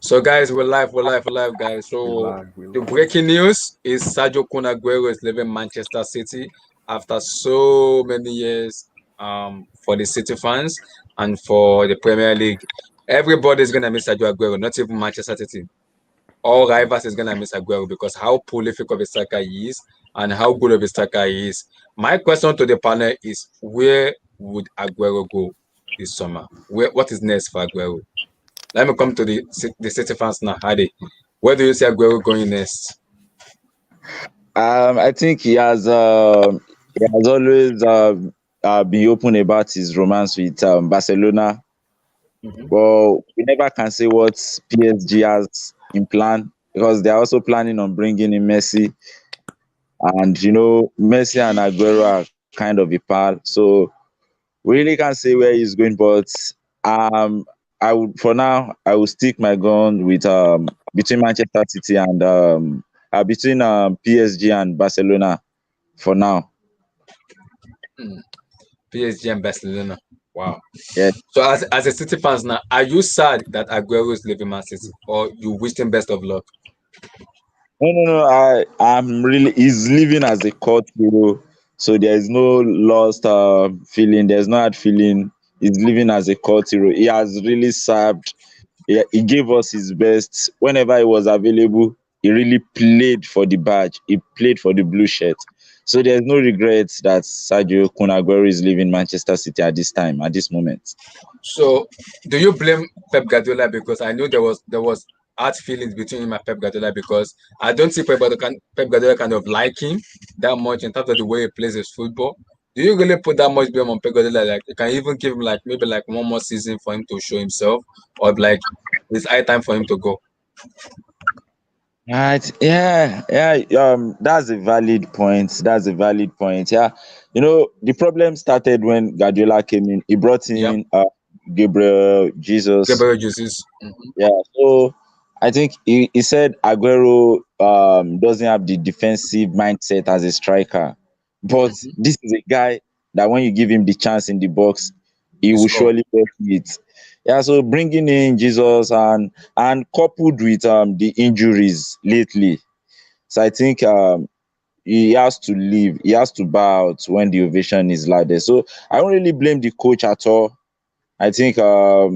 So guys, we're live, guys. We So live, we the live. breaking news is Sergio Kun Aguero is leaving Manchester City after so many years for the City fans and for the Premier League. Everybody's gonna miss Sergio Aguero, not even Manchester City. All rivals is gonna miss Aguero because how prolific of a striker he is and how good of a striker he is. My question to the panel is where would Aguero go this summer? What is next for Aguero? Let me come to the City fans now, Hadi. Where do you see Aguero going next? I think he has always been open about his romance with Barcelona. Mhm. But we never can say what PSG has in plan because they are also planning on bringing in Messi, and Messi and Aguero are kind of a pal. So we really can't say where he's going, but I would for now I will stick my gun with between Manchester City and between PSG and Barcelona for now. Mm. PSG and Barcelona. Wow. Yeah. So as a City fans now, are you sad that Aguero is leaving Man City, or you wish him best of luck? No, no, no. I'm really. He's living as a court hero, so there is no lost feeling. There's no hard feeling. He's living as a court hero. He has really served. He gave us his best whenever he was available. He really played for the badge. He played for the blue shirt. So there's no regrets that Sergio Kun Aguero is leaving Manchester City at this time, at this moment. So do you blame Pep Guardiola because I know there was hard feelings between him and Pep Guardiola because I don't see Pep Guardiola kind of like him that much in terms of the way he plays his football. Do you really put that much blame on Pep Guardiola? Like you can even give him like maybe like one more season for him to show himself, or like it's high time for him to go. Right. Yeah. Yeah. That's a valid point. That's a valid point. Yeah. The problem started when Guardiola came in. He brought Yep. in Gabriel Jesus. Gabriel Jesus. Yeah. So I think he said Aguero doesn't have the defensive mindset as a striker, but Mhm. this is a guy that when you give him the chance in the box, he He will score. surely get it. Yeah. So bringing in Jesus and coupled with the injuries lately, so I think he has to leave. He has to bow out when the ovation is loudest. So I don't really blame the coach at all. I think I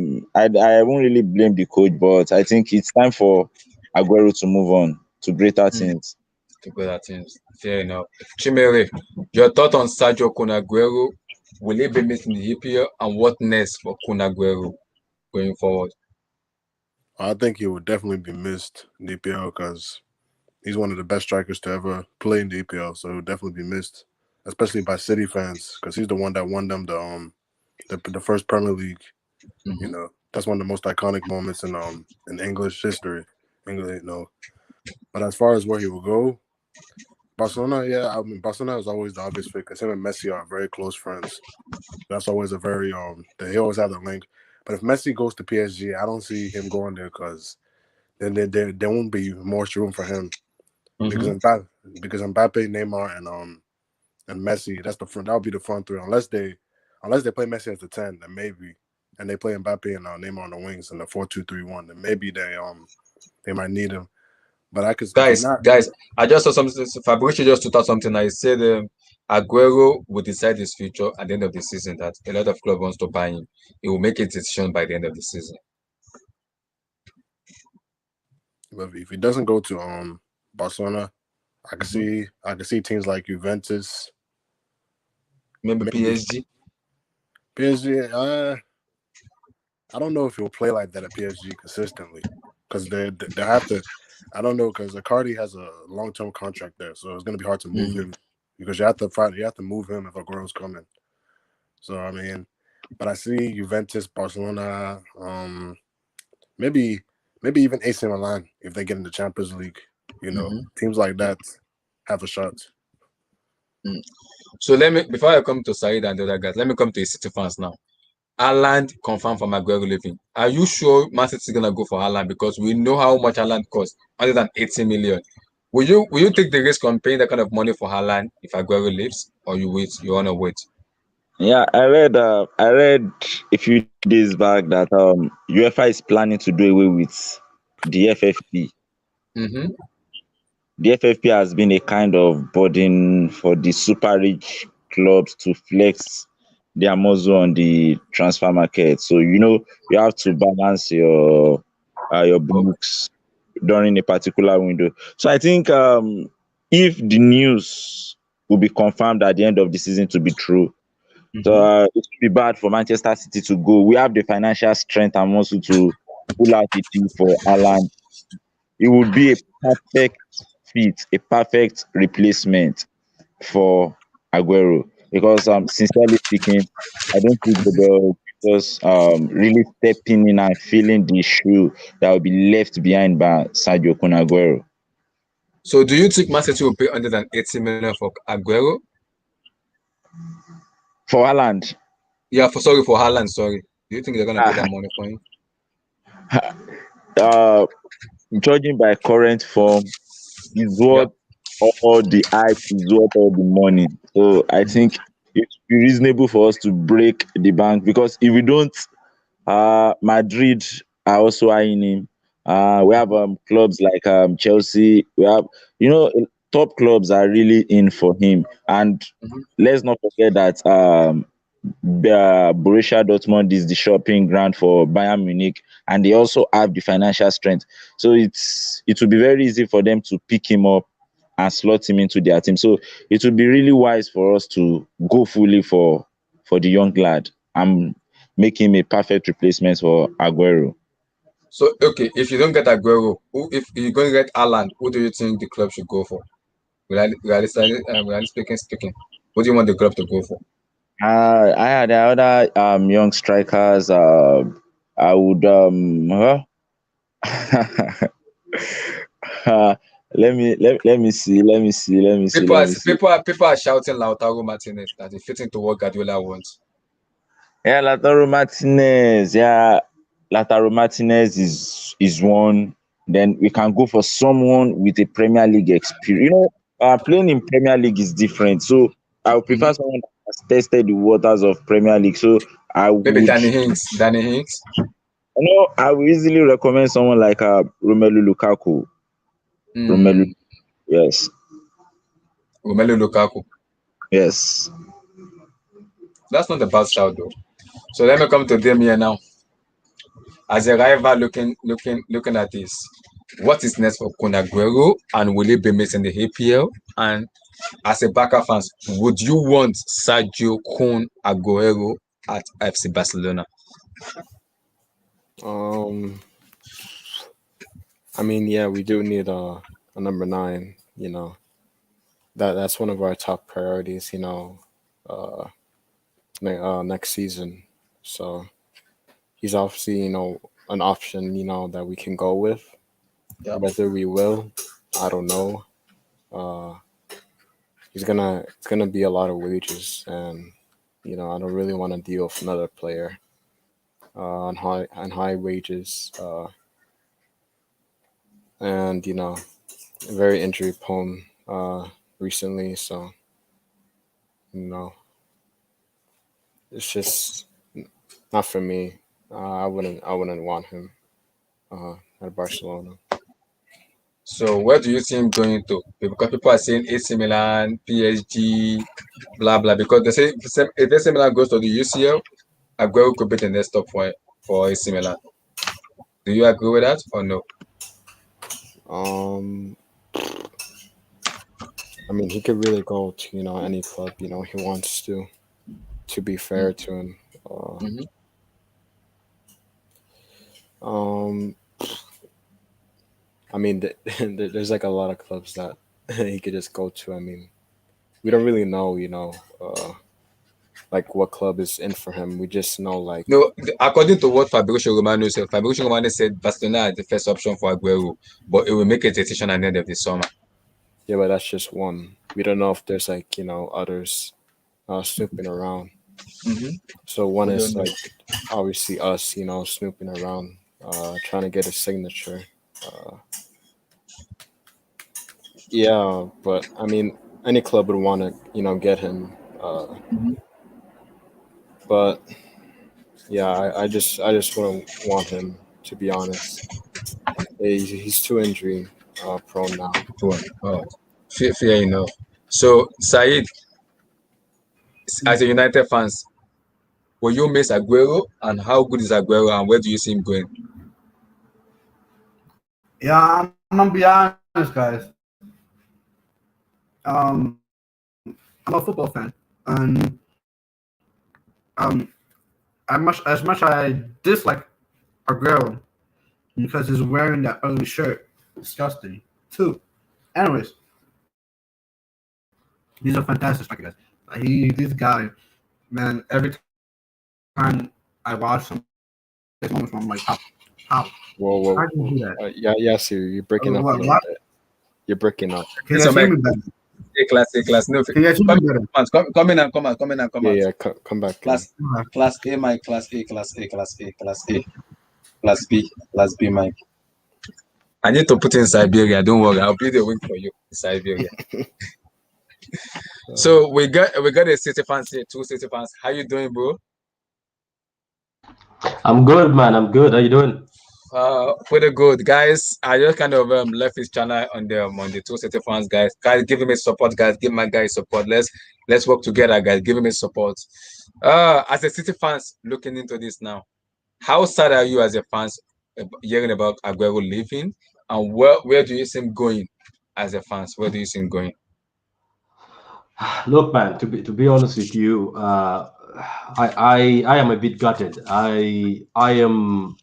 won't really blame the coach, but I think it's time for Aguero to move on to greater Mm. things. To go that teams. Fair enough. Chimere, your thought on Sergio Kun Aguero? Will he be missing the EPL, and what next for Kun Aguero going forward? I think he will definitely be missed in the EPL because he's one of the best strikers to ever play in the EPL. So he'll definitely be missed, especially by City fans because he's the one that won them the first Premier League. You Mhm. know, that's one of the most iconic moments in English history. England, But as far as where he will go, Barcelona, yeah, I mean Barcelona is always the obvious fit because him and Messi are very close friends. That's always a very they always have the link. But if Messi goes to PSG, I don't see him going there because then there won't be much room for him because Mhm. Mbappe, Neymar, and Messi, that's the front. That would be the front three unless they play Messi as the 10, then maybe, and they play Mbappe and Neymar on the wings in the 4-2-3-1, then maybe they might need him. But I could if he's not. Guys, I just saw something. Fabricio just put out something. I said Aguero will decide his future at the end of the season. That a lot of club wants to buy him. He will make a decision by the end of the season. But if he doesn't go to Barcelona, Mhm. I can see teams like Juventus, Maybe maybe PSG. PSG. I don't know if he'll play like that at PSG consistently because they have to. I don't know because Icardi has a long term contract there, so it's gonna be hard to move Mhm. him because you have to find you have to move him if Aguero's coming. So I mean, but I see Juventus, Barcelona, maybe maybe even AC Milan if they get in the Champions League. Mhm. Teams like that have a shot. Mm. So let me before I come to Said and the other guys, let me come to the City fans now. Haaland confirmed for Aguero leaving. Are you sure Man City is gonna go for Haaland because we know how much Haaland costs, 180 million? Will you take the risk on paying that kind of money for Haaland if Aguero leaves, or you wanna wait? Yeah, I read a few days back that UEFA is planning to do away with the FFP. Mm-hmm. The FFP has been a kind of burden for the super rich clubs to flex their muscle on the transfer market. So you have to balance your Okay. books during a particular window. So I think if the news will be confirmed at the end of the season to be true, so Mm-hmm. it would be bad for Manchester City to go. We have the financial strength and muscle to pull out a deal for Alan. It would be a perfect fit, a perfect replacement for Aguero. Because sincerely speaking, I don't think they'll just really stepping in and feeling the shoe that will be left behind by Sergio Kun Aguero. So do you think Man City will pay 180 million for Aguero? For Haaland, Yeah, for Haaland, sorry. Do you think they're gonna pay ah, that money for him? uh, judging by current form, is Yep. worth all the hype, is worth all the money. So I Mm-hmm. think it would be reasonable for us to break the bank, because if we don't, Madrid are also eyeing him. We have clubs like Chelsea. We have, top clubs are really in for him. And Mm-hmm. let's not forget that Borussia Dortmund is the shopping ground for Bayern Munich, and they also have the financial strength. So it will be very easy for them to pick him up and slot him into their team. So it would be really wise for us to go fully for the young lad and make him a perfect replacement for Aguero. So okay, if you don't get Aguero, if you're going to get Haaland, who do you think the club should go for? Realistically speaking, what do you want the club to go for? I had other young strikers. I would People let are me see. people are shouting Lautaro Martinez that is fitting to what Guardiola wants. Yeah, Lautaro Martinez is one. Then we can go for someone with a Premier League experience. Playing in Premier League is different. So I would prefer Mm-hmm. someone that has tested the waters of Premier League. So I Maybe would, Danny Hinks. Danny Hinks. I would easily recommend someone like Romelu Lukaku. Romelu, Mm, yes, Romelu Lukaku. yes. That's not a bad shout though. So let me come to them here now. As a rival looking at this. What is next for Kun Aguero and will he be missing the APL? And as a Barca fans, would you want Sergio Kun Aguero at FC Barcelona? Um, I mean, yeah, we do need a number nine. That's one of our top priorities. Uh, next season. So he's obviously an option that we can go with. Yeah. Whether we will, I don't know. Uh, it's gonna be a lot of wages, and I don't really want to deal with another player on high wages, and very injury prone recently. So you know, it's just not for me. I wouldn't want him at Barcelona. So where do you see him going to? Because people are saying AC Milan, PSG, blah blah. Because they say if AC Milan goes to the UCL, Aguero could be the next stop for AC Milan. Do you agree with that or no? Um, I mean, he could really go to any club he wants to. To be fair to him, uh, Mm-hmm. um, I mean, there's like a lot of clubs that he could just go to. I mean, we don't really know, like what club is in for him. We just know like, No, according to what Fabrizio Romano said Barcelona is the first option for Aguero, but it will make a decision at the end of the summer. yeah, but that's just one. We don't know if there's like others snooping around. Mm-hmm. So one We don't is know. like obviously us, snooping around, trying to get a signature. Uh, yeah, but I mean, any club would want to, get him. Mm-hmm. But yeah, I just wouldn't want him, to be honest. He's too injury prone now. Oh, fair enough. So, Said, as a United fans, will you miss Aguero? And how good is Aguero? And where do you see him going? Yeah, I'm gonna be honest, guys. I'm a football fan, and as much I dislike Aguero because he's wearing that ugly shirt, disgusting. Too. Anyways, he's a fantastic striker, guys. This guy, man. Every time I watch him, there's moments where I'm like, how? Whoa, How whoa, did you do that? yeah, Siri, you're breaking up a What? little What? bit. You're breaking up. Can you So, guys hear Mike, me better? A class. No, Can you guys hear me better? come in and come out. Come in and come Yeah, out. yeah, come back. Class, class A, Mike. Class A, class A, class A, class A, class B, Mike. I need to put in Siberia. Don't worry, I'll be the wing for you in Siberia. So we got a City fans here, two City fans. How you doing, bro? I'm good, man. I'm good. How you doing? Pretty good, guys. I just kind of left his channel on the two City fans, guys. Guys, give him support, guys. Give my guys support. Let's work together, guys. Give him support. As a City fans looking into this now, how sad are you as a fans hearing about Aguero leaving, and where do you see him going as a fans? Where do you see him going? Look, man. To be honest with you, I am a bit gutted. I am.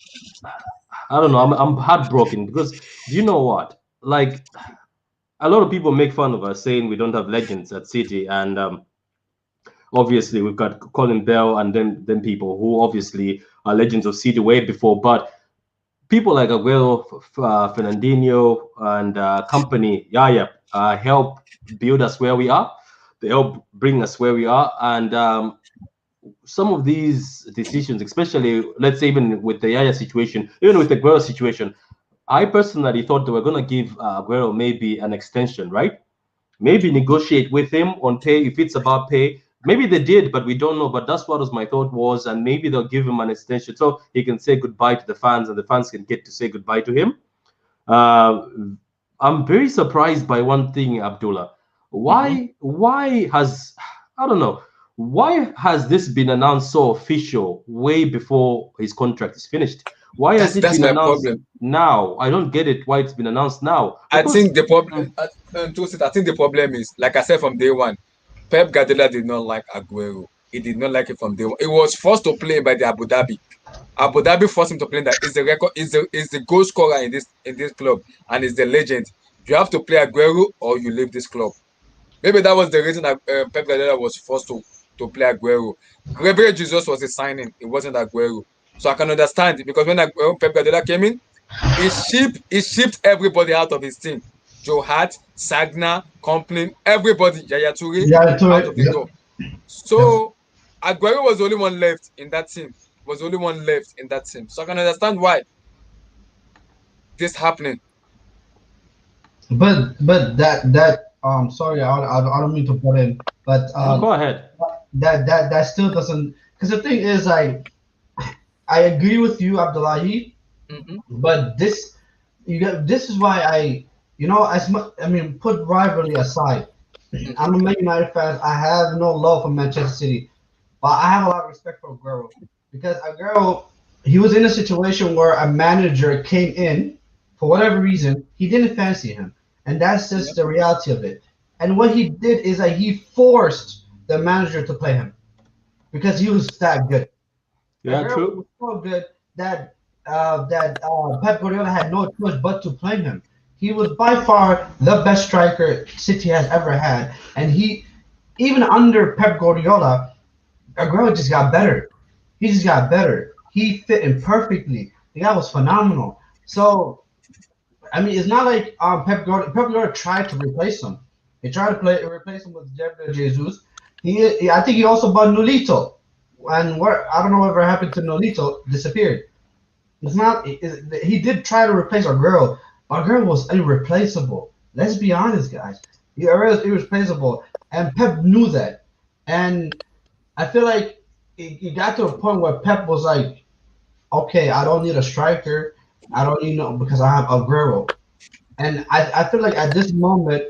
I don't know. I'm heartbroken because do you know what? Like a lot of people make fun of us saying we don't have legends at City, and obviously we've got Colin Bell and then people who obviously are legends of City way before, but people like Aguero, Fernandinho, and company, help build us where we are. They help bring us where we are. And some of these decisions, especially, let's say, even with the Yaya situation, even with the Aguero situation, I personally thought they were going to give Aguero maybe an extension, right? Maybe negotiate with him on pay if it's about pay. Maybe they did, but we don't know. But that's what was my thought was, and maybe they'll give him an extension so he can say goodbye to the fans, and the fans can get to say goodbye to him. I'm very surprised by one thing, Abdullah. Why has I don't know why has this been announced so official way before his contract is finished? Why has it That's been my announced problem. now? I don't get it. Why it's been announced now? I Because think the problem. I think the problem is, like I said from day one, Pep Guardiola did not like Aguero. He did not like it from day one. He was forced to play by the Abu Dhabi. Abu Dhabi forced him to play that. Is the record? Is the goal scorer in this club and is the legend. You have to play Aguero or you leave this club. Maybe that was the reason that Pep Guardiola was forced to play Aguero. Gabriel Jesus was a signing. It wasn't Aguero. So I can understand it because when Pep Guardiola came in, he shipped everybody out of his team. Joe Hart, Sagna, Complin, everybody, Yaya Toure, Yeah, to out it. of the Yep. door. Yep. So Aguero was the only one left in that team. Was the only one left in that team. So I can understand why this happening. But that sorry, I don't mean to put in, but no, go ahead. that still doesn't, because the thing is, I agree with you, Abdullahi, Mm-hmm. but this is why as much, I mean, put rivalry aside, I'm a Man United fan. I have no love for Manchester City, but I have a lot of respect for Aguero because Aguero, he was in a situation where a manager came in for whatever reason, he didn't fancy him, and that's just the reality of it. And what he did is that he forced the manager to play him because he was that good. Yeah, Aguero true. was so good that Pep Guardiola had no choice but to play him. He was by far the best striker City has ever had, and he, even under Pep Guardiola, Aguero just got better. He just got better. He fit in perfectly. The guy was phenomenal. So I mean, it's not like Pep Guardiola tried to replace him. He tried to replace him with Gabriel Jesus. I think he also bought Nolito, and what I don't know whatever happened to Nolito, disappeared. It's not. He did try to replace Aguero. Aguero was irreplaceable. Let's be honest, guys. Aguero was irreplaceable, and Pep knew that. And I feel like it got to a point where Pep was like, "Okay, I don't need a striker. I don't need no because I have Aguero, and I feel like at this moment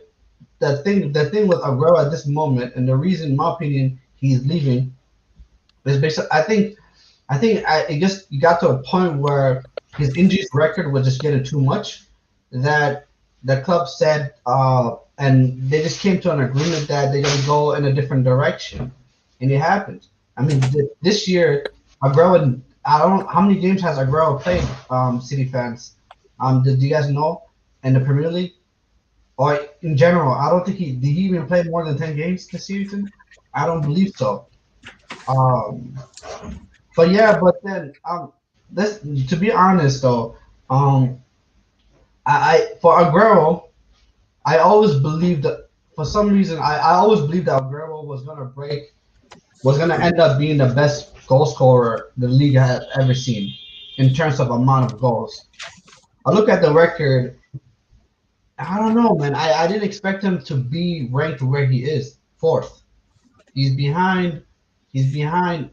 the thing with Aguero at this moment, and the reason, in my opinion, he's leaving is basically it just got to a point where his injuries record was just getting too much that the club said, and they just came to an agreement that they're gonna go in a different direction, and it happened. I mean, this year, Aguero, I don't know how many games has Aguero played. City fans, do you guys know in the Premier League or in general? I don't think did he even play more than 10 games this season. I don't believe so. Um, but yeah, but then this to be honest though, um, I for Aguero, I always believed that for some reason I always believed that Aguero was gonna end up being the best goal scorer the league had ever seen in terms of amount of goals. I look at the record. I don't know, man. I didn't expect him to be ranked where he is, fourth. He's behind. He's behind.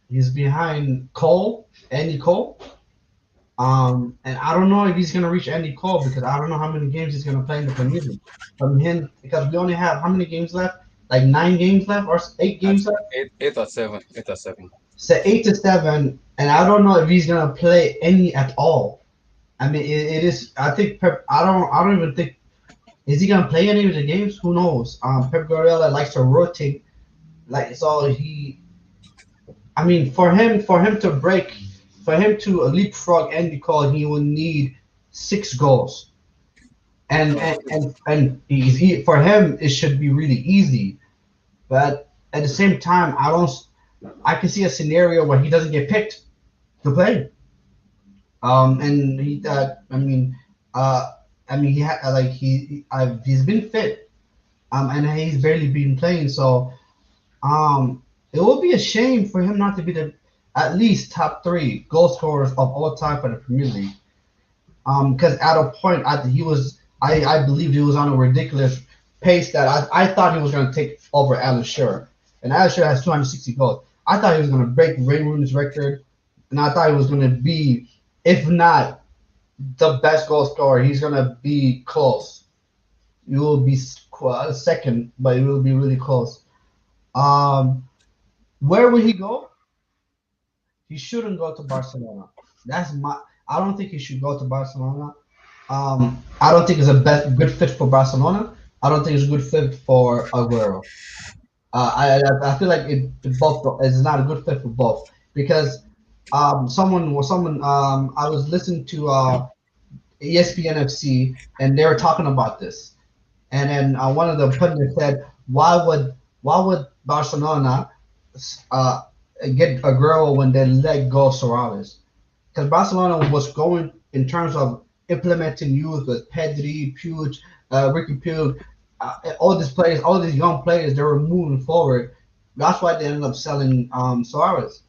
He's behind Cole, Andy Cole. And I don't know if he's gonna reach Andy Cole because I don't know how many games he's gonna play in the Premier League. From him, because we only have how many games left? Like 9 games left or 8 games left? Eight or seven. 8 or 7. So 8 to 7, and I don't know if he's gonna play any at all. I mean, it is. I think Pep. I don't even think is he gonna play any of the games. Who knows? Pep Guardiola likes to rotate, like so he. I mean, for him to leapfrog Andy Cole, he will need 6 goals. And for him it should be really easy, but at the same time I can see a scenario where he doesn't get picked to play. And he uh I mean he's been fit, and he's barely been playing, so it would be a shame for him not to be the at least top 3 goal scorers of all time for the Premier League. Because at a point I believed he was on a ridiculous pace that I thought he was going to take over Alan Shearer, and Alan Shearer has 260 goals. I thought he was going to break Ray Rooney's record, and I thought he was going to be, if not the best goal scorer, he's going to be close. You will be second, but it will be really close. Um, where will he go? He shouldn't go to Barcelona. That's my. I don't think he should go to Barcelona. I don't think it's a good fit for Barcelona. I don't think it's a good fit for Aguero. I feel like it both is not a good fit for both because I was listening to ESPN FC, and they were talking about this, and then one of the pundits said, why would Barcelona uh, get Aguero when they let go Suarez? Because Barcelona was going in terms of implementing youth with Pedri, Puig, Ricky Puig, all these young players, they were moving forward. That's why they ended up selling Suarez.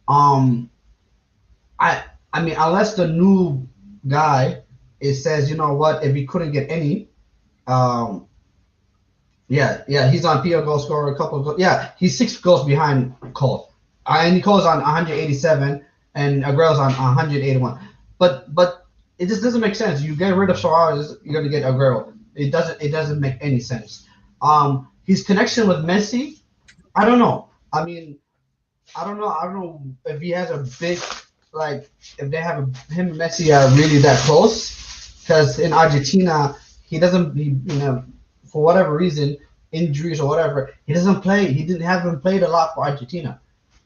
Um, I mean, unless the new guy it says, you know what, if he couldn't get any, um, yeah, he's on PL goal scorer, a couple of goals. Yeah, he's 6 goals behind Cole. And Cole's on 187, and Aguero's on 181. But it just doesn't make sense. You get rid of Suarez, you're gonna get Aguero. It doesn't make any sense. His connection with Messi, I don't know. I mean, I don't know if he has a big like if they have him and Messi are really that close. Because in Argentina, he doesn't. For whatever reason, injuries or whatever, he doesn't play. He didn't haven't played a lot for Argentina.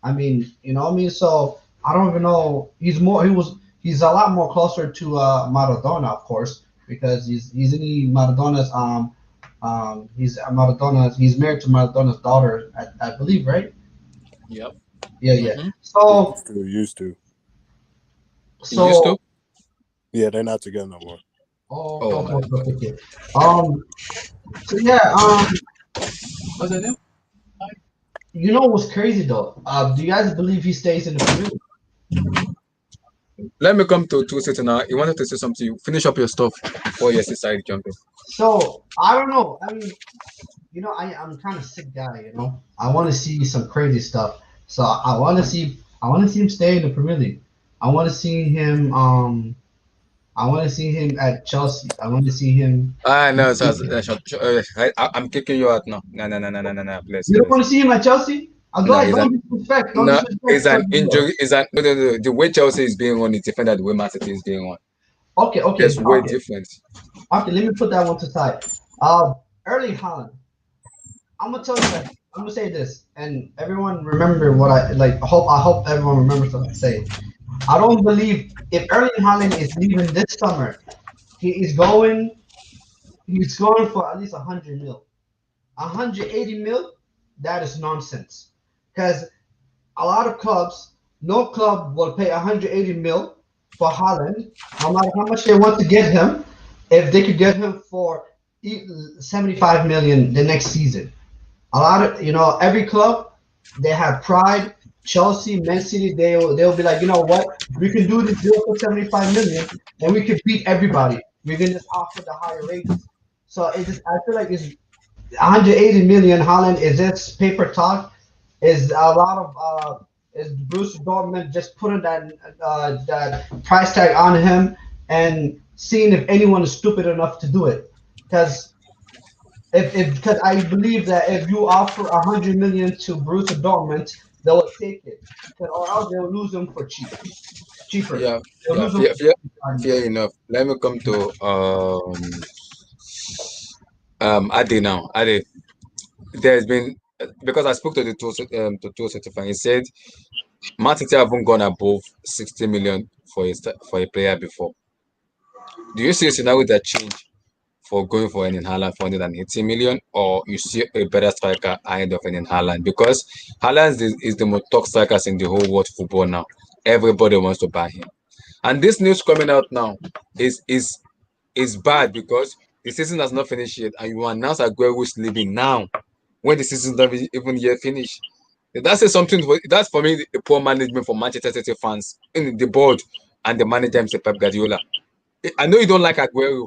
I mean, you know what I mean. So I don't even know. He's a lot more closer to Maradona, of course, because he's in Maradona's he's married to Maradona's daughter, I believe, right? Yep. Yeah. Hmm. So Used to. He used to. Yeah, they're not together no more. Oh, okay. Um, so yeah, what's that name? you know what's crazy though? Do you guys believe he stays in the Premier League? Let me come to Two City now. You wanted to say something. You finish up your stuff before you decide jumping. So I don't know. I mean, I'm kind of sick guy. I want to see some crazy stuff. So I want to see him stay in the Premier League. I want to see him. I want to see him at Chelsea. I want to see him. Ah, no, You I'm kicking you out now. No, no, no, no, no, no, no, please, don't please. want to see him at Chelsea? No, Guys, don't disrespect. Don't no, disrespect it's an Fabinho. injury. It's an no, no, no. The way Chelsea is being run is different than the way Man City is being run. Okay, okay, It's way okay, different. okay. Let me put that one to side. Erling Haaland. I'm gonna tell you that. I'm gonna say this, and everyone remember what I like. I hope everyone remembers what I say. I don't believe if Erling Haaland is leaving this summer, he is going. He's going for at least 100 mil. 180 mil. That is nonsense. Because a lot of clubs, no club will pay 180 mil for Haaland, no matter how much they want to get him, if they could get him for 75 million the next season. A lot of every club they have pride. Chelsea, Man City, they'll be like, you know what, we can do this deal for 75 million, and we can beat everybody. We can just offer the higher wages. So it just I feel like it's 180 million. Holland is just paper talk. Is a lot of is Bruce Dortmund just putting that price tag on him and seeing if anyone is stupid enough to do it. Because if because I believe that if you offer 100 million to Borussia Dortmund, they will take it. Because or else they'll lose them for cheaper. Yeah, They'll yeah. lose them for Fair enough. Let me come to Ade now. Ade, there's been because I spoke to the two certified. He said Man City haven't gone above 60 million for a player before. Do you see a scenario that change for going for an Haaland for 180 million, or you see a better striker ahead of an Haaland? Because Haaland is the most top strikers in the whole world football now. Everybody wants to buy him. And this news coming out now is bad because the season has not finished yet, and you announce Aguero is leaving now when the season's not even yet finished. That's something. That's for me a poor management for Manchester City fans in the board and the manager himself, Pep Guardiola. I know you don't like Aguero,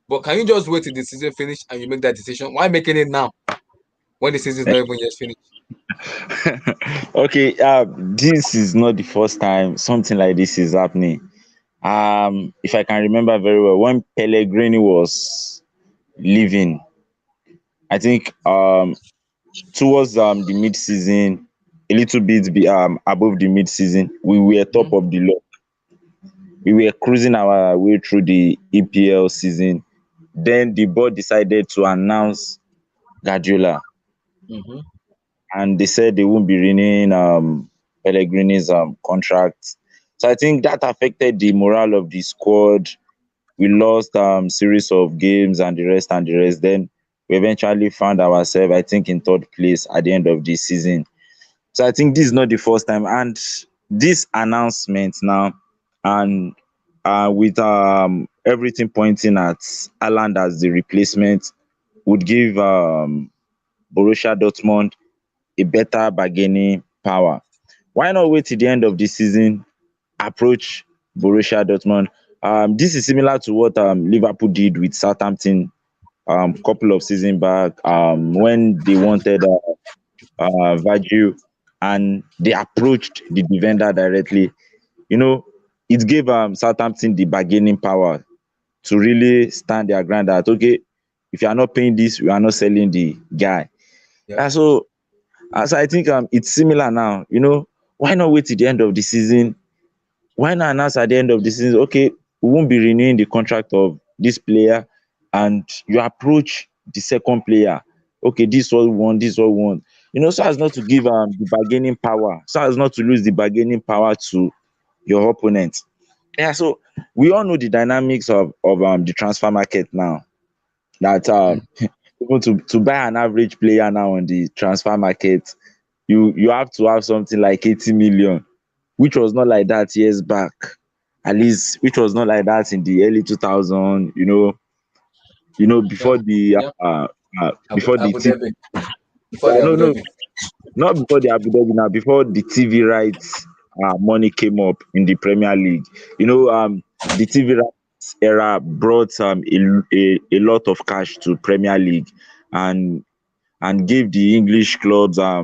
but can you just wait till the season finish and you make that decision? Why making it now when the season is not even yet finished? Okay, this is not the first time something like this is happening. If I can remember very well, when Pellegrini was leaving, I think towards the mid-season, a little bit above the mid-season, we were top Mhm, of the league. We were cruising our way through the EPL season. Then the board decided to announce Guardiola, mhm. and they said they won't be renewing Pellegrini's contract. So I think that affected the morale of the squad. We lost series of games and the rest and the rest. Then we eventually found ourselves, I think, in third place at the end of the season. So I think this is not the first time. And this announcement now, and with everything pointing at Haaland as the replacement, would give Borussia Dortmund a better bargaining power. Why not wait till the end of the season, approach Borussia Dortmund? This is similar to what Liverpool did with Southampton couple of seasons back when they wanted Virgil, and they approached the defender directly. You know, it gave Southampton the bargaining power to really stand their ground that, okay, if you are not paying this, we are not selling the guy. Yeah. So I think it's similar now. Why not wait till the end of the season? Why not announce at the end of the season, okay, we won't be renewing the contract of this player, and you approach the second player, okay, this is what we want, this is what we want. So as not to give the bargaining power, so as not to lose the bargaining power to your opponent. Yeah, so we all know the dynamics of the transfer market now. That Mm. even to buy an average player now on the transfer market, you have to have something like 80 million, which was not like that years back. At least which was not like that in the early 2000, Yeah. before the Yeah. before the Abu TV. Dhabi. Before the No, Abu no, Dhabi. not before the Abu Dhabi, now before the TV rights money came up in the Premier League. The TV rights era brought a lot of cash to Premier League, and gave the English clubs a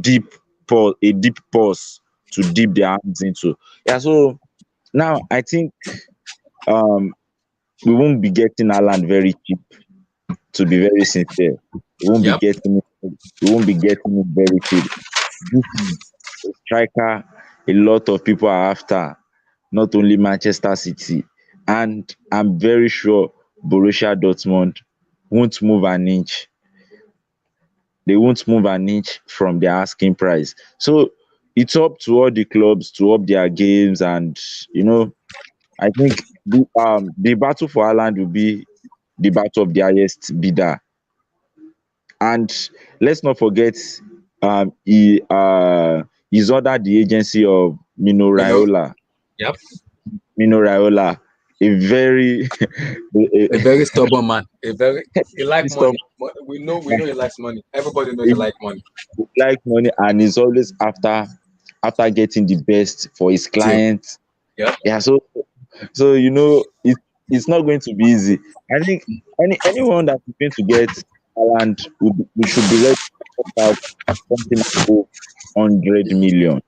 deep pause to dip their hands into. Yeah, so now I think um we won't be getting Haaland very cheap, to be very sincere. Yep. We won't be getting him very cheap. This is a striker a lot of people are after, not only Manchester City. And I'm very sure Borussia Dortmund won't move an inch. They won't move an inch from their asking price. So it's up to all the clubs to up their games, and I think the battle for Haaland will be the battle of the highest bidder. And let's not forget, he's under the agency of Mino You know. Raiola. Yep. Mino Raiola, a very A very stubborn man. He like stop. money. We know he likes money. Everybody knows he He like money. like money, and he's always after getting the best for his Deal. clients. Yep. Yeah, so it's not going to be easy. I think anyone that is going to get Haaland, we should be ready to put out something above 100 million.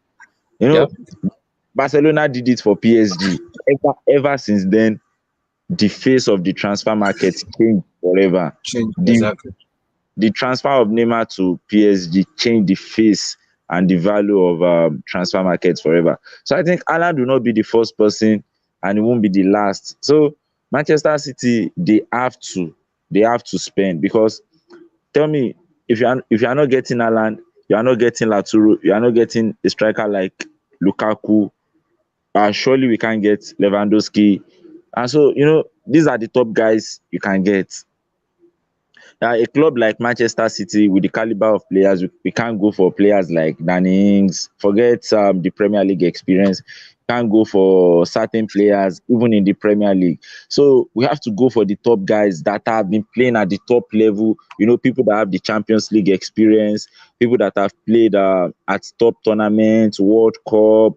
You Yep. know, Barcelona did it for PSG. Ever since then, the face of the transfer market changed forever. Change. The Exactly. the transfer of Neymar to PSG changed the face and the value of transfer markets forever. So I think Haaland will not be the first person, and it won't be the last. So Manchester City, they have to spend, because tell me, if you are not getting Haaland, you are not getting Laturo, you are not getting a striker like Lukaku, surely we can get Lewandowski. And so these are the top guys you can get. A club like Manchester City, with the caliber of players, we can't go for players like Danny Ings. Forget the Premier League experience. Can't go for certain players even in the Premier League. So we have to go for the top guys that have been playing at the top level. People that have the Champions League experience, people that have played at top tournaments, World Cup,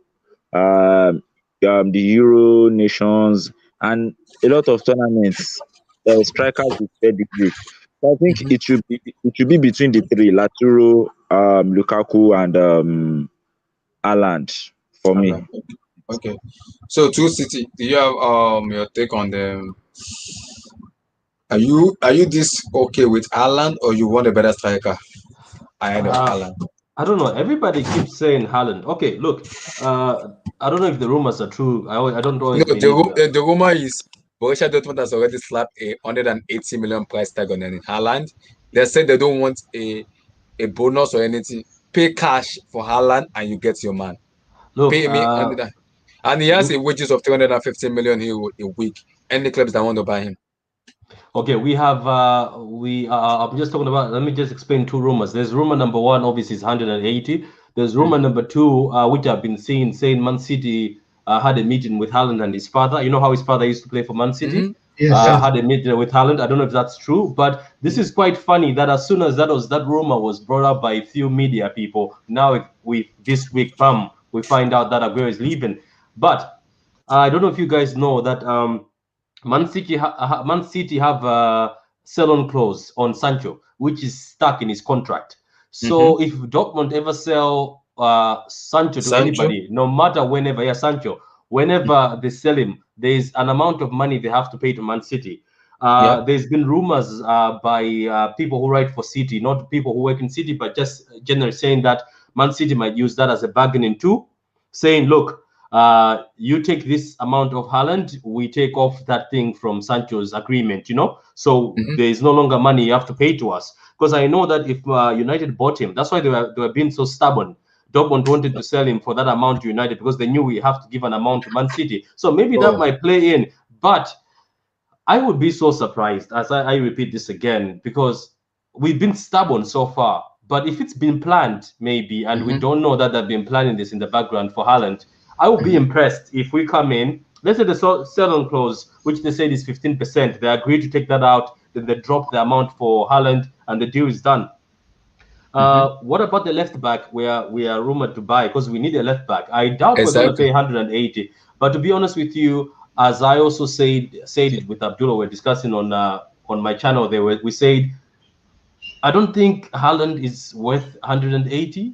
um, the Euro Nations, and a lot of tournaments. Strikers with pedigree. I think Mm-hmm. it should be between the three: Laturo, Lukaku, and Haaland for me. Alan. Okay. So to City, do you have your take on them? Are you this okay with Alan, or you want a better striker ahead of Uh, Alan? I don't know. Everybody keeps saying Haaland. Okay, look. I don't know if the rumors are true. I don't No, always the believe. the rumor is Borussia Dortmund has already slapped a 180 million price tag on Haaland. They said they don't want a bonus or anything. Pay cash for Haaland and you get your man. Look. Pay me under that. And he has a wages of 350 million a week. Any clubs that want to buy him. Okay, we have I'm just talking about. Let me just explain two rumors. There's rumor number one, obviously, is 180. There's rumor Mm-hmm. number two, which I've been seeing, saying Man City had a meeting with Haaland and his father. You know how his father used to play for Man City. Mm-hmm. Yes, Yep. yes. Had a meeting with Haaland. I don't know if that's true, but this is quite funny that as soon as that rumor was brought up by a few media people, now we this week, we find out that Aguero is leaving. But I don't know if you guys know that Man City have a sell-on clause on Sancho, which is stuck in his contract. Mm-hmm. So if Dortmund ever sell Sancho to Sancho. anybody, no matter whenever, yeah, Sancho, whenever they sell him, there's an amount of money they have to pay to Man City. Yep. There's been rumors by people who write for City, not people who work in City, but just generally saying that Man City might use that as a bargaining tool, saying, look, you take this amount of Haaland, we take off that thing from Sancho's agreement, so Mm-hmm. there is no longer money you have to pay to us. Because I know that if United bought him, that's why they were being so stubborn. Dortmund wanted to sell him for that amount to United because they knew we have to give an amount to Man City. So maybe that Oh. might play in. But I would be so surprised, as I repeat this again, because we've been stubborn so far. But if it's been planned, maybe, and we Mm-hmm. don't know that they've been planning this in the background for Haaland, I would be Mm-hmm. impressed if we come in. Let's say the sell-on clause, which they said is 15%, they agree to take that out, then they drop the amount for Haaland, and the deal is done. Mm-hmm. What about the left back where we are rumored to buy? Because we need a left back. I doubt we're going to Exactly. pay 180. But to be honest with you, as I also said it with Abdullah, we're discussing on my channel. We said I don't think Haaland is worth 180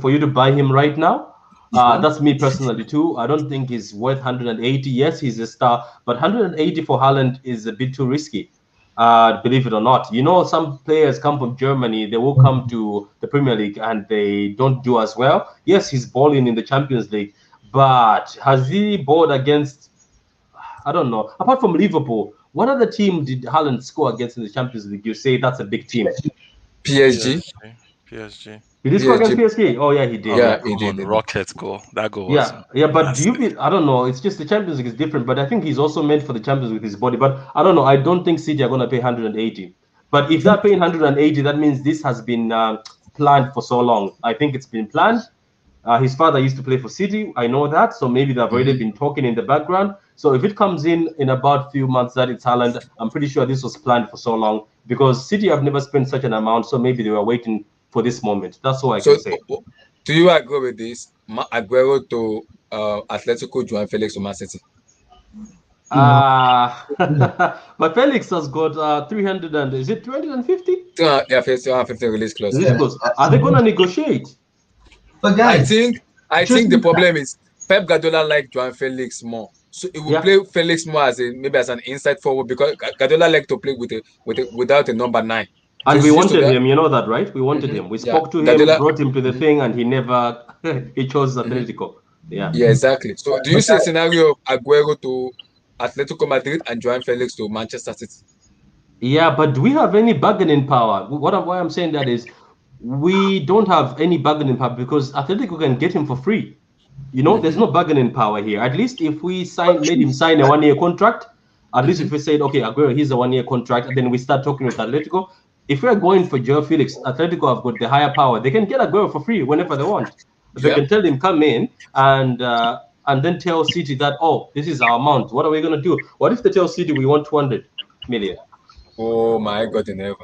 for you to buy him right now. That's me personally too. I don't think he's worth 180. Yes, he's a star, but 180 for Haaland is a bit too risky. Believe it or not, some players come from Germany. They will come to the Premier League and they don't do as well. Yes, he's balling in the Champions League, but has he balled against? I don't know. Apart from Liverpool, what other team did Haaland score against in the Champions League? You say that's a big team. PSG. PSG. Did he score against PSG. PSG? Oh yeah, he did. Yeah, Come he on, did. rocket goal. That goal was Yeah, but do you massive. feel? I don't know. It's just the Champions League is different, but I think he's also meant for the Champions League with his body. But I don't know. I don't think City are going to pay 180. But if they're paying 180, that means this has been planned for so long. I think it's been planned. His father used to play for City. I know that. So maybe they've already been talking in the background. So if it comes in about few months that it's Haaland, I'm pretty sure this was planned for so long because City have never spent such an amount. So maybe they were waiting for this moment. That's all I So, can say. do you agree with this? Aguero to Atletico, Joao Felix to Man City. But Felix has got 300 and is it 250? Yeah, 50 release clause. Release clause. Are they going to negotiate? But I guys, think the problem is Pep Guardiola like Joao Felix more, so it will play Felix more as maybe as an inside forward because Guardiola like to play without a number 9. And So we wanted him, you know that, right? We wanted him. We spoke to him, Guardiola, brought him to the thing, and he never he chose Atletico. Yeah. Yeah, exactly. So do you see a scenario of Aguero to Atletico Madrid and Joao Felix to Manchester City? Yeah, but do we have any bargaining power? Why I'm saying that is we don't have any bargaining power because Atletico can get him for free. There's no bargaining power here. At least if we made him sign a 1-year contract, at least if we said, okay, Aguero, here's a 1-year contract, and then we start talking with Atletico. If we're going for Joao Felix, Atletico have got the higher power. They can get Aguero for free whenever they want. They can tell him come in and then tell City that, oh, this is our amount. What are we gonna do? What if they tell City we want 200 million? Oh my God, in heaven.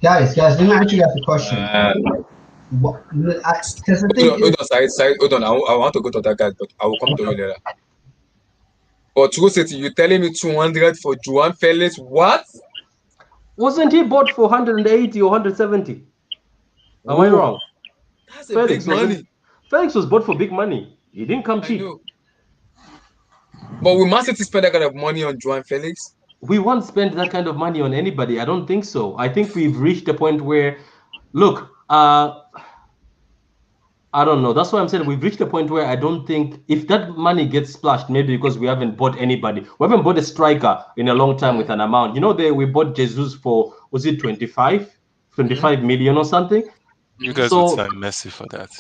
Guys, let me actually ask a question. Because Hold on. I want to go to that guy, but I will come to you later. But True City, you telling me 200 for Joao Felix? What? Wasn't he bought for 180 or 170? Am I wrong? That's a big money. Felix was bought for big money. He didn't come cheap. But will Man City spend that kind of money on Joao Felix? We won't spend that kind of money on anybody. I don't think so. I think we've reached a point where, look, I don't know. That's why I'm saying we've reached a point where I don't think if that money gets splashed, maybe because we haven't bought anybody. We haven't bought a striker in a long time with an amount. We bought Jesus for, was it 25 million or something? You guys would sign Messi for that.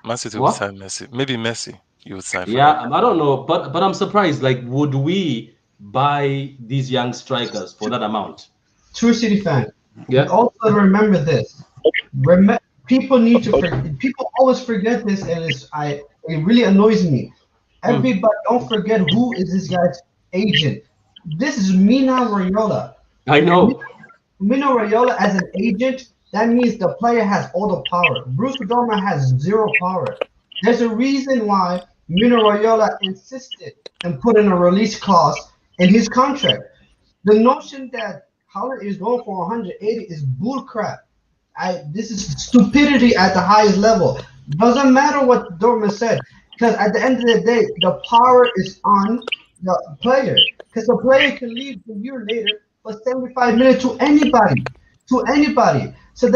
Man City would sign Messi. Maybe Messi you would sign for that. I don't know. But I'm surprised. Like, would we buy these young strikers for that amount? True City fan. Yeah. Also remember this. People always forget this, and it really annoys me. Everybody, don't forget who is this guy's agent. This is Mino Raiola. I know. Mino Raiola as an agent, that means the player has all the power. Bruce Dortmund has zero power. There's a reason why Mino Raiola insisted and put in a release clause in his contract. The notion that Haaland is going for 180 is bullcrap. This is stupidity at the highest level. Doesn't matter what Dortmund said, because at the end of the day, the power is on the player. Because the player can leave a year later for 75 million to anybody. So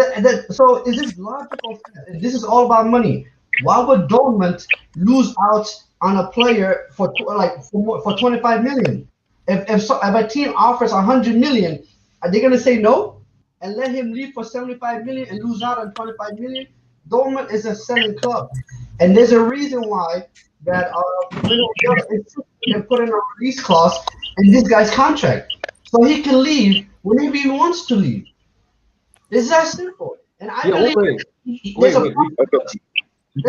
so is this logical? This is all about money. Why would Dortmund lose out on a player for 25 million? If a team offers 100 million, are they gonna say no and let him leave for 75 million and lose out on 25 million? Dortmund is a selling club, and there's a reason why that is put in a release clause in this guy's contract, so he can leave whenever he wants to leave. It's that simple. And I believe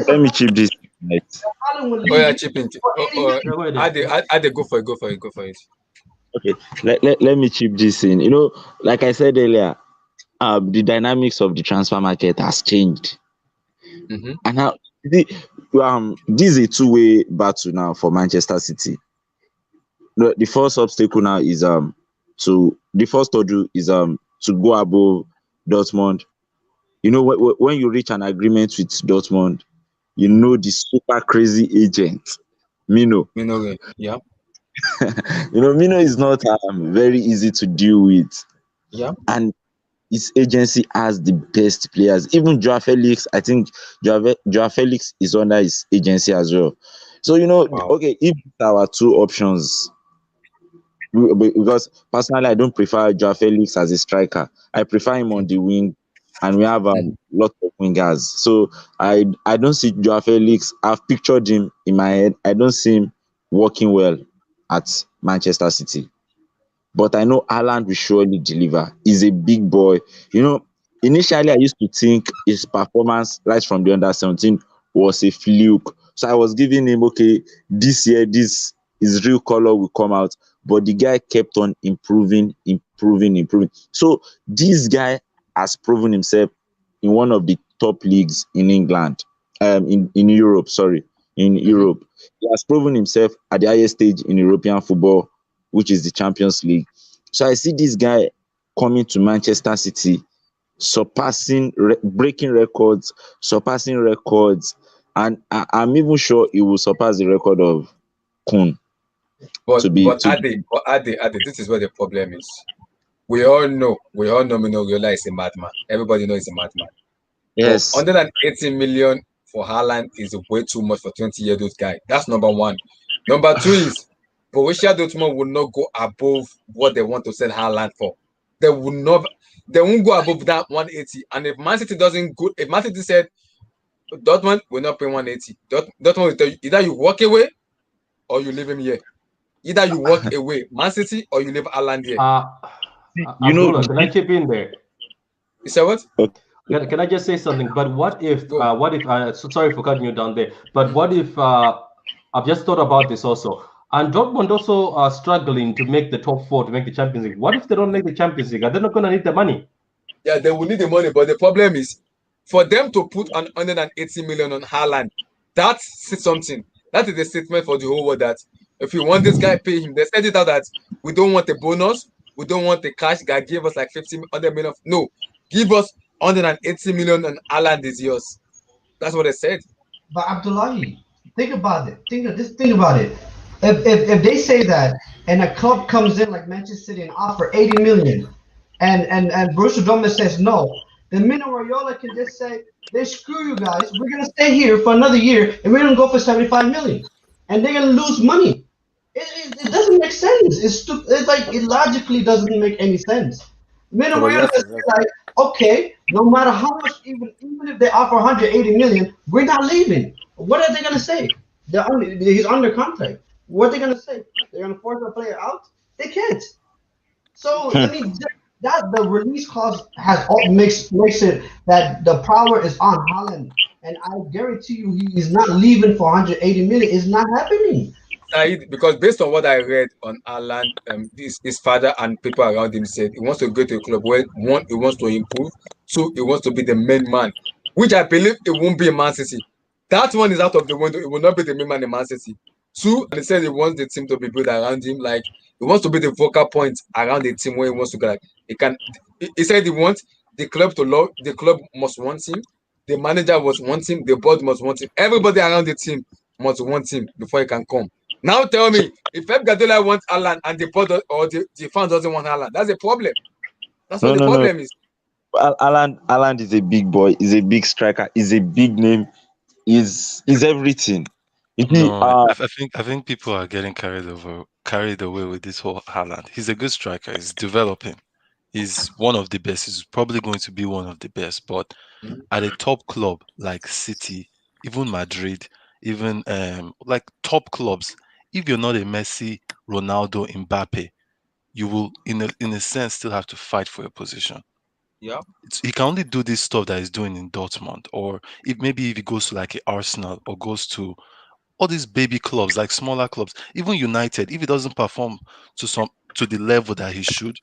let me chip this. Chip in. Ade, go for it. Okay, let me chip this in. Like I said earlier, the dynamics of the transfer market has changed, and now this is a two-way battle now for Manchester City. The first obstacle now is the first hurdle is to go above Dortmund. When you reach an agreement with Dortmund, the super crazy agent, Mino. Yeah, Mino is not very easy to deal with, yeah. and his agency has the best players. Even Joao Felix, I think Joao Felix is under his agency as well. So Wow. okay, if these are our two options, because personally I don't prefer Joao Felix as a striker. I prefer him on the wing, and we have Mhm. lots of wingers. So I don't see Joao Felix. I've pictured him in my head. I don't see him working well at Manchester City. But I know Haaland will surely deliver. He's a big boy. Initially I used to think his performance right from the under 17 was a fluke. So I was giving him, okay, this year, this his real color will come out. But the guy kept on improving, improving, improving. So this guy has proven himself in one of the top leagues in England, in Europe, sorry, in Mhm. Europe. He has proven himself at the highest stage in European football, which is the Champions League. So I see this guy coming to Manchester City, breaking records, surpassing records, and I'm even sure he will surpass the record of Kun. But To be to Ade, this is where the problem is. We all know Mino Raiola is a madman. Everybody knows he's a madman. But Yes. 180 million for Haaland is way too much for 20-year-old guy. That's number one. Number two is Borussia Dortmund will not go above what they want to sell Haaland for. They will not. They won't go above that 180. And if Man City doesn't go, if Man City said Dortmund will not pay 180, Dortmund will tell you either you walk away or you leave him here. Either you walk away, Man City, or you leave Haaland here. Uh, you know, Abdullah, can I chip in there? You say what? Can I just say something? But Go. what if, sorry for cutting you down there, but what if, I've just thought about this also, and Dortmund also are struggling to make the top four to make the Champions League. What if they don't make the Champions League? Are they not going to need the money? Yeah, they will need the money, but the problem is for them to put an 180 million on Haaland, that's something. That is a statement for the whole world that if you want this guy, pay him. They said it out that we don't want a bonus, we don't want the cash guy give us like 100 million. No, give us 180 million and Haaland is yours. That's what they said. But Abdullahi, think about it. Just think about it. If they say that and a club comes in like Manchester City and offer 80 million, and Borussia Dortmund says no, then Mino Raiola can just say, "They screw you guys. We're gonna stay here for another year and we're gonna go for 75 million, and they're gonna lose money." It doesn't make sense. It's stupid. It's like it logically doesn't make any sense. Mino So, but Raiola yes, says yes. like, okay, no matter how much, even if they offer 180 million, we're not leaving. What are they gonna say? He's under contract. What are they gonna say? They're gonna force the player out? They can't. So I mean that the release clause has all makes it that the power is on Holland, and I guarantee you he is not leaving for 180 million. It's not happening. Said, because based on what I read on Alan, his father and people around him said he wants to go to a club where one, he wants to improve, two, he wants to be the main man, which I believe it won't be in Man City. That one is out of the window. It will not be the main man in Man City. Two, and he said he wants the team to be built around him, like he wants to be the focal point around the team where he wants to go. Like he can, he said he wants the club to love, the club must want him, the manager must want him, the board must want him, everybody around the team must want him before he can come. Now tell So me, if Pep Guardiola wants Alan and the board or the fan doesn't want Alan, that's a problem. That's what no, the no, no. problem is. Haaland is a big boy. He's a big striker. He's a big name. He's everything. You see, No, I think people are getting carried away with this whole Haaland. He's a good striker. He's developing. He's one of the best. He's probably going to be one of the best. But Mhm. at a top club like City, even Madrid, even like top clubs, if you're not a Messi, Ronaldo, Mbappe, you will, in a sense, still have to fight for your position. Yeah. He can only do this stuff that he's doing in Dortmund, or if he goes to like a Arsenal or goes to all these baby clubs, like smaller clubs, even United, if he doesn't perform to the level that he should,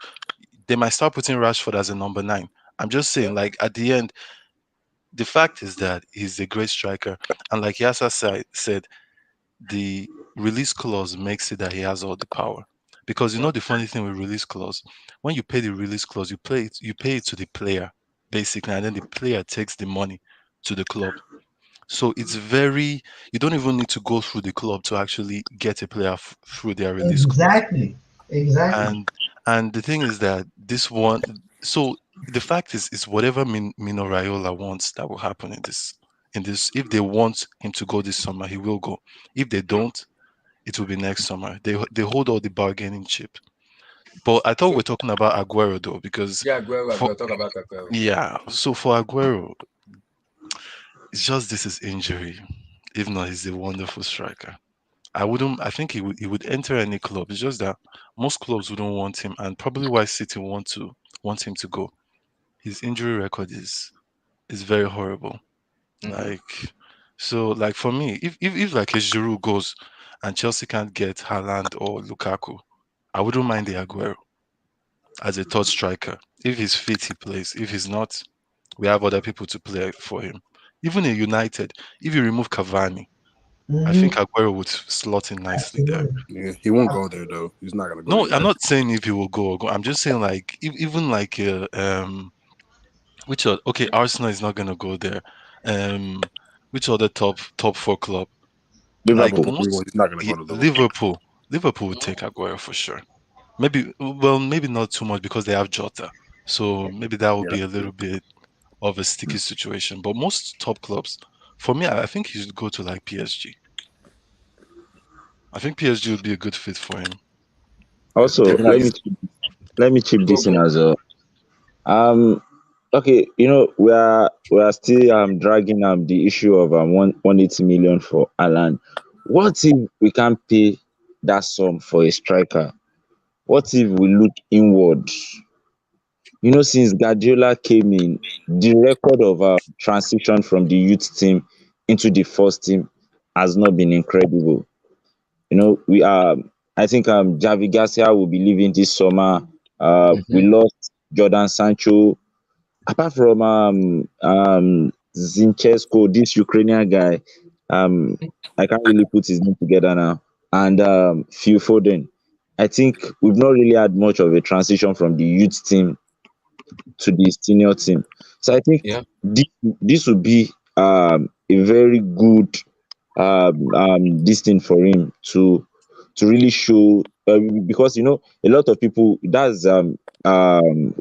they might start putting Rashford as a number nine. I'm just saying, Yeah. like at the end, the fact is that he's a great striker, and like said, the release clause makes it that he has all the power. Because Yeah. the funny thing with release clause, when you pay the release clause, you pay it to the player basically, and then the player takes the money to the club. So it's very, you don't even need to go through the club to actually get a player through their release clause. Exactly. Exactly. And the thing is that this one, so the fact is whatever Mino Raiola wants, that will happen in this. If they want him to go this summer, he will go. If they don't, it will be next summer. They hold all the bargaining chip. But I thought So we're talking about Aguero though, because yeah, Aguero, for, Aguero, talk about Aguero. yeah, so for Aguero, it's just this is injury. If not, he's a wonderful striker. I think he would enter any club. It's just that most clubs wouldn't want him, and probably why City want him to go. His injury record is very horrible. Mm-hmm. Like, so like for me, if like a Giroud goes and Chelsea can't get Haaland or Lukaku, I wouldn't mind the Aguero as a third striker. If he's fit, he plays. If he's not, we have other people to play for him. Even in United, if you remove Cavani, I think Hmm. Aguero would slot in nicely there. Absolutely. Yeah, he won't go there though. He's not gonna go to No, I'm United. not saying if he will go or go. I'm just saying like even like okay, Arsenal is not gonna go there. Um which other top four club? Like Liverpool. Liverpool, most he's not gonna go to Liverpool. Liverpool. Liverpool would take Aguero for sure. Maybe not too much because they have Jota. So maybe that would Yeah, be that's a true. little bit of a sticky situation. But most top clubs, for me, I think he should go to like PSG. I think PSG would be a good fit for him. Also, Even at this, let me chip Go, this in go. as well. Um, okay, we are still dragging the issue of 180 million for Alan. What if we can't pay that sum for a striker? What if we look inward? Since Guardiola came in, the record of transition from the youth team into the first team has not been incredible. We I think Javi Garcia will be leaving this summer. We Mm-hmm. lost Jordan Sancho. Apart from Zinchenko, this Ukrainian guy, um, I can't really put his name together now, and Phil Foden. I think we've not really had much of a transition from the youth team to the senior team. So I think Yeah. this would be a very good this thing for him to really show, because a lot of people, that's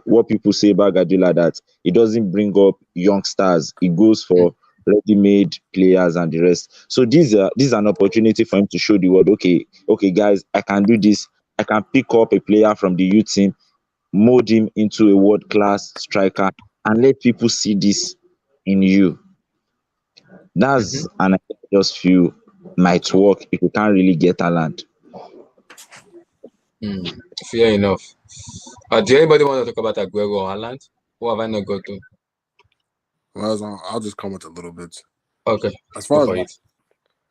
what people say about Guardiola, that he doesn't bring up youngsters, he goes Mm. for ready-made players and the rest. So this is an opportunity for him to show the world, okay guys, I can do this. I can pick up a player from the youth team, mold him into a world class striker, and let people see this in you. Mm-hmm. That's an idea I just feel might work if you can't really get talent. Mm. Fair enough. Do anybody want to talk about Aguero or Haaland? Who have I not got to? well, I'll just comment a little bit. Okay, As go far as for it.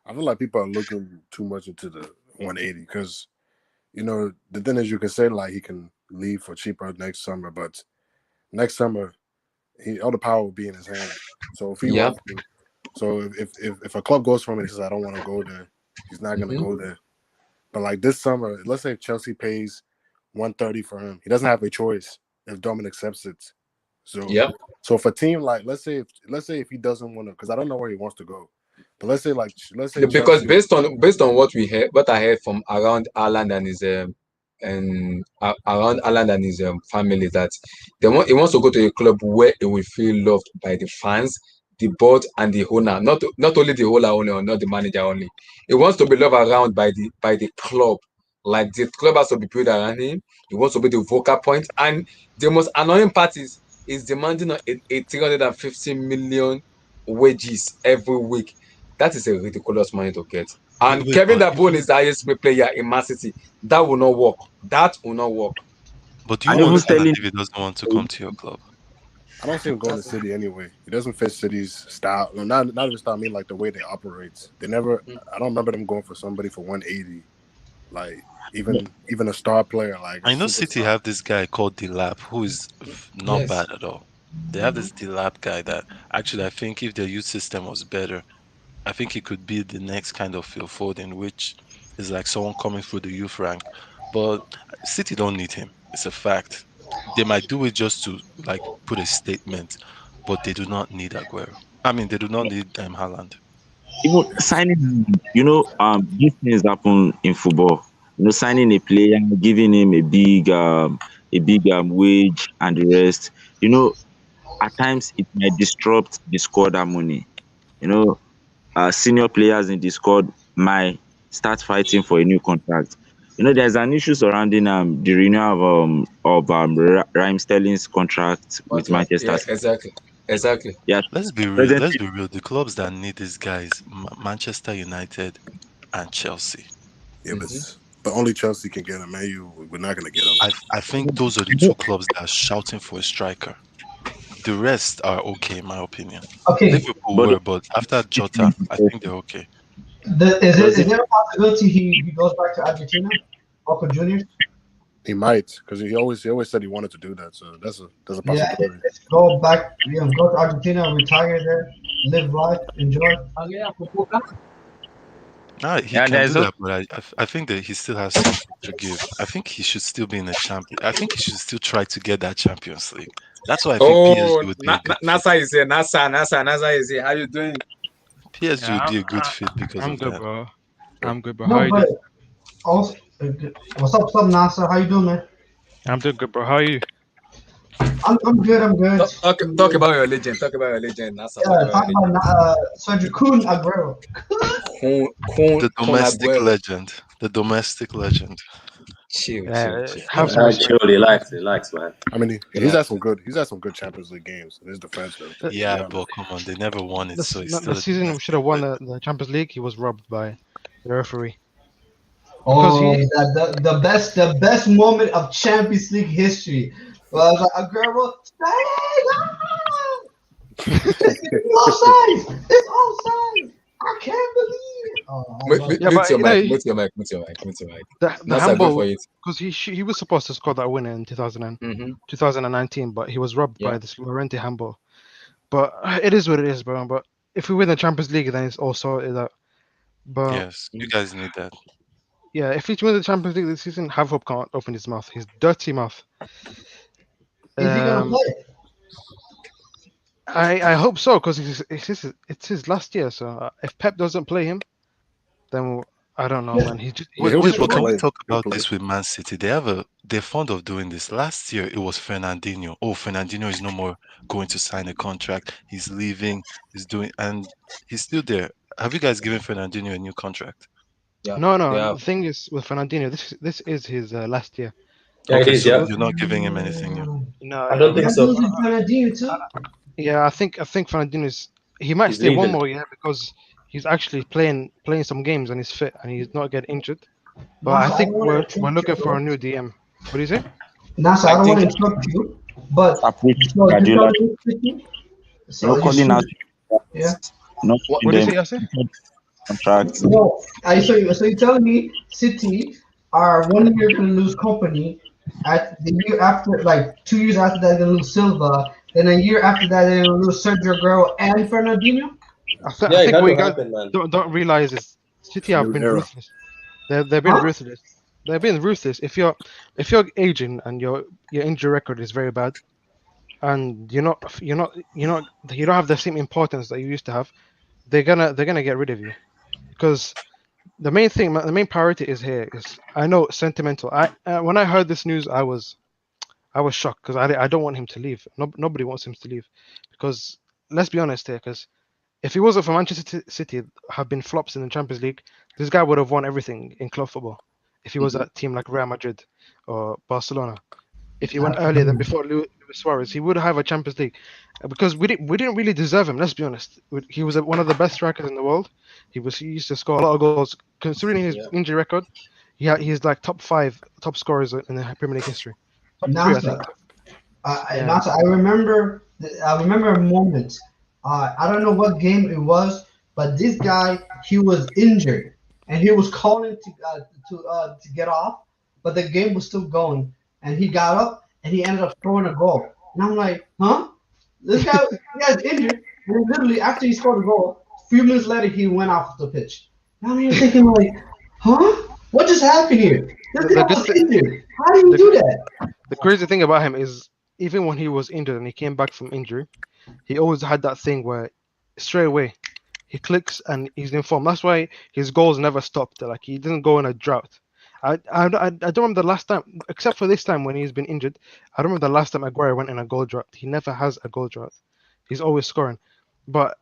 I feel like people are looking too much into the 180 because the thing is you can say like he can leave for cheaper next summer, but next summer all the power will be in his hand. So if he Yeah. wants to, so if a club goes for him and he says I don't want to go there, he's not gonna Mm-hmm. go there. But like this summer, let's say Chelsea pays 130 for him, he doesn't have a choice if Dortmund accepts it. So Yeah. so if a team like let's say if he doesn't want to, because I don't know where he wants to go, but let's say Because Chelsea. based on what we heard, what I heard from around Ireland and his around Alan and his family, that he wants to go to a club where he will feel loved by the fans, the board, and the owner. Not only the owner only, or not the manager only. He wants to be loved around by the club. Like the club has to be built around him. He wants to be the vocal point. And the most annoying part is demanding a 350 million wages every week. That is a ridiculous money to get. And Wait, Kevin but De Bruyne is the highest paid player in Man City. That will not work. That will not work. do you And want even Haaland Sterling, if he doesn't want to come to your club? I don't see him going to That's City anyway. He doesn't fit City's style. No, not even style. I mean like the way they operate. They never. I don't remember them going for somebody for 180. Like even a star player, like a I know City superstar. have this guy called Delap who is not yes. bad at all. They have this Delap guy that actually I think if their youth system was better, I think he could be the next kind of Phil Foden, which is like someone coming through the youth rank. But City don't need him. It's a fact. They might do it just to like put a statement, but they do not need Aguero. I mean, they do not need Haaland. even signing, these things happen in football. Signing a player, giving him a big wage and the rest. At times it might disrupt the squad harmony. You know, senior players in the squad might start fighting for a new contract. There's an issue surrounding the renewal of Raheem Sterling's contract with Contract. Manchester Yeah, City. exactly. Exactly. Yeah, Let's be real. Let's presently be real. The clubs that need these guys, Manchester United and Chelsea. Yeah, Hmm. but only Chelsea can get him. Man, we're not gonna get him. I think those are the two clubs that are shouting for a striker. The rest are okay, in my opinion. Okay, Liverpool but were, but after Jota, I think they're okay. is does it there a possibility he goes back to Argentina, Boca Juniors? He might, because he always said he wanted to do that. So that's a Yeah, possibility. let's go back. Go to Argentina, retire there, live life, enjoy. He yeah, can there's do no that, but I think that he still has something to give. I think he should still be in the champion. I think he should still try to get that Champions League. That's why I think Oh, PSG would be a good fit. NASA is here. NASA is here. How you doing? PSG would Yeah, be a good fit because I'm of good, that. bro. I'm good, bro. How No, you but doing? also, what's up, Nasa? How you doing, man? I'm doing good, bro. How are you? I'm good. I'm good. Talk about your legend. Talk about your legend, NASA. Talk Yeah, about talk your legend. about Sergio Kun Aguero. Kun Aguero. The domestic legend. Chill, chill, Yeah, chill. have some Chill, respect. relax, man. I mean, he's Relax. had some good Champions League games in his defense, though. The, To be Yeah, but honest, come on, they never won it, so it's the still a season we should domestic have won legend. the Champions League. He was robbed by the referee because Oh, he. the best moment of Champions League history was Aguero. It's offside! It's offside! I can't believe it. Oh, I love it. Yeah, but Mute your mic. Mute your mic. Mute your mic. the NASA, go handball for it. because he was supposed to score that winner in Mm-hmm. 2019, but he was robbed Yeah. by this Llorente handball. But it is what it is, bro. But if we win the Champions League, then it's all sorted out. But Yes, you guys need that. yeah, if he wins the Champions League this season, have hope can't open his mouth. His dirty mouth. Is he gonna Um, play? I hope so because it's his last year. So if Pep doesn't play him, then I don't know, Yeah. man. He just yeah, Wait, he'll, wait, he'll but can we play. talk He'll about play. this with Man City? They're fond of doing this. Last year it was Fernandinho. Oh, Fernandinho is no more going to sign a contract. He's leaving. And he's still there. Have you guys given Fernandinho a new contract? Yeah. no. Yeah. The thing is with Fernandinho, this is his last year. Yeah, it Okay, is. so Yeah, you're not giving him anything new. No, I don't We think are so. losing Fernandinho too. yeah, I think Fernandinho is he might He's stay one leaving. more year because he's actually playing some games and he's fit and he's not getting injured. But I Nasa, I think don't want to we're interrupt you, looking for a bro. new DM. What do you say? Nasa, I I don't want think to interrupt you, but approach so you Guardiola, telling me, City? So you calling should, out, yeah. not what giving What do you them say, Yasser? contracts. No, so you're telling me City are 1 year gonna lose company, at the year after, like 2 years after that, they're gonna lose Silva. Then a year after that, they're gonna lose Sergio Aguero and Fernandinho. I Yeah, it think had what to you guys happen, man. don't realize is It's City a have new been era. ruthless. They've been Huh? ruthless. They've been ruthless. If you're aging and your injury record is very bad and you don't have the same importance that you used to have, they're gonna get rid of you because the main priority is here is I know sentimental. When I heard this news, I was shocked because I don't want him to leave. Nobody wants him to leave because let's be honest here, because if he wasn't for Manchester City have been flops in the Champions League, this guy would have won everything in club football. If he was Mhm. at a team like Real Madrid or Barcelona, if he went earlier than before Luis Suarez, he would have a Champions League. Because we didn't really deserve him. Let's be honest. He was one of the best strikers in the world. He used to score a lot of goals. Considering his Yeah. injury record, he's like top 5 top scorers in the Premier League history. Top 3, I think. Nasa, Yeah. Nasa, I remember a moment. I don't know what game it was, but this guy, he was injured and he was calling to get off, but the game was still going, and he got up and he ended up throwing a goal, and I'm like, huh? This guy's injured, and then literally after he scored a goal, a few minutes later he went off the pitch. And I'm here thinking like, huh? What just happened here? This The, guy the good was thing, injured. How do you the, do that? the crazy thing about him is even when he was injured and he came back from injury, he always had that thing where straight away he clicks and he's in form. That's why his goals never stopped. Like he didn't go in a drought. I don't remember the last time, except for this time when he's been injured. I don't remember the last time Aguero went in a goal drought. He never has a goal drought. He's always scoring. But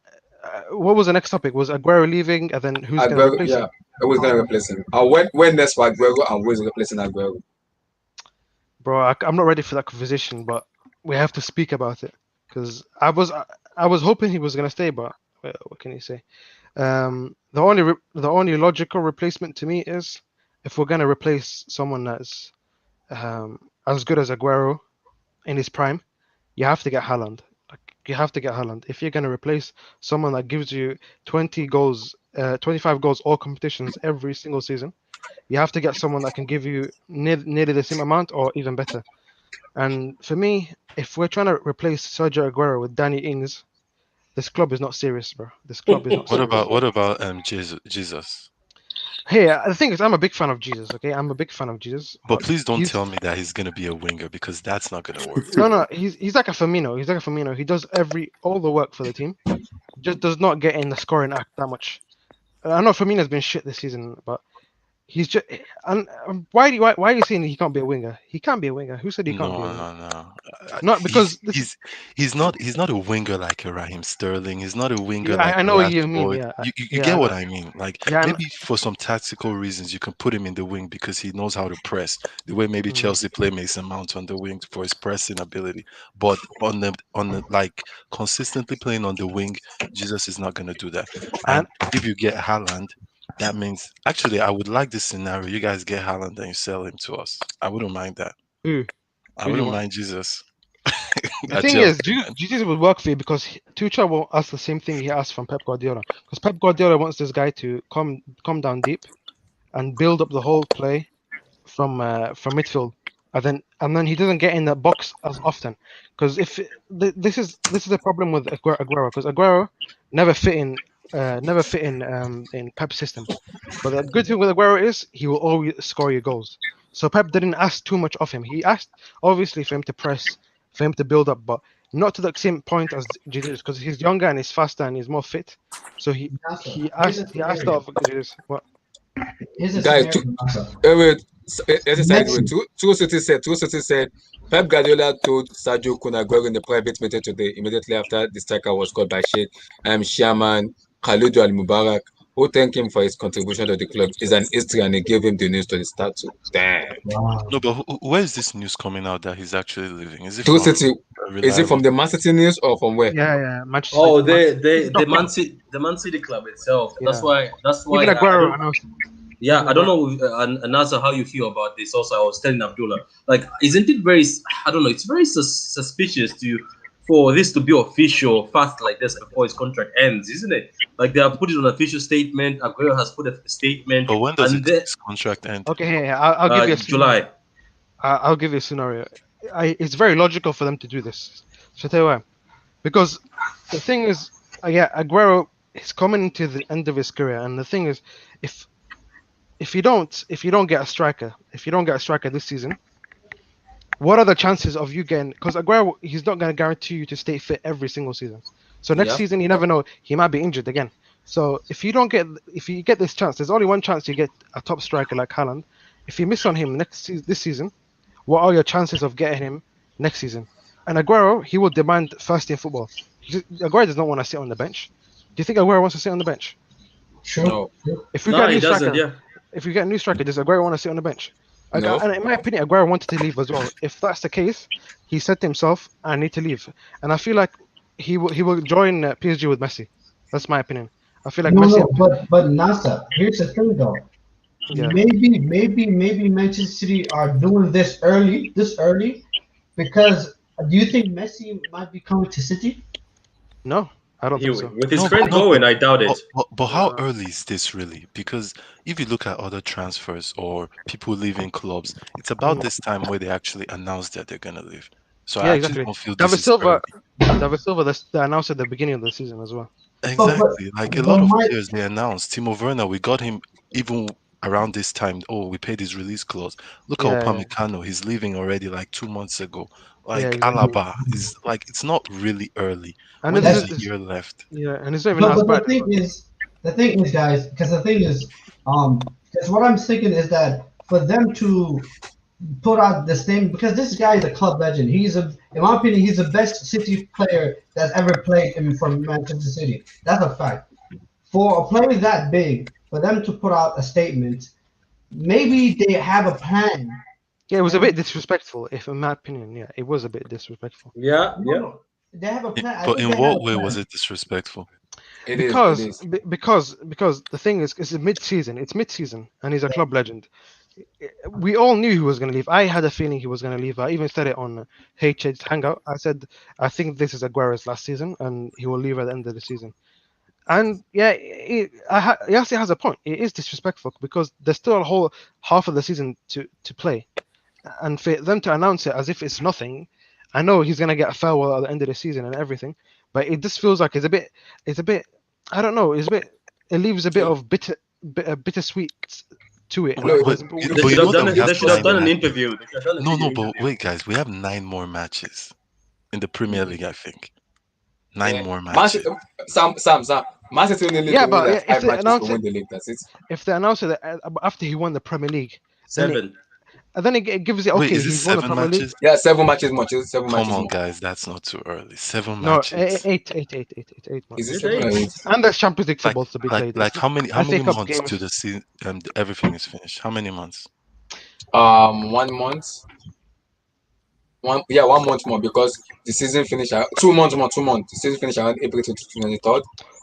what was the next topic? Was Aguero leaving, and then who's going to Aguero, replace him? yeah, who's gonna replace him? When next for Aguero and who's replacing Aguero? Bro, I'm not ready for that conversation, but we have to speak about it because I was hoping he was going to stay, but what can you say? The only logical replacement to me is if we're going to replace someone that's as good as Aguero in his prime, you have to get Haaland. Like you have to get Haaland. If you're going to replace someone that gives you 20 goals, 25 goals all competitions every single season, you have to get someone that can give you nearly the same amount or even better. And for me, if we're trying to replace Sergio Aguero with Danny Ings, this club is not serious, bro. This club is not What serious. about Jesus? Hey, the thing is, I'm a big fan of Jesus. Okay, I'm a big fan of Jesus, But but please don't he's tell me that he's gonna be a winger because that's not gonna work. no. He's like a Firmino. He's like a Firmino. He does all the work for the team, just does not get in the scoring act that much. I know Firmino's been shit this season, but he's just. And why are you saying he can't be a winger? He can't be a winger. Who said he can't be a No, winger? no, no. Not because this. He's not a winger like a Raheem Sterling. He's not a winger Yeah, like I a know what you mean. Rashford. Yeah, You yeah, get what I mean? Like yeah. maybe for some tactical reasons you can put him in the wing because he knows how to press. The way maybe Mm. Chelsea play Mason Mount on the wing for his pressing ability. But on the like consistently playing on the wing, Jesus is not gonna do that. And And if you get Haaland, that means actually I would like this scenario. You guys get Haaland and you sell him to us. I wouldn't mind that. who I who do you wouldn't want? mind Jesus. The At thing is, Chelsea, man. Jesus will work for you because Tuchel will ask the same thing he asked from Pep Guardiola. Because Pep Guardiola wants this guy to come down deep and build up the whole play from midfield, and then he doesn't get in the box as often. Because if this is a problem with Aguero, because Aguero never fit in Pep's system. But the good thing with Aguero is he will always score your goals. So Pep didn't ask too much of him. He asked obviously for him to press, for him to build up, but not to the same point as Jesus because he's younger and he's faster and he's more fit. So he Nasa, he here's a asked he asked scenario. of Jesus. What? Here's a Guys, scenario, Nasa. wait, let's just agree. Messi. Two cities said Pep Guardiola told Sergio Kun Aguero in the private meeting today, immediately after the striker was called by Sheikh Shaman Khalid Al Mubarak, who thanked him for his contribution to the club. Is an history and he gave him the news to the start to. Damn. No, but where is this news coming out that he's actually leaving? Is it Two from City, a is it reliable? from the Man City news or from where? Yeah, Manchester Oh, City. the Man City club itself. Yeah. That's why Even I Aguero don't. announced. Yeah, Even I don't Aguero. know, Nasa, how you feel about this. Also, I was telling Abdullah, like, isn't it very? I don't know. It's very suspicious for this to be official fast like this before his contract ends, isn't it? Like they have put it on an official statement. Aguero has put a statement, But when does and then his contract end? Okay, hey, I'll give you a scenario. July. I'll give you a scenario. It's very logical for them to do this. So tell you why. Because the thing is, yeah, Aguero is coming to the end of his career, and the thing is, if if you don't get a striker, this season, what are the chances of you getting? Because Aguero, he's not going to guarantee you to stay fit every single season. So next Yeah. season, you never know, he might be injured again. So if you get this chance, there's only one chance you get a top striker like Haaland. If you miss on him this season, what are your chances of getting him next season? And Aguero, he will demand first team football. Aguero does not want to sit on the bench. Do you think Aguero wants to sit on the bench? Sure. No. If we No, get a he new doesn't. striker, Yeah. if we get a new striker, does Aguero want to sit on the bench? No. And in my opinion, Aguero wanted to leave as well. If that's the case, he said to himself, "I need to leave," and I feel like he will join PSG with Messi. That's my opinion. I feel like No, Messi. no, but Nasa, here's the thing though. Yeah. Maybe Manchester City are doing this early, because do you think Messi might be coming to City? No, I don't He, think so. with his No, friend no, going, I doubt it. but how early is this really? Because if you look at other transfers or people leaving clubs, it's about this time where they actually announce that they're gonna leave. So I Yeah, actually exactly. don't feel this David is Silva, early. they announced at the beginning of the season as well. But Exactly. Like a but lot of my players they announced. Timo Werner, we got him even around this time, oh, we paid his release clause. Look at Yeah, yeah, Upamecano, he's leaving already like 2 months ago. yeah, Like exactly. Alaba is like it's not really early. And When this is is the That's this, year left? yeah, and it's not even but as but bad. the thing is, guys, because the thing is, because what I'm thinking is that for them to put out this thing, because this guy is a club legend. In my opinion, he's the best City player that's ever played in for Manchester City. That's a fact. For a player that big, for them to put out a statement, maybe they have a plan. Yeah, it was a And bit disrespectful, if in my opinion. Yeah, it was a bit disrespectful. Yeah, no, yeah. no, they have a plan. I But think in they have what a way was plan. it disrespectful? It is. Because the thing is, it's mid-season. It's mid-season, and he's a club legend. We all knew he was going to leave. I had a feeling he was going to leave. I even said it on HH Hangout. I said I think this is Aguero's last season, and he will leave at the end of the season. And yeah, he actually has a point. It is disrespectful because there's still a whole half of the season to play, and for them to announce it as if it's nothing. I know he's gonna get a farewell at the end of the season and everything, but it just feels like it's a bit. I don't know. It leaves a bit of bittersweet to it. No, Like But, They but should you have know done that we it. have They should have nine done an matches. interview. They should have done a No, video no, but interview. wait, guys, we have 9 more matches in the Premier League. I think nine yeah. more Man City, matches. Sam. Man City only need Yeah, to win but like yeah, if five they matches to announce win it, the league. That's it. if they announce it after he won the Premier League, then it 7. then it gives it Wait, okay. is it He's won the seven Premier League. matches? Yeah, 7 matches more. 7 matches Come on, more. guys, that's not too early. Seven No, matches. eight Is it matches. It's seven or 8. eight? And there's Champions League Like, footballs to be played. There's how FA many Cup months to games. the season? Everything is finished. How many months? 1 month. 1 month more because the season finished. 2 months more. 2 months. The season finished around April 23rd.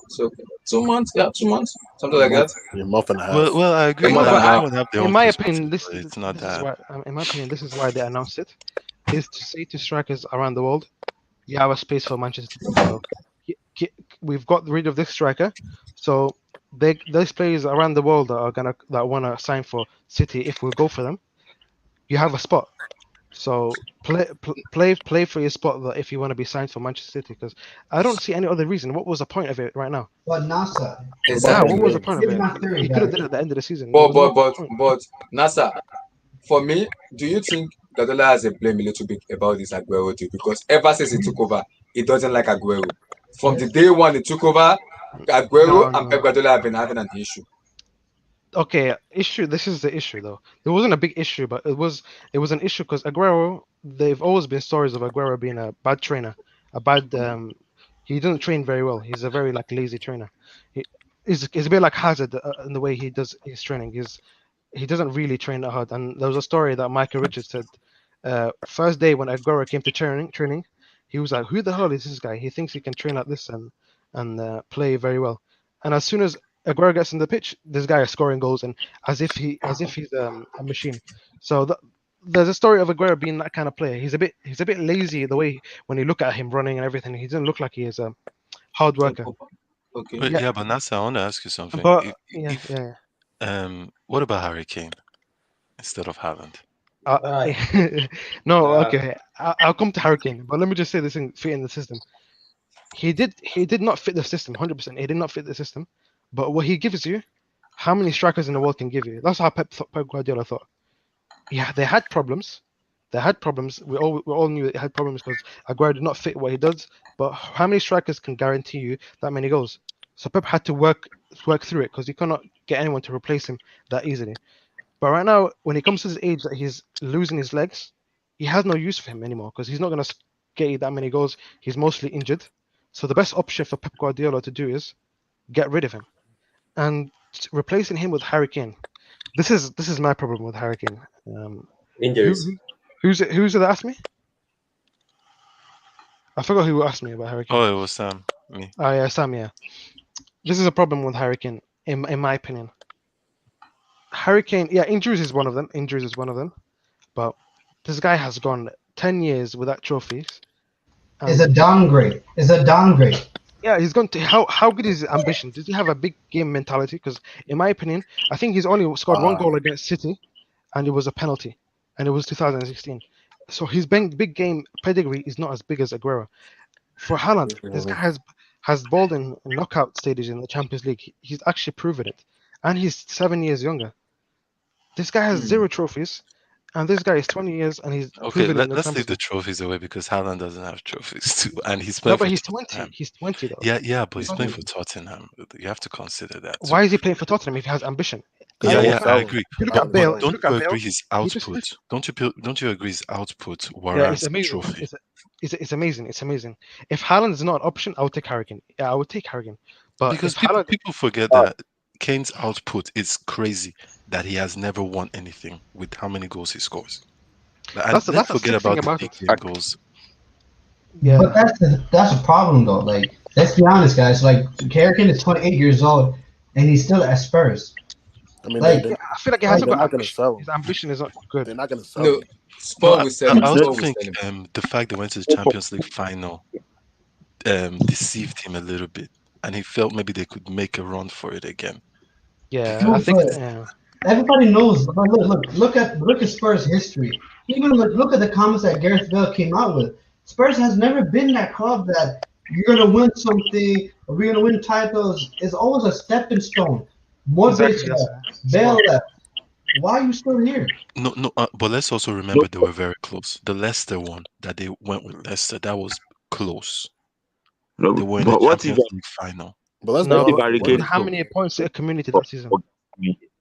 So 2 months. Yeah, 2 months. Something A like month, that. a month and a Well, half. well, I A agree. month But and a Like half. everyone have their in own my perspective, opinion, but it's not that. this is why they announced it, is to say to strikers around the world, you have a space for Manchester City. So we've got rid of this striker, so those players around the world that wanna sign for City, if we go for them, you have a spot. So play for your spot that if you want to be signed for Manchester City, because I don't see any other reason. What was the point of it right now? But NASA, Yeah, Exactly. what was the point of here's it? my theory, He could have guys. did it at the end of the season. There But was no but but point. but NASA, for me, do you think Guardiola has a blame a little bit about this Aguero deal? Because ever since he took over, he doesn't like Aguero. From the Yes. day one he took over, Aguero No, and Pep no. Guardiola have been having an issue. Okay, issue. This is the issue, though. There wasn't a big issue, but it was an issue because Aguero. They've always been stories of Aguero being a bad trainer, a bad. He doesn't train very well. He's a very like lazy trainer. He's a bit like Hazard in the way he does his training. He doesn't really train that hard. And there was a story that Michael Richards said. First day when Aguero came to training, he was like, "Who the hell is this guy? He thinks he can train like this and play very well." And as soon as Aguero gets on the pitch, this guy is scoring goals and as if he's a machine. So there's a story of Aguero being that kind of player. He's a bit lazy the way when you look at him running and everything. He doesn't look like he is a hard worker. Okay. But Yeah, yeah, but Nasa, I want to ask you something. but If, yeah, if yeah. what about Harry Kane instead of Haaland? Aye. No, Uh, okay. I'll come to Hurricane, but let me just say this thing fit in the system. He did not fit the system 100%. He did not fit the system, but what he gives you, how many strikers in the world can give you? That's how Pep Guardiola thought. Yeah, they had problems. They had problems. We all knew they had problems because Aguero did not fit what he does. But how many strikers can guarantee you that many goals? So Pep had to work through it because he cannot get anyone to replace him that easily. But right now, when he comes to his age that he's losing his legs, he has no use for him anymore because he's not going to get you that many goals. He's mostly injured. So the best option for Pep Guardiola to do is get rid of him and replacing him with Harry Kane. This is my problem with Harry Kane. Who injuries. who's it that asked me? I forgot who asked me about Harry Kane. Oh, it was me. Oh yeah, Sam. Yeah, this is a problem with Harry Kane, in my opinion. Harry Kane, yeah, injuries is one of them. Injuries is one of them. But this guy has gone 10 years without trophies. It's a downgrade. It's a downgrade. Yeah, he's gone to how good is his ambition? Does he have a big game mentality? Because in my opinion, I think he's only scored one goal against City, and it was a penalty, and it was 2016. So his big game pedigree is not as big as Aguero. For Haaland, this guy has balled in knockout stages in the Champions League. He's actually proven it, and he's 7 years younger. This guy has 0 trophies, and this guy is 20 years and he's Okay, proven it in the let's leave Champions the League. trophies away because Haaland doesn't have trophies too, and he's No, playing but for he's 20. Tottenham. He's 20 though. Yeah, but He's he's playing 20. for Tottenham. You have to consider that too. Why is he playing for Tottenham if he has ambition? Because Yeah, they won't I sell him. agree. If you look I at won't Bale, sell if you him. look Don't at you Bale, agree his he just output? Don't you agree his output yeah, warrants it's the amazing. trophy? It's amazing. It's amazing. If Haaland is not an option, I would take Harry Kane. Yeah, I would take Harry Kane. But Because if Haaland, people forget that Kane's output is crazy. That he has never won anything with how many goals he scores. And that's let's the forget sick thing about the about big it. game goals. But Yeah, that's a problem though. Like, let's be honest, guys. Like, Harry Kane is 28 years old, and he's still at Spurs. I mean, Like, yeah, I feel like he like hasn't they're got not going to ambition. sell him. His ambition is not good. They're not going to sell No, him. Spurs No, will sell him. I Spurs also will think sell him. the fact they went to the Champions League final deceived him a little bit, and he felt maybe they could make a run for it again. Yeah, I no, think. but everybody knows. But look at Spurs' history. Even look at the comments that Gareth Bale came out with. Spurs has never been that club that you're gonna win something or we're gonna win titles. It's always a stepping stone. Modric Exactly. That's left, Bale smart. left. Why are you still here? No, but let's also remember they were very close. The Leicester one that they went with Leicester, that was close. No, They were in the but what if Champions League final. But let's be No, what if honest. but Harry What Kane on is, how is many points did it community for, that season? for,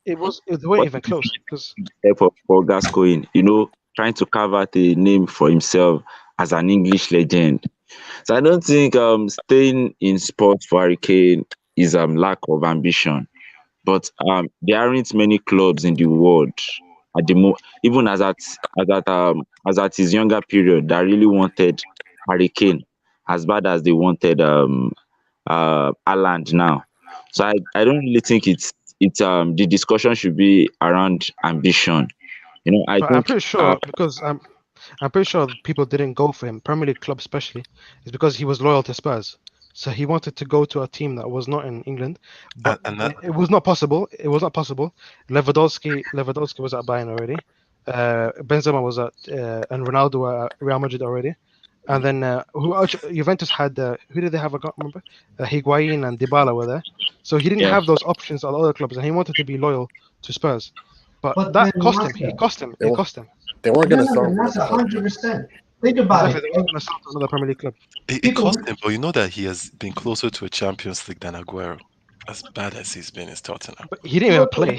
It weren't what even if close because there for Gascoigne, trying to carve out a name for himself as an English legend. So I don't think staying in sports for Harry Kane is lack of ambition. But there aren't many clubs in the world at even as at his younger period that really wanted Harry Kane as bad as they wanted Haaland now. So I don't really think it's the discussion should be around ambition. I but I'm think pretty sure because I'm pretty sure people didn't go for him, Premier League club especially, is because he was loyal to Spurs. So he wanted to go to a team that was not in England, but And that it was not possible. It was not possible. Lewandowski was at Bayern already. Benzema was at and Ronaldo were at Real Madrid already. And then who else? Juventus had who did they have? I can't remember. Higuain and Dybala were there. So he didn't yeah. have those options at other clubs, and he wanted to be loyal to Spurs. But But that then cost him. Massa, It cost him. they, It won't, cost him. they weren't going to sell no, him for like Massa, a top 100%. Think about Exactly. it. They weren't going to sell to another Premier League club. it People, cost him, but you know that he has been closer to a Champions League than Aguero. As bad as he's been in Tottenham. But he didn't even play.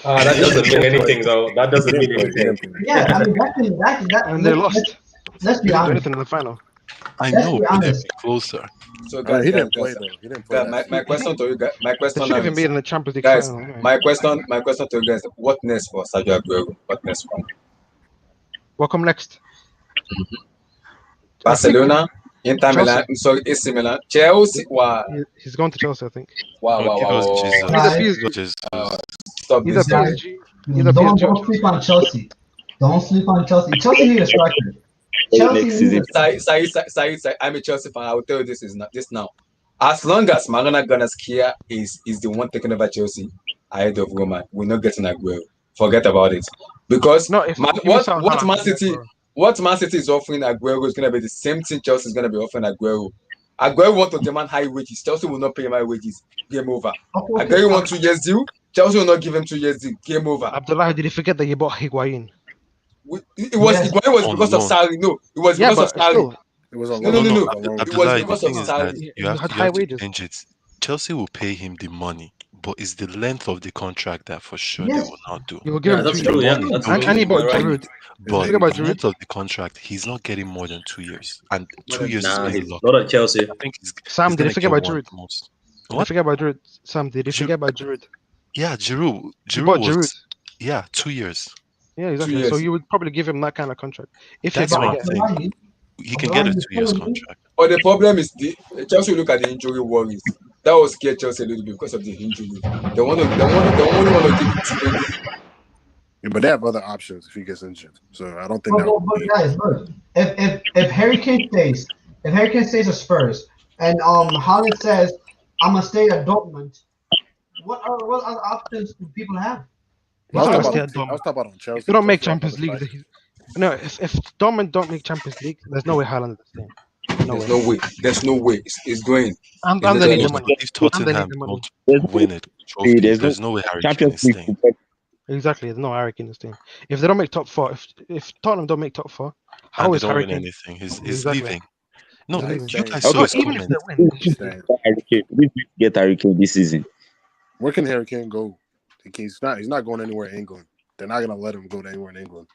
That doesn't mean anything, though. That He doesn't didn't mean play. He anything. didn't play. yeah, I mean that and they lost. let's They be didn't do honest. anything in the final. I Let's know, be but they've honest. been closer. So guys, He guys, didn't play guys, though. He didn't play guys, that my season. question to you guys, my They question should have even is, been in the Champions League guys, final anyway. my question to you guys, what next for Sergio Aguero? What next for him? What come next? Barcelona, Inter Chelsea. Milan, sorry, AC Milan, Chelsea. Wow, He's going to Chelsea, I think. wow, wow, Give us wow. Jesus. Either Guys, Give PSG, us Jesus. Stop either this, guys. PSG, either Don't PSG or don't sleep Chelsea. on Chelsea. Don't sleep on Chelsea. Chelsea need a striker. Chelsea Next need a season. Sai, I'm a Chelsea fan. I will tell you this now. As long as Marana Ganaskia is the one taking over Chelsea ahead of Roma, we're not getting Aguero. Forget about it. Because No, if Man, you miss out on what Haaland, Man you get City Aguero. what Man City is offering Aguero is gonna be the same thing Chelsea is gonna be offering Aguero. Aguero want to demand high wages. Chelsea will not pay him high wages. Game over. okay, Aguero want 2 years deal. Chelsea will not give him 2 years deal. Game over. Abdullah, did you forget that you bought Higuain? It was Yes. Higuain was On because of loan. salary. No, it was Yeah, because of but salary. still, It was a No, long. no, no, It no. was a long. It was Abdullah, the because thing of is that salary. you you have, had you high have to wages. change it. Chelsea will pay him the money, but it's the length of the contract that for sure they Yes. will not do. You will give Yeah, him that's 2 true. years. Yeah, money, that's they'll And true. he give him bought You're right. Giroud. But Think about the Giroud. length of the contract, he's not getting more than 2 years, and 2 years is Nah, being he's lucky. not at Chelsea. I think Sam, he's did you gonna forget get about one Giroud? at the most. Did you What? forget about Giroud? Sam, did you Giroud, forget about Giroud? yeah, Giroud. You Giroud bought was Giroud. 2 years. Yeah, 2 exactly. So years. you would probably give him that kind of contract if you're That's gonna what I'm get. saying. Abdullahi, He can get a Abdullahi, 2 years telling me, contract. But the problem is the Chelsea look at the injury worries. That will scare Chelsea a little bit because of the injury. They only want to give it to him. Yeah, but they have other options if he gets injured. So I don't think but, that would but be. guys, look, if Harry Kane stays, at Spurs, and Haaland says I'm gonna stay at Dortmund, what other options do people have? I was He's gonna talking stay about. at Dortmund. I was talking about on Chelsea. If they don't make Chelsea have Champions other League, strikers. no. If Dortmund don't make Champions League, there's no way Haaland is staying. No There's way. no way. There's no way. It's going. And It's they need literally the But money. if And they need Tottenham the money. don't win a trophy, There's no there's no way Harry Kane Champions is League. staying. Exactly. There's no Harry Kane in this team. If they don't make top four, if Tottenham don't make top four, And how they is don't Harry win Kane? anything. He's Exactly. leaving. He's No, Nah, he's leaving. you staying. guys saw Okay, his Even if comment. they win, who they He's should will leave. staying. get Harry Kane? Who will get Harry Kane this season? Where can Harry Kane go? He's not going anywhere in England. They're not gonna let him go anywhere in England.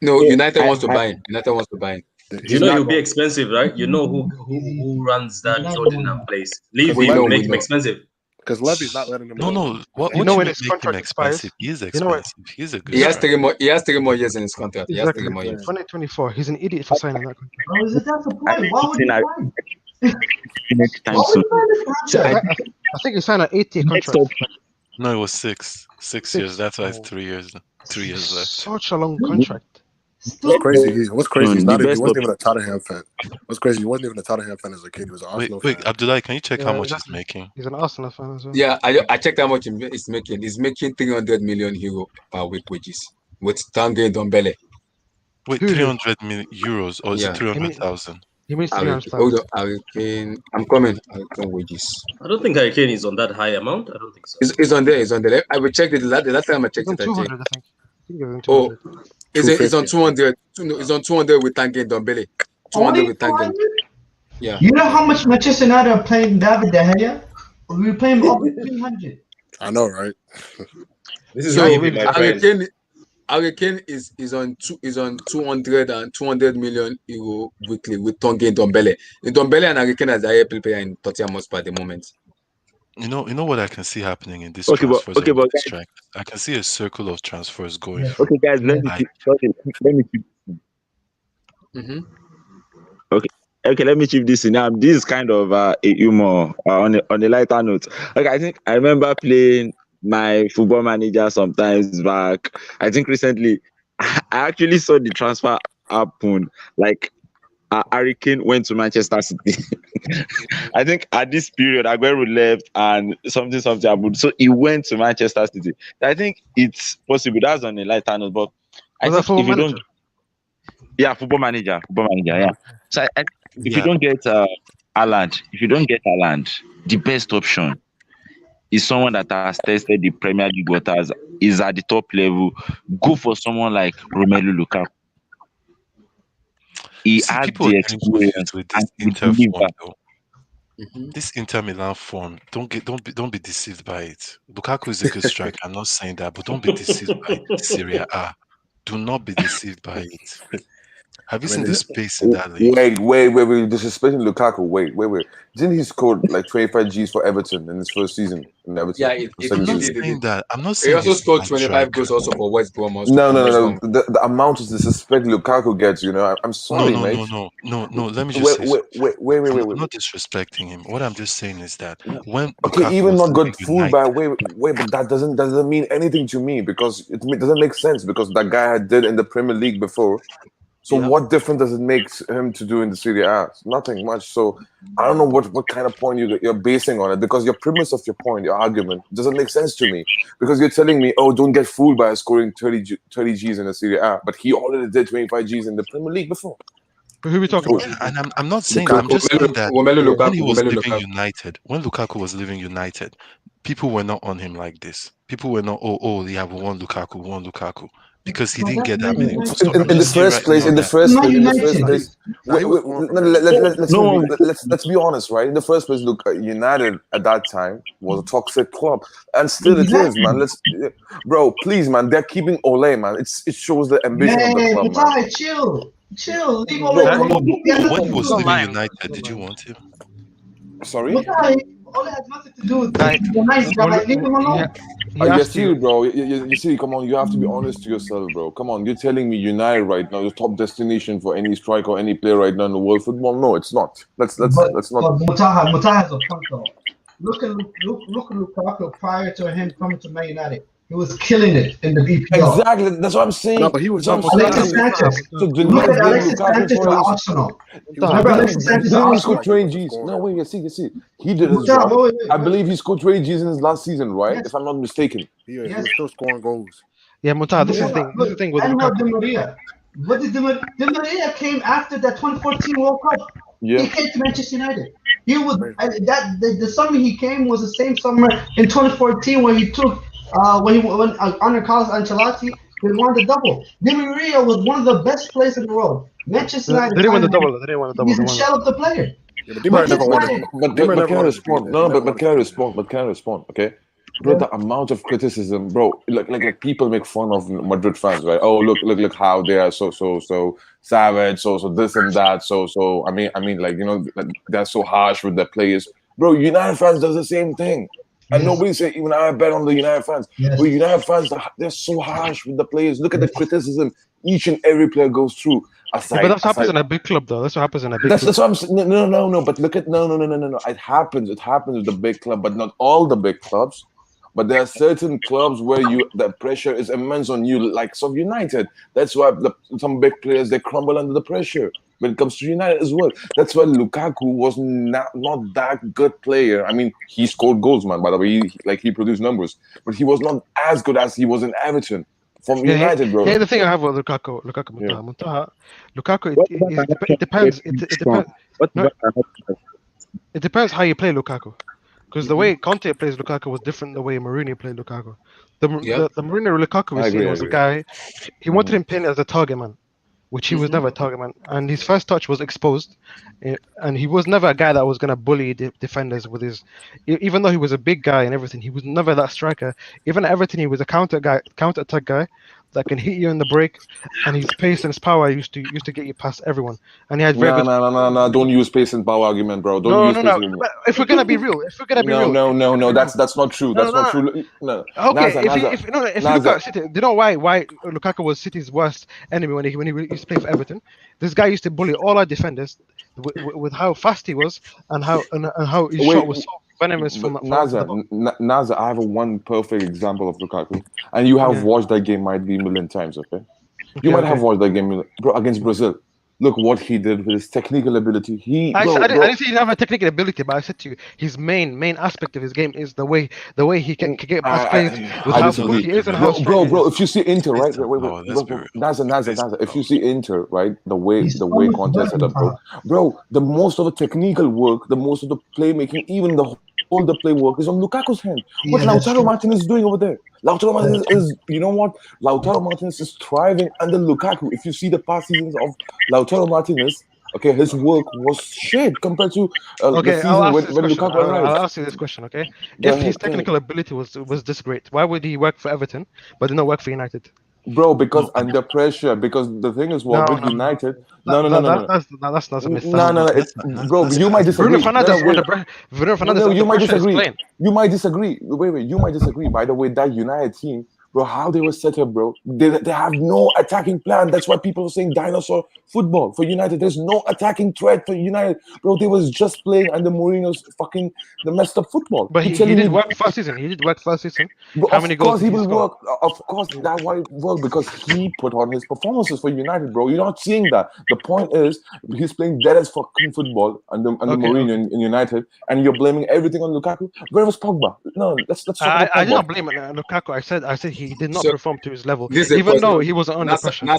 No, So United I, wants to I buy him. United wants to buy him. You He's know not he'll be going. expensive, right? You know who runs that Tottenham place. Leave Because We him, know, Levy, we make him know. expensive. because Levy's not letting him No, go. no. What You what know do you when mean his make him contract expensive? expires? He is You know what? expensive. He's a good He has striker. 3 more. He has 3 more years in his contract. He has Exactly. 3 more years. 2024. He's an idiot for signing that contract. Bro, is it that's the I point? Why would think you Harry sign? Kane Why anytime would soon. you sign this So I contract? I think he signed an 8-year next contract. up, No, it was 6 years. 6. That's why it's Oh, 3 years. 3 years left. such a long the contract. What's Stupid. crazy? What's crazy? the He best wasn't even option. a Tottenham fan. What's crazy? He wasn't even a Tottenham fan as a kid. He was an Wait, Arsenal wait, fan. Abdullah, can you check how Yeah, much he's exactly. making? He's an Arsenal fan as well. Yeah, I checked how much he's making. He's making 300 million euro per week wages with Tanguy Ndombele. Wait, Who? 300 million euros or is it Yeah, He mean 300,000? he means Harry, hold 300,000. on, Harry Kane. I'm coming. Harry Kane wages. I don't think Harry Kane is on that high amount. I don't think so. It's on there. It's on there. I will check it. The last time I He's checked on it, I checked. 200, I think. I think he's on Oh, 200. it's on 250. 200. No, it's on 200 with Tanguy Ndombele. 200 Only with Tanguy. 200? Yeah. You know how much Manchester United are playing David De Gea? We were playing over 300. I know, right? This is So naive, my Harry friend. Kane is on 200 million euro weekly with Tanguy Ndombele. Ndombele and Harry Kane as the highest player in Tottenham Hotspur at the moment. You know what I can see happening in this Okay, but transfers okay, of but these strikers? I can see a circle of transfers going Yes. through. okay, guys, let Yes. me Like, keep, okay, let me keep, Mm-hmm. okay, okay, let me keep this in. This is kind of a humor on a lighter note. Okay, I think I remember playing my football manager sometimes back. I think recently, I actually saw the transfer happen. Like Harry Kane went to Manchester City. I think at this period, Aguero left and something happened. So he went to Manchester City. I think it's possible. That's on a lighter note, but I Was that think football if you don't, manager? yeah, football manager, yeah. So if you yeah, don't get if you don't get Haaland, the best option is someone that has tested the Premier League waters, is at the top level. Go for someone like Romelu Lukaku. you He see, has people are the getting confused experience with and this he will Inter form, deliver. though. Mm-hmm. This Inter Milan form, don't be deceived by it. Lukaku is a good striker. I'm not saying that, but don't be deceived by Serie A. Do not be deceived by it. Have you I mean, seen the it's, space in that league? Wait. Disrespecting Lukaku. Wait. Didn't he score like 25 Gs for Everton in his first season in Everton? Yeah, The I'm second not season. saying that. I'm not He saying also he's a scored bad 25 striker. goals also for West Brom. No. The amount of disrespect Lukaku gets, I'm No, sorry, no, no, mate. no, no, no. Let me just Wait, say wait, something. wait, wait, wait, I'm wait, wait. not disrespecting him. What I'm just saying is that when Okay, Lukaku even was not leaving good food United, by wait, but that doesn't mean anything to me because doesn't make sense because that guy did in the Premier League before. So Yeah. what difference does it make him to do in the Serie A? Nothing much. So I don't know what kind of point you're basing on it because your premise of your point, your argument, doesn't make sense to me because you're telling me, oh, don't get fooled by scoring 30 Gs in the Serie A, but he already did 25 Gs in the Premier League before. Who are we talking So about? and I'm not saying that. I'm just saying that when he was leaving United, when Lukaku was leaving United, people were not on him like this. People were not, we have one Lukaku, because he But didn't that's get that Man many United. goals. Stop. I'm in the just saying first right place, now in the that first Man place, in the United. first place, nah, he was scoring for Man United. let's be honest, right? In the first place, look, United at that time was a toxic club, and still it is, man. Bro, please, man, they're keeping Ole, man. It shows the ambition of the Hey, club, man. Mutai, chill. Leave Ole Bro, come alone. on. He has when nothing he to was do with leaving lying. United, did you want him? Sorry. Mutai. Ole has nothing to do with this. Like, He's a nice guy. Leave him yeah, alone. he asked Yassir, you. bro, you see, come on, you have to be honest to yourself, bro. Come on, you're telling me United right now, the top destination for any striker or any player right now in the world football? No, it's not. Let's not. But Mutai has a point though. Look at Lukaku prior to him coming to Man United. He was killing it in the BPL. Exactly. That's what I'm No, saying. but he was That's what I'm not. saying. Alexis So, Sanchez. so do Look not at blame Alexis Lukaku Sanchez for to his. Arsenal. He was Remember not Alexis scoring. Sanchez to Didn't he score Arsenal? 20 Gs? No, wait, see. He did his Mutai, job. wait. I believe he scored 20 Gs in his last season, right? Yes, If I'm not mistaken. He yes. was still scoring goals. Yeah, Muta, this is the Yeah. thing. This is the thing with Angel Lukaku. Di Maria. What did Di Maria came after that 2014 World Cup? Yeah. He came to Manchester United. He was Crazy. the summer he came was the same summer in 2014 where he took when under Carlos Ancelotti, they won the double. Di Maria was one of the best players in the world. Manchester They United didn't win signed the him. double. They didn't win the double. He's They a won shell of the player. Yeah, but Di Maria never Manchester wanted. United, Di Maria But can I never wanted to be respond? there. No, He no, never but wanted can I to be there. respond? But can I respond? Okay, bro, the amount of criticism, bro. Like people make fun of Madrid fans, right? Oh, look how they are so savage, so this and that, so. I mean, like like, they're so harsh with their players, bro. United fans does the same thing, and yes, nobody say even I bet on the United fans. But yes, United fans, they're so harsh with the players. Look at the yes. criticism each and every player goes through. Yeah, but Aside, that's happens aside in a big club, though. That's what happens in a big that's club. what I'm saying. No. But look at no. It happens. It happens with the big club, but not all the big clubs. But there are certain clubs where the pressure is immense on you, like some United. That's why some big players they crumble under the pressure. When it comes to United as well, that's why Lukaku was not that good player. I mean, he scored goals, man. By the way, he produced numbers, but he was not as good as he was in Everton from Yeah, United, bro. here the thing I have with Lukaku Yeah. Lukaku, What about it another player depends. being It strong? depends. What No, about another? it depends how you play Lukaku. Because the Mhm. way Conte plays Lukaku was different the way Mourinho played Lukaku. Yep. The Mourinho Lukaku we I seen agree. I was a agree. guy. He wanted Mhm. him playing as a target man, which he was Mhm. never a target man. And his first touch was exposed, and he was never a guy that was gonna bully defenders with his. Even though he was a big guy and everything, he was never that striker. Even at Everton, he was a counter attack guy that can hit you in the break, and his pace and his power used to get you past everyone. And he had very No, good. no, no, no, no. Don't use pace and power argument, bro. Don't No, use no, pace no. and But if we're gonna be real, no, no, if we're no, gonna no. be real, That's not true. no, no, That's not no. true. No, Okay, Naza, if you no, if you look Naza, at City, do you know why Lukaku was City's worst enemy when he used to play for Everton? This guy used to bully all our defenders with how fast he was and how his shot wait, was so venomous but from the ball. Naza, I have a one perfect example of Lukaku, and you have Yeah. watched that game might be a million times. Okay, you Okay. might have Okay. watched that game, bro, against Brazil. Look what he did with his technical ability. I didn't say he didn't have a technical ability, but I said to you, his main aspect of his game is the way he can get past players with I how That's quick disagree, he is and how very strong true. he bro. is. If you see Inter, Pace right? and Wait, power, that's bro, very true. Pace Naza. and If you power. see Inter, right, the way He's the so way much Conte better set than up, Salah. bro, the most of the technical work, the most of the playmaking, even all the play work is on Lukaku's hand. What Yeah, that's Lautaro true. Martinez is doing over there? Lautaro That's Martinez true. is, you know what? Lautaro Martinez is thriving under Lukaku. If you see the past seasons of Lautaro Martinez, okay, his work was shit compared to the Okay, I'll season ask when you this question. Lukaku I'll arrived. ask you this question. Okay, Go if his ahead, go ahead. technical ability was this great, why would he work for Everton but did not work for United? Bro, because No, under pressure, because the thing is No, what with no, no. United, no. That's a myth. That's No, a no, myth. no. that's It's not bro. that's You might Bruno disagree. No, no. Fernandez Wait. Bruno No, Fernandez no. You under might pressure is disagree. playing. You might disagree. Wait. You might disagree. By the way, that United team, bro, how they were set up, bro. They have no attacking plan. That's why people are saying dinosaur football for United. There's no attacking threat for United, bro. They was just playing under Mourinho's fucking the messed up football. But You're he telling did me work first season. He did work first season. but How of many goals course did he he will score? work. Of course that's why it worked because he put on his performances for United, bro. You're not seeing that. The point is he's playing dead as fucking football under Okay, Mourinho okay. in United, and you're blaming everything on Lukaku. Where was Pogba? No, let's talk about I did Pogba. not blame Lukaku. I said he did not So perform to his level, this is a even question. though he was under pressure.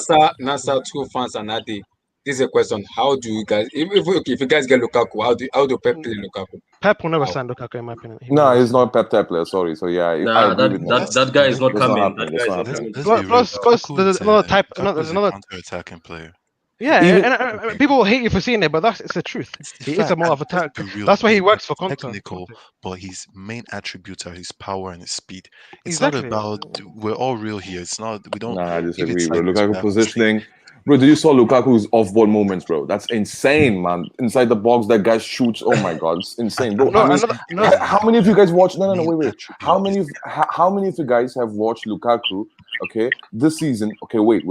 NASA, two fans and Nadi. This is a question. How do you guys, if you guys get Lukaku, how do Pep play Lukaku? Pep will never How? sign Lukaku, in my opinion. He will No, never he's sign. not Pep Tapler. Sorry. So yeah, I Nah, agree that with that Nasa. let's that guy is not That's not coming. That happening. That's guy is not not let's happening. coming. let's be real. Plus, Lukaku there's is another type. Lukaku There's is a another. counter-attacking player. Yeah, Even and people will hate you for saying it, but it's the truth. It's the He is a fact. more And of a let's attack. be real. That's why he He's works for Conte. technical, but his main attributes are his power and his speed. It's not Exactly. about we're all real here. It's not we don't nah, I if disagree, it's bro. like this, we Lukaku have mistakes. positioning. Bro, do you saw Lukaku's off-ball moments, bro? That's insane, man. Inside the box, that guy shoots. Oh my god, it's insane, bro. And I No, mean, let's another not no. forget how many of you guys watch? No, main wait. attribute is his How many of you guys have watched Lukaku? Okay, this season. Okay, wait,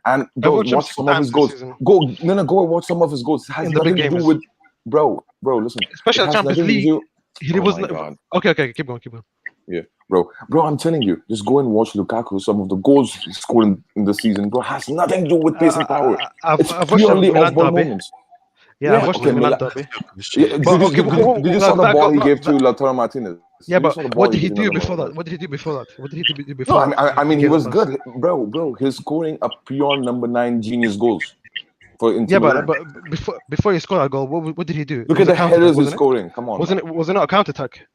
and I've bro, watched him watch six some of his times this goals. season Go and watch some of his goals. It has in the big nothing to do games, with, bro. Listen, it especially the has Champions nothing to League. do. He Oh was my god. okay. Keep going. Yeah, bro. I'm telling you, just go and watch Lukaku. Some of the goals he scored in the season, bro, has nothing to do with pace and power. It's I've watched the purely Milan off-ball derby. moments. Yeah, I've Yeah, watched okay, the okay, Milan Mila. let me derby. ask you a question. Yeah, But okay, did you saw the that ball he got gave to Lautaro Martinez? yeah. Did you But saw the ball what he did he gave to do Lautaro before Martinez? that? What did he do before that? What did he do No, before that? I mean He he gave the was pass. good, bro. He's scoring a pure number 9 genius goals for Inter Yeah, but Milan. before he scored that goal, what did he do? It Look was at a the counter attack, headers he's wasn't it? scoring. Come on, man. Was it not a counter attack?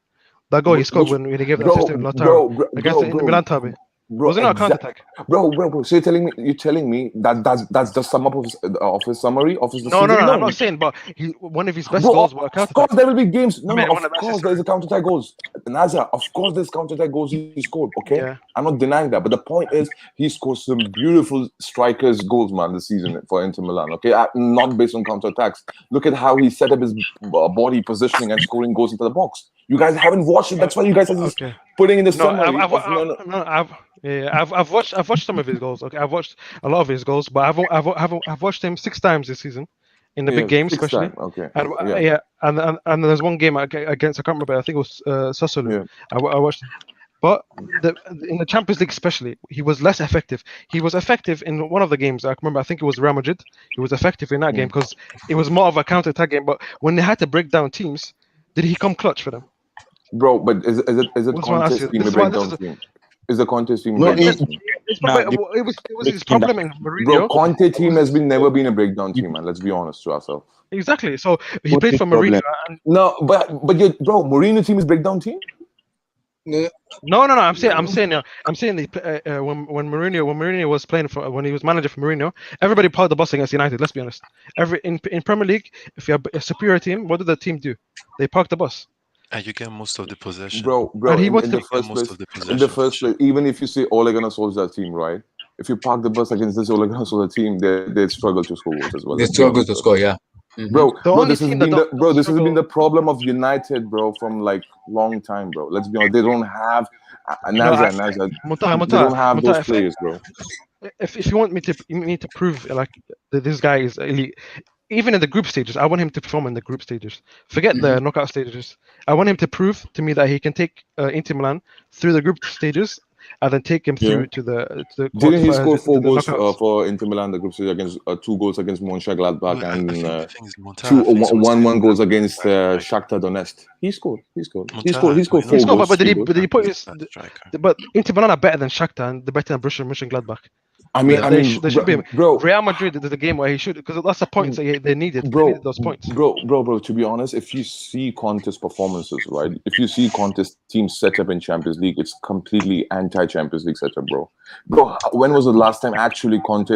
That goal he scored Which, when he gave the assist to Lautaro against the Milan derby. Was it not a counter attack? bro. So you're telling me that that's the sum up of his summary of his No, season? No, I'm not saying, but one of his best bro. goals were a Of counter course, attack. there will be games. No, I mean, of one of the best course, there's a counter attack goals. Nazar, of course, there's counter attack goals he scored. Okay, Yeah. I'm not denying that, but the point is, he scored some beautiful strikers goals, man, this season for Inter Milan. Okay, not based on counter attacks. Look at how he set up his body positioning and scoring goals into the box. You guys haven't watched it. That's why you guys are just putting in the summary. I've watched some of his goals. Okay, I've watched a lot of his goals, but I've watched him 6 times this season, in the big games especially. Okay. And there's one game against, I can't remember. I think it was Sassuolo. Yeah. I watched him. But in the Champions League especially, he was less effective. He was effective in one of the games. I remember. I think it was Real Madrid. He was effective in that game because it was more of a counter attack game. But when they had to break down teams, did he come clutch for them? Bro, but is it contest team a breakdown team? Is the contest team a breakdown team? It was his problem in Mourinho. Bro, Conte team has never been a breakdown team, man. Let's be honest to ourselves. Exactly. So he played for Mourinho. No, but Mourinho team is breakdown team. No. I'm saying when Mourinho was playing when he was manager for Mourinho, everybody parked the bus against United. Let's be honest. In Premier League, if you have a superior team, what did the team do? They parked the bus. And you get most of the possession. Bro. And he in the first place, even if you say Ole Gunnar Solskjaer team, right? If you park the bus against this Ole Gunnar Solskjaer team, they struggle to score goals as well. They struggle to score, yeah. Mm-hmm. Bro, this has been the problem of United, bro, from like long time, bro. Let's be honest, they don't have Nazar. They don't have those players, bro. If you want me to prove like that this guy is elite, even in the group stages, I want him to perform in the group stages. Forget the knockout stages. I want him to prove to me that he can take Inter Milan through the group stages and then take him through to the Didn't he score 4 goals for Inter Milan in the group stage against 2 goals against Mönchengladbach and 1 goals against Shakhtar Donetsk? He scored 4 goals. But did he put his? But Inter Milan are better than Shakhtar and they're better than Borussia Mönchengladbach. They should be. Real Madrid is the game where he should, because that's the points that they needed. They needed those points. Bro. To be honest, if you see Conte's performances, right? If you see Conte's team set up in Champions League, it's completely anti-Champions League setup, bro. When was the last time actually Conte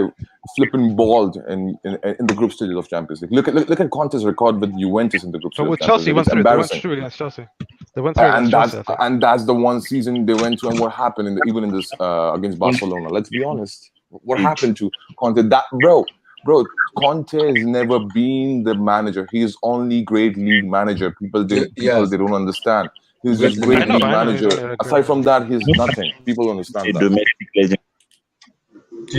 flipping balled in the group stages of Champions League? Look at Conte's record with Juventus in the group stages. So with Chelsea, they went through against Chelsea. And that's the one season they went to, and what happened even in this against Barcelona. Let's be honest. What happened to Conte? Bro, Conte has never been the manager. He is only great league manager. People they don't understand. He's just great league manager. Aside from that, he's nothing. People understand that. Do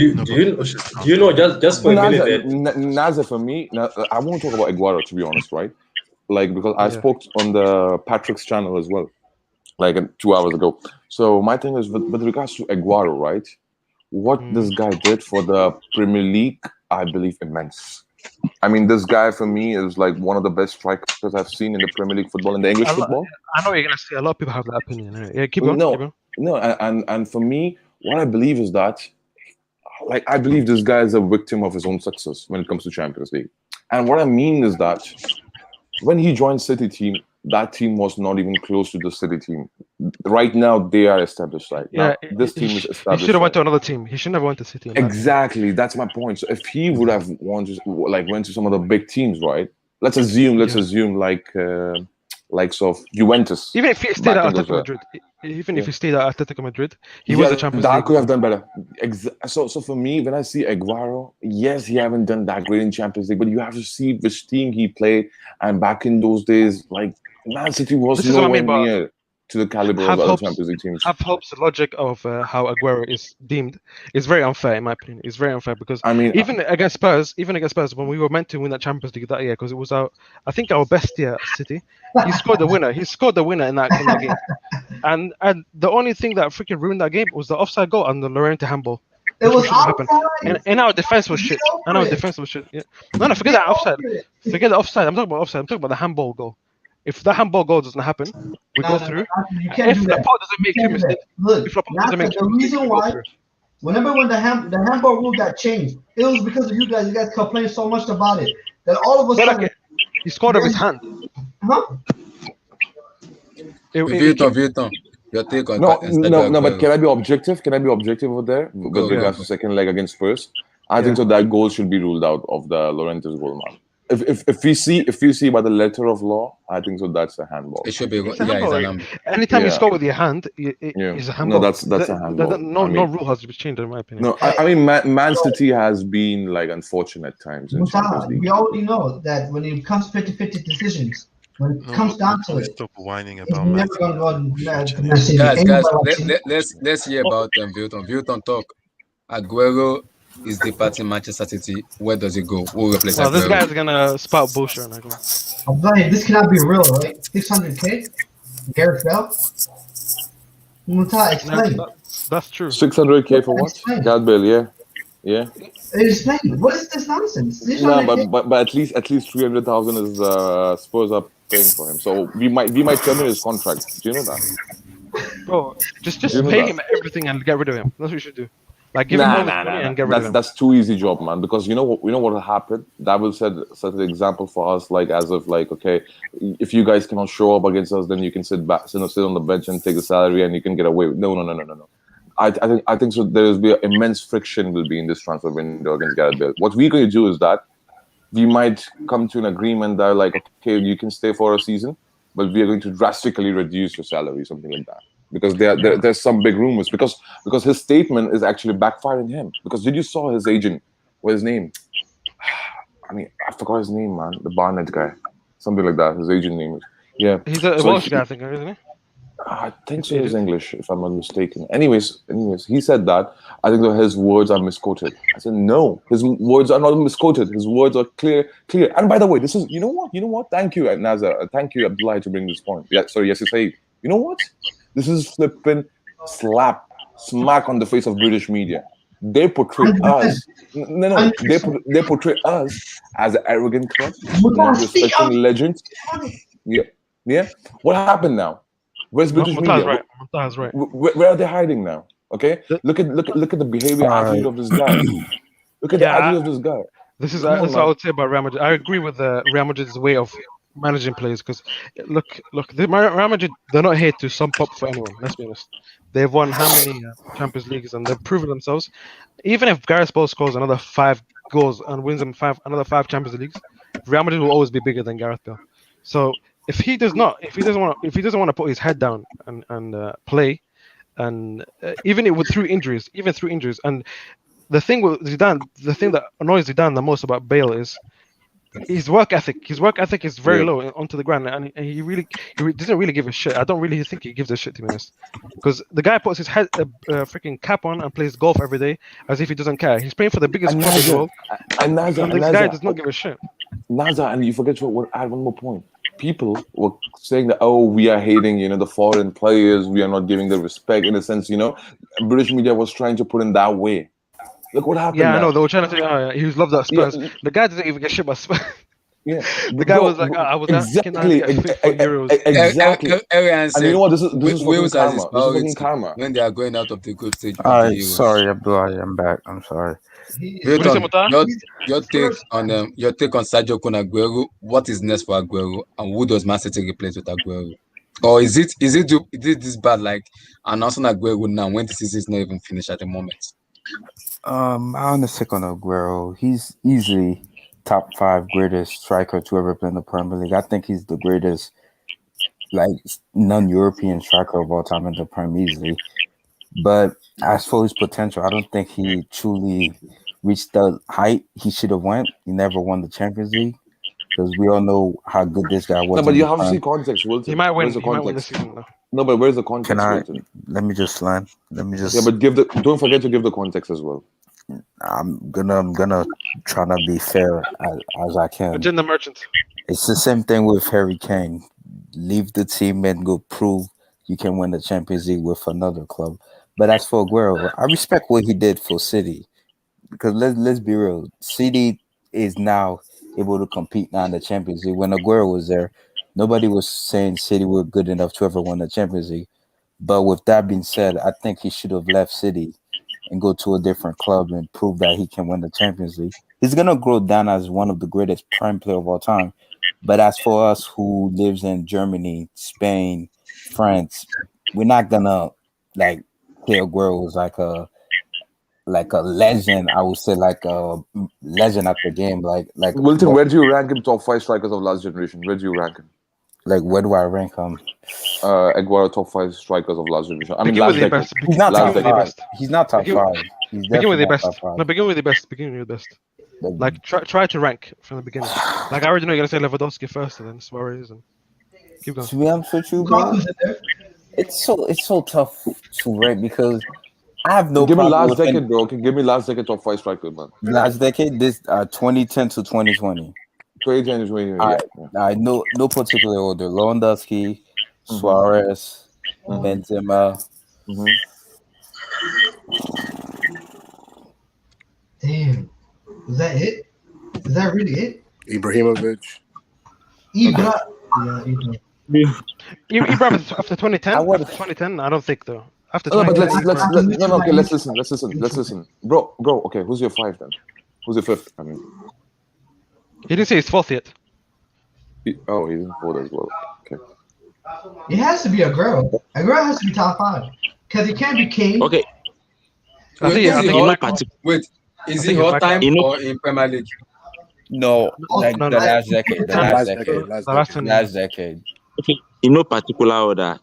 you know just for a minute? Nazar, for me, I won't talk about Aguero, to be honest, right? Like, because I spoke on the Patrick's channel as well, like 2 hours ago. So my thing is with regards to Aguero, right? What this guy did for the Premier League, I believe, immense. I mean, this guy for me is like one of the best strikers I've seen in the Premier League football, in the English football. I know what you're gonna say. A lot of people have that opinion. Yeah, keep on. No, and for me, what I believe is that, like, I believe this guy is a victim of his own success when it comes to Champions League. And what I mean is that when he joined City team, that team was not even close to the City team. Right now, they are established. Right now, this team is established. He should have went to another team. He shouldn't have went to City. Exactly, that's my point. So if he would have went to some of the big teams, right? Let's assume like sort of Juventus. Even if he stayed at Atletico Madrid, if he stayed at Atletico Madrid, he was the Champions League. That could have done better. So for me, when I see Aguero, yes, he haven't done that great in Champions League, but you have to see which team he played. And back in those days, like, Man City was nowhere near to the caliber of other Champions League teams. Have Hope's logic of how Aguero is deemed is very unfair, in my opinion. It's very unfair because even against Spurs, when we were meant to win that Champions League that year, because it was our best year at City, he scored the winner. He scored the winner in that game, and the only thing that freaking ruined that game was the offside goal and the Llorente handball. It was offside. And our defense was shit. Yeah. No, forget that offside. Forget the offside. I'm talking about offside. I'm talking about the handball goal. If the handball goal doesn't happen, we go through. If Laporte doesn't make two mistakes, the reason why, whenever when the handball rule got changed, it was because of you guys. You guys complained so much about it that all of a sudden he scored off his hand. Huh? Vuitton, Vuitton. Your take on No, Sergio no, no. But Aguero. can I be objective? Can I be objective over there with Go, Yeah, go, regards go. to second leg against Spurs? I yeah. think so. That goal should be ruled out of the Llorente's goal, man. If we see by the letter of law, I think so. That's a handball. It should be, It's a yeah, it's handball. an handball. Anytime you Yeah, score with your hand, yeah. it's a No, handball. that's a handball. No, no rule has to be changed in my opinion. No. Hey, I mean, Man so, City has been like unfortunate times in Champions Musa, League. we already know that when it comes 50-50 decisions, when it No, comes down can to we it, stop whining it's about Man never City going to go future to Man anymore? City. Guys, Anybody like City? let's hear about Vuitton. Vuitton talk. Aguero is departing Manchester City. Where does he go? Who will replace Well, this Aguero? guy's gonna spout bullshit and I go. I'm like, this cannot be real, right? 600K? Gareth Bell? Musa, Yeah, explain. that's true. 600K for what? Explain. God Bill, yeah, yeah. Explain. What is this nonsense? No, 600K? but at least 300,000 is Spurs are paying for him. So we might terminate his contract. Do you know that? Bro, Do you just know pay that? him everything and get rid of him. That's what you should do. Like give him Nah, all this nah, money nah, nah. and get rid of That's him. that's too easy job, man. Because you know what will happen. That will set an example for us. Like as of like, okay, if you guys cannot show up against us, then you can sit back, sit on the bench and take the salary, and you can get away. No, no, no, no, no, no. I think so. There will be immense friction will be in this transfer window against Gareth Bale. What we're going to do is that we might come to an agreement that like, okay, you can stay for a season, but we are going to drastically reduce your salary, something like that. Because there's some big rumors because his statement is actually backfiring him. Because did you saw his agent? What's his name? I mean, I forgot his name, man. The Barnett guy, something like that. His agent name is yeah. He's a So Welsh guy, I think, isn't he? I think so. It He's is. English, if I'm not mistaken. Anyways, he said that. I think that his words are misquoted. I said no, his words are not misquoted. His words are clear. And by the way, this is you know what? Thank you, Nazar. Thank you, Abdullah, to bring this point. Yeah, sorry, yes, you say. You know what? This is flipping smack on the face of British media. They portray 100%. us. No. They 100%. portray us as an arrogant club, Musa, not speak respecting up. legends. Yeah, yeah. What happened now? Where's British Montaz media? right. Montaz right. Where are they hiding now? Okay, The- look at the behavior attitude of this guy. Look at the Yeah, attitude of this guy. this is Come on, that's what I man. would say about Real Madrid. I agree with Real Madrid's way of managing players because look, Real Madrid, they're not here to sum up for anyone. Let's be honest. They've won how many Champions Leagues and they've proven themselves. Even if Gareth Bale scores another 5 goals and wins them another 5 Champions Leagues, Real Madrid will always be bigger than Gareth Bale. So if he doesn't want to put his head down and play, and even through injuries, and the thing with Zidane, the thing that annoys Zidane the most about Bale is his work ethic. His work ethic is very Yeah. low onto the ground, and he doesn't really give a shit. I don't really think he gives a shit, to be honest, because the guy puts his head freaking cap on and plays golf every day as if he doesn't care. He's playing for the biggest And club in the Naza, world, and Naza, and and this guy Naza, does not give a shit. Naza, and you forget to add one more point. People were saying that, oh, we are hating, the foreign players. We are not giving the respect in a sense. British media was trying to put in that way. Look what happened Yeah, I know now. they were trying to say, oh, yeah, he was loved at Yeah, Spurs. The guy doesn't even get shit by Spurs. yeah. The guy was Bro, like, oh, I was asking exactly, to get 54 euros. exactly. Arian And you said know what? This is fucking Wales has his karma. This is fucking priority karma. when they are going out of the group stage All of the right, Euros. sorry, Abdullah, I'm back. I'm sorry. What do you say, Vuitton, Muta? your take on Sergio Aguero. What is next for Aguero, and who does Man City replace with Aguero? Or is it this bad like announcing Aguero now when the season is not even finished at the moment? I want to stick on Aguero. He's easily top 5 greatest striker to ever play in the Premier League. I think he's the greatest, like, non-European striker of all time in the Premier easily. But as for his potential, I don't think he truly reached the height he should have went. He never won the Champions League because we all know how good this guy No, was but in you the have to see Prem. context, He Wilton. might Where's win. the He might win this context? season, though. No, but where's the Can context, I? Wilton? Let me just land. Let me Yeah, just. but don't forget to give the context as well. I'm gonna try to be fair as I can. Agenda merchant. It's the same thing with Harry Kane. Leave the team and go prove you can win the Champions League with another club. But as for Aguero, I respect what he did for City because let's be real. City is now able to compete now in the Champions League. When Aguero was there, nobody was saying City were good enough to ever win the Champions League. But with that being said, I think he should have left City and go to a different club and prove that he can win the Champions League. He's gonna grow down as one of the greatest prime player of all time. But as for us who lives in Germany, Spain, France, we're not gonna like say Aguero was like a legend. I would say like a legend at the game. Like Wilton, where do you rank him top 5 strikers of last generation? Where do you rank him? like where do I rank him? Aguero top 5 strikers of last generation. I mean, Begin last with your decade. best. He's not Last top Begin with your five. best. He's not top Begin- five. He's Begin with definitely your not best. top five. No, begin with your best. Begin with your best. Like try to rank from the beginning. Like I already know you're gonna say Lewandowski first, and then Suarez, and keep going. To be honest with you, bro, Lukaku's in there. it's so tough to rate because I have no Give me problem last with decade, bro. Okay, give me last decade top 5 strikers, man. last decade. This 2010 to 2020. 2010 to 2020. All Yeah. right, no particular order. Lewandowski, Suarez, Benzema. Damn. Is that it? Is that really it? Ibrahimovic. Ibra. Yeah, Ibra. Ibra after 2010. I would- After 2010, I don't think though. After No, but 2010, let's listen. Bro. Okay, who's your 5 then? Who's your 5th? I mean, he didn't say his 4th yet. he's in 4th as well. Okay. It has to be Aguero. Aguero has to be top 5 because he can't be Kane. Okay, I think is he he all- might- Wait, is think he all he time might- or in Premier League? No, like no, the no. last decade. The Last last decade, decade. last The last decade. 10 Last decade. in no particular order.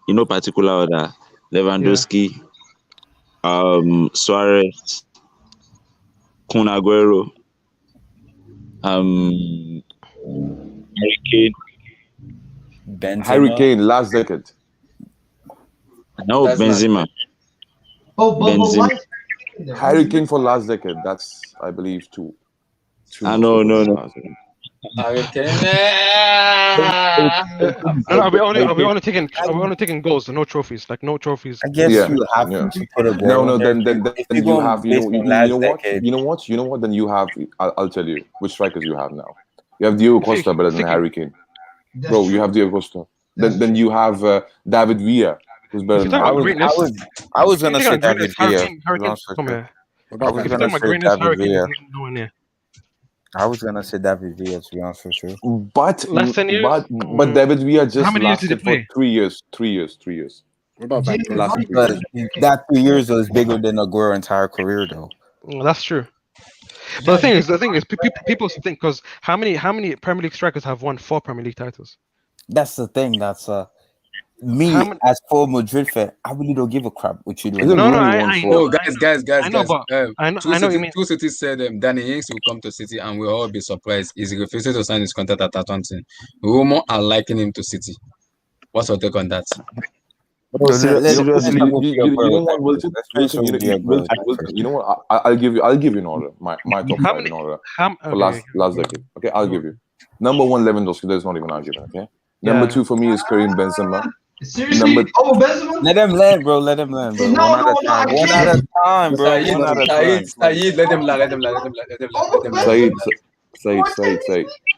Lewandowski, Suarez, Kun Aguero, Harry Kane. Benzema. Harry Kane, last decade. No, That's not- Benzema. But Benzema. why? is he there? Harry Kane for last decade. That's, I believe, two. No. Harry Kane. Are we only taking goals and no trophies? Like no trophies. I guess Yeah, you have yeah. to put Aguero. No. in there. Then If you you're have. going based on last decade, You know what? Then you have. I'll tell you which strikers you have now. You have Diego Costa better than Harry Kane, That's bro. true. You have Diego Costa. That's Then you have David Villa, who's better If than you're talking Harry about Kane. greatness, I was gonna if say you're talking David about Villa. greatness, Harry Kane, come here. What I about was If Van you're gonna talking about say greatness, Harry David Kane Villa. is nowhere near. I was gonna say David Villa, to be honest with you. But Less than years? but David Villa just How many years did he lasted for play? 3 years. 3 years. 3 years. What about Van James Last Harden. three But years. that 2 years was bigger than Aguero's entire career, though. That's true. But the thing is, people think because how many Premier League strikers have won 4 Premier League titles? That's the thing. That's me How many- as for Madrid fan. I really don't give a crap what you do. Is it No, Rooney I- won I 4? know. Oh, guys. I know, but I know you mean. Two cities said Danny Ings will come to City and we'll all be surprised. He's refusing to sign his contract at Southampton. Rumor are liking him to City. What's your take on that? Seriously, You know what, Wilton? You know what? I'll give you an order. My top How 5 many? in order How, for last decade. Okay, I'll give you. Number 1, Lewandowski. There's not even an argument. Okay. Number Yeah. 2 for me is Karim Benzema. Seriously? Number- Benzema? Let him land, bro. Let him land, bro. No, One at a no, time. I One can't. at a time, bro. Saeed, One at a time. Saeed, let them land. Let them land. Said.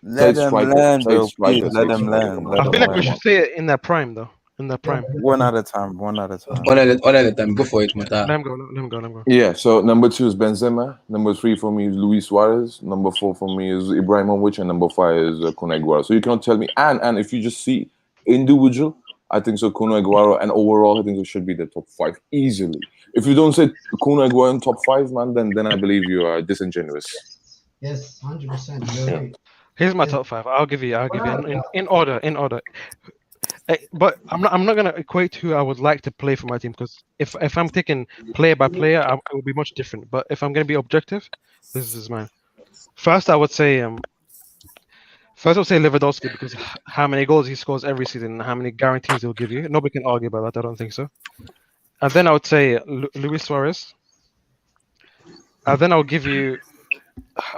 Let him land, bro. Striker, Please, let him land. I Let feel him like we land. should say it in that prime though. In that prime. One at a time. One at a time. All at a time. Go for it, Mata. Let him go. Yeah, so number 2 is Benzema. Number 3 for me is Luis Suarez. Number 4 for me is Ibrahimovic, and number 5 is Kun Aguero. So you cannot tell me. And if you just see individual, I think so Kun Aguero, and overall, I think it should be the top 5 easily. If you don't say Kun Aguero in top 5, man, then I believe you are disingenuous. Yes, 100%. You're right. Here's my top 5. I'll give you in order. But I'm not gonna equate who I would like to play for my team because if I'm taking player by player, it will be much different. But if I'm gonna be objective, this is mine. First, I would say Lewandowski because how many goals he scores every season and how many guarantees he'll give you. Nobody can argue about that. I don't think so. And then I would say Luis Suarez. And then I'll give you.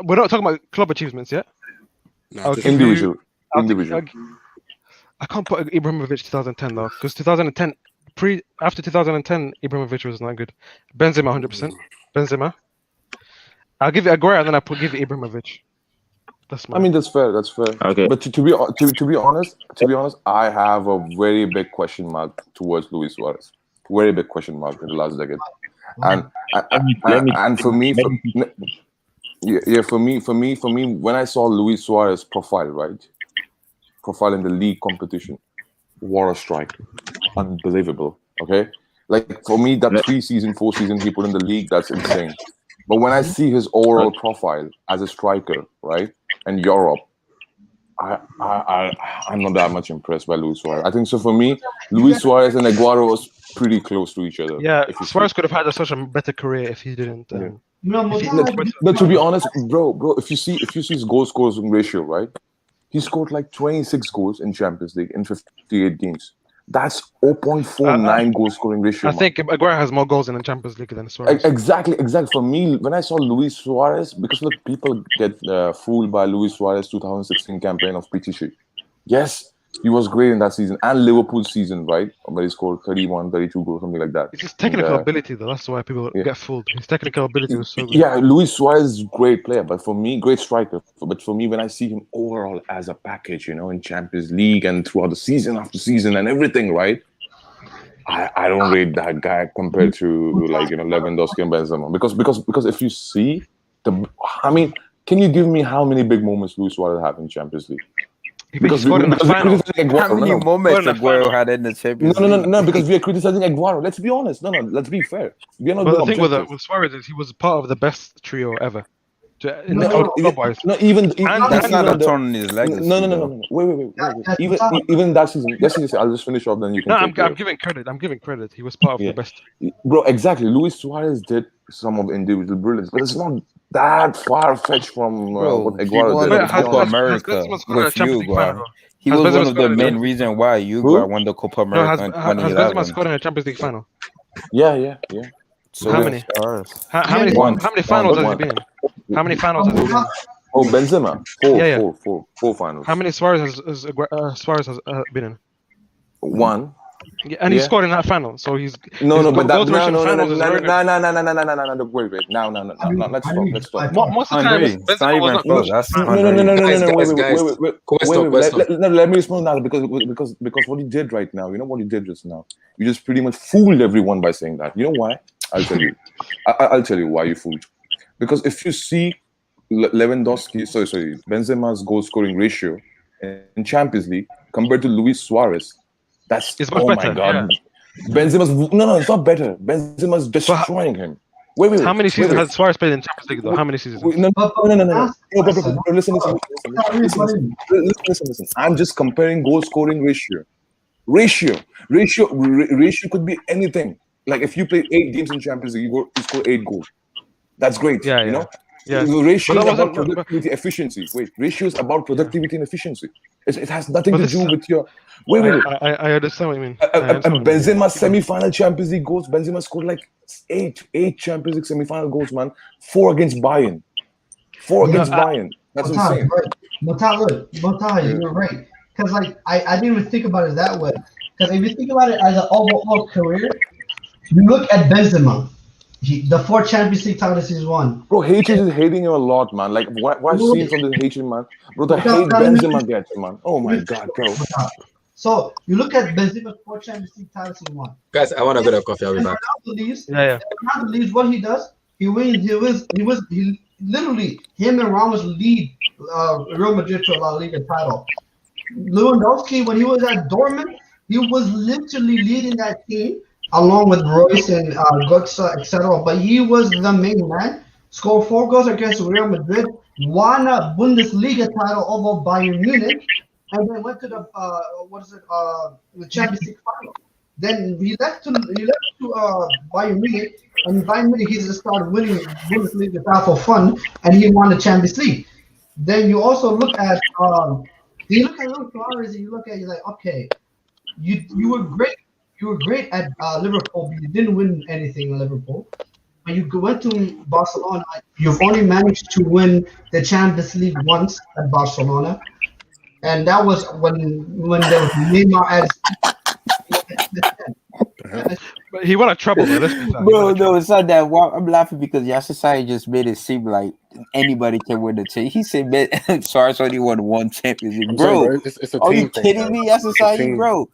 We're not talking about club achievements yet. I'll give Individual. I can't put Ibrahimovic 2010 though, because 2010 after 2010 Ibrahimovic was not good. Benzema 100%. Benzema. I'll give you Aguero and then I'll give you Ibrahimovic. That's I mean, that's fair. That's fair. Okay. But to be honest, I have a very big question mark towards Luis Suarez. Very big question mark in the last decade. And for me, for me, when I saw Luis Suarez profile in the league competition, what a striker! unbelievable. Okay, like for me, that 3 season, 4 season he put in the league, that's insane. But when I see his overall profile as a striker, right, and Europe, I'm not that much impressed by Luis Suarez. I think so. For me, Luis Suarez and Aguero was pretty close to each other. Yeah, if you Suarez see. could have had such a better career if he didn't. Yeah. If he, But to be honest, bro, if you see his goal scoring ratio, right, he scored like 26 goals in Champions League in 58 games. That's 0.49 goal scoring ratio. I think Aguero has more goals in the Champions League than Suarez. Exactly. For me, when I saw Luis Suarez, because look, people get fooled by Luis Suarez 2016 campaign of PTC. Yes, he was great in that season and Liverpool's season, right? Where he scored 31, 32 goals, something like that. It's his technical ability, though. That's why people get fooled. His technical ability was so good. Yeah, Luis Suarez is a great player, but for me, great striker. But for me, when I see him overall as a package, in Champions League and throughout the season after season and everything, right? I don't rate that guy compared to Lewandowski and Benzema because if you see can you give me how many big moments Luis Suarez had in Champions League? Because he scored in the final. How many moments Aguero had in the Champions League? No, because we are criticizing Aguero. Let's be honest. No, let's be fair. We are not. But the thing with Suarez is he was part of the best trio ever. That's not a turn in his legacy. No. Wait. Even that season. I'll just finish off. Then you can. No, I'm giving credit. He was part of the best. Bro, exactly. Luis Suarez did some of individual brilliance, but it's not that far fetched from what Aguero did. Copa America with Uruguay. He was one of the main reasons why Uruguay won the Copa America in 2011. Has Benzema scored in a Champions League final? Yeah. So how many? How many finals has he been in? How many finals has he been in? Oh, Benzema. Four finals. How many Suarez has been in? One. Yeah, and he scored in that final, so he's but no. Wait. Now, let's stop. Most of the time, Benzema was not. Let me respond now because what you did right now, you know what you did just now. You just pretty much fooled everyone by saying that. You know why? I'll tell you. I'll tell you why you fooled. Because if you see Benzema's goal scoring ratio in Champions League compared to Luis Suarez, that's it's much better. My God. Yeah. Benzema's it's not better. Benzema's destroying him. Wait. How many seasons has Suarez played in Champions League though? How many seasons? No. Listen. I'm just comparing goal scoring ratio. Ratio could be anything. Like if you play 8 games in Champions League, you score 8 goals. That's great. Yeah. The ratio is about productivity, efficiency. Wait, ratio is about productivity and efficiency. It has nothing to do with your. Wait. I understand what you mean. Benzema semi-final Champions League goals. Benzema scored like 8 Champions League semi-final goals, man. 4 against Bayern. 4 against Bayern. That's insane. Mota, you're right. Because I didn't even think about it that way. Because if you think about it as an overall career, you look at Benzema. The 4 Champions League titles he's won. Bro, hatred is hating him a lot, man. Like, why seeing from this hatred, man? Bro, the hate Benzema gets, man. Oh my God, bro. So you look at Benzema's 4 Champions League titles he won. Guys, I want to go to coffee. I'll be back. Ronaldo believes what he does. He wins. He literally him and Ramos lead Real Madrid to a La Liga title. Lewandowski, when he was at Dortmund, he was literally leading that team along with Royce and Götze, etc. But he was the main man. Scored 4 goals against Real Madrid, won a Bundesliga title over Bayern Munich, and then went to the the Champions League final. Then he left to Bayern Munich, and Bayern Munich he just started winning Bundesliga title for fun, and he won the Champions League. Then you also look at Luis Suarez, and you're like, okay, you were great. You were great at Liverpool, but you didn't win anything in Liverpool. When you went to Barcelona, you've only managed to win the Champions League once at Barcelona, and that was when there was Neymar at But he won a treble, man. Bro, no, it's not that. I'm laughing because Yasasai just made it seem like anybody can win the championship. He said, "Man, Suarez only won 1 Champions League, bro." It's a are team you thing, kidding me, Yasasai, bro?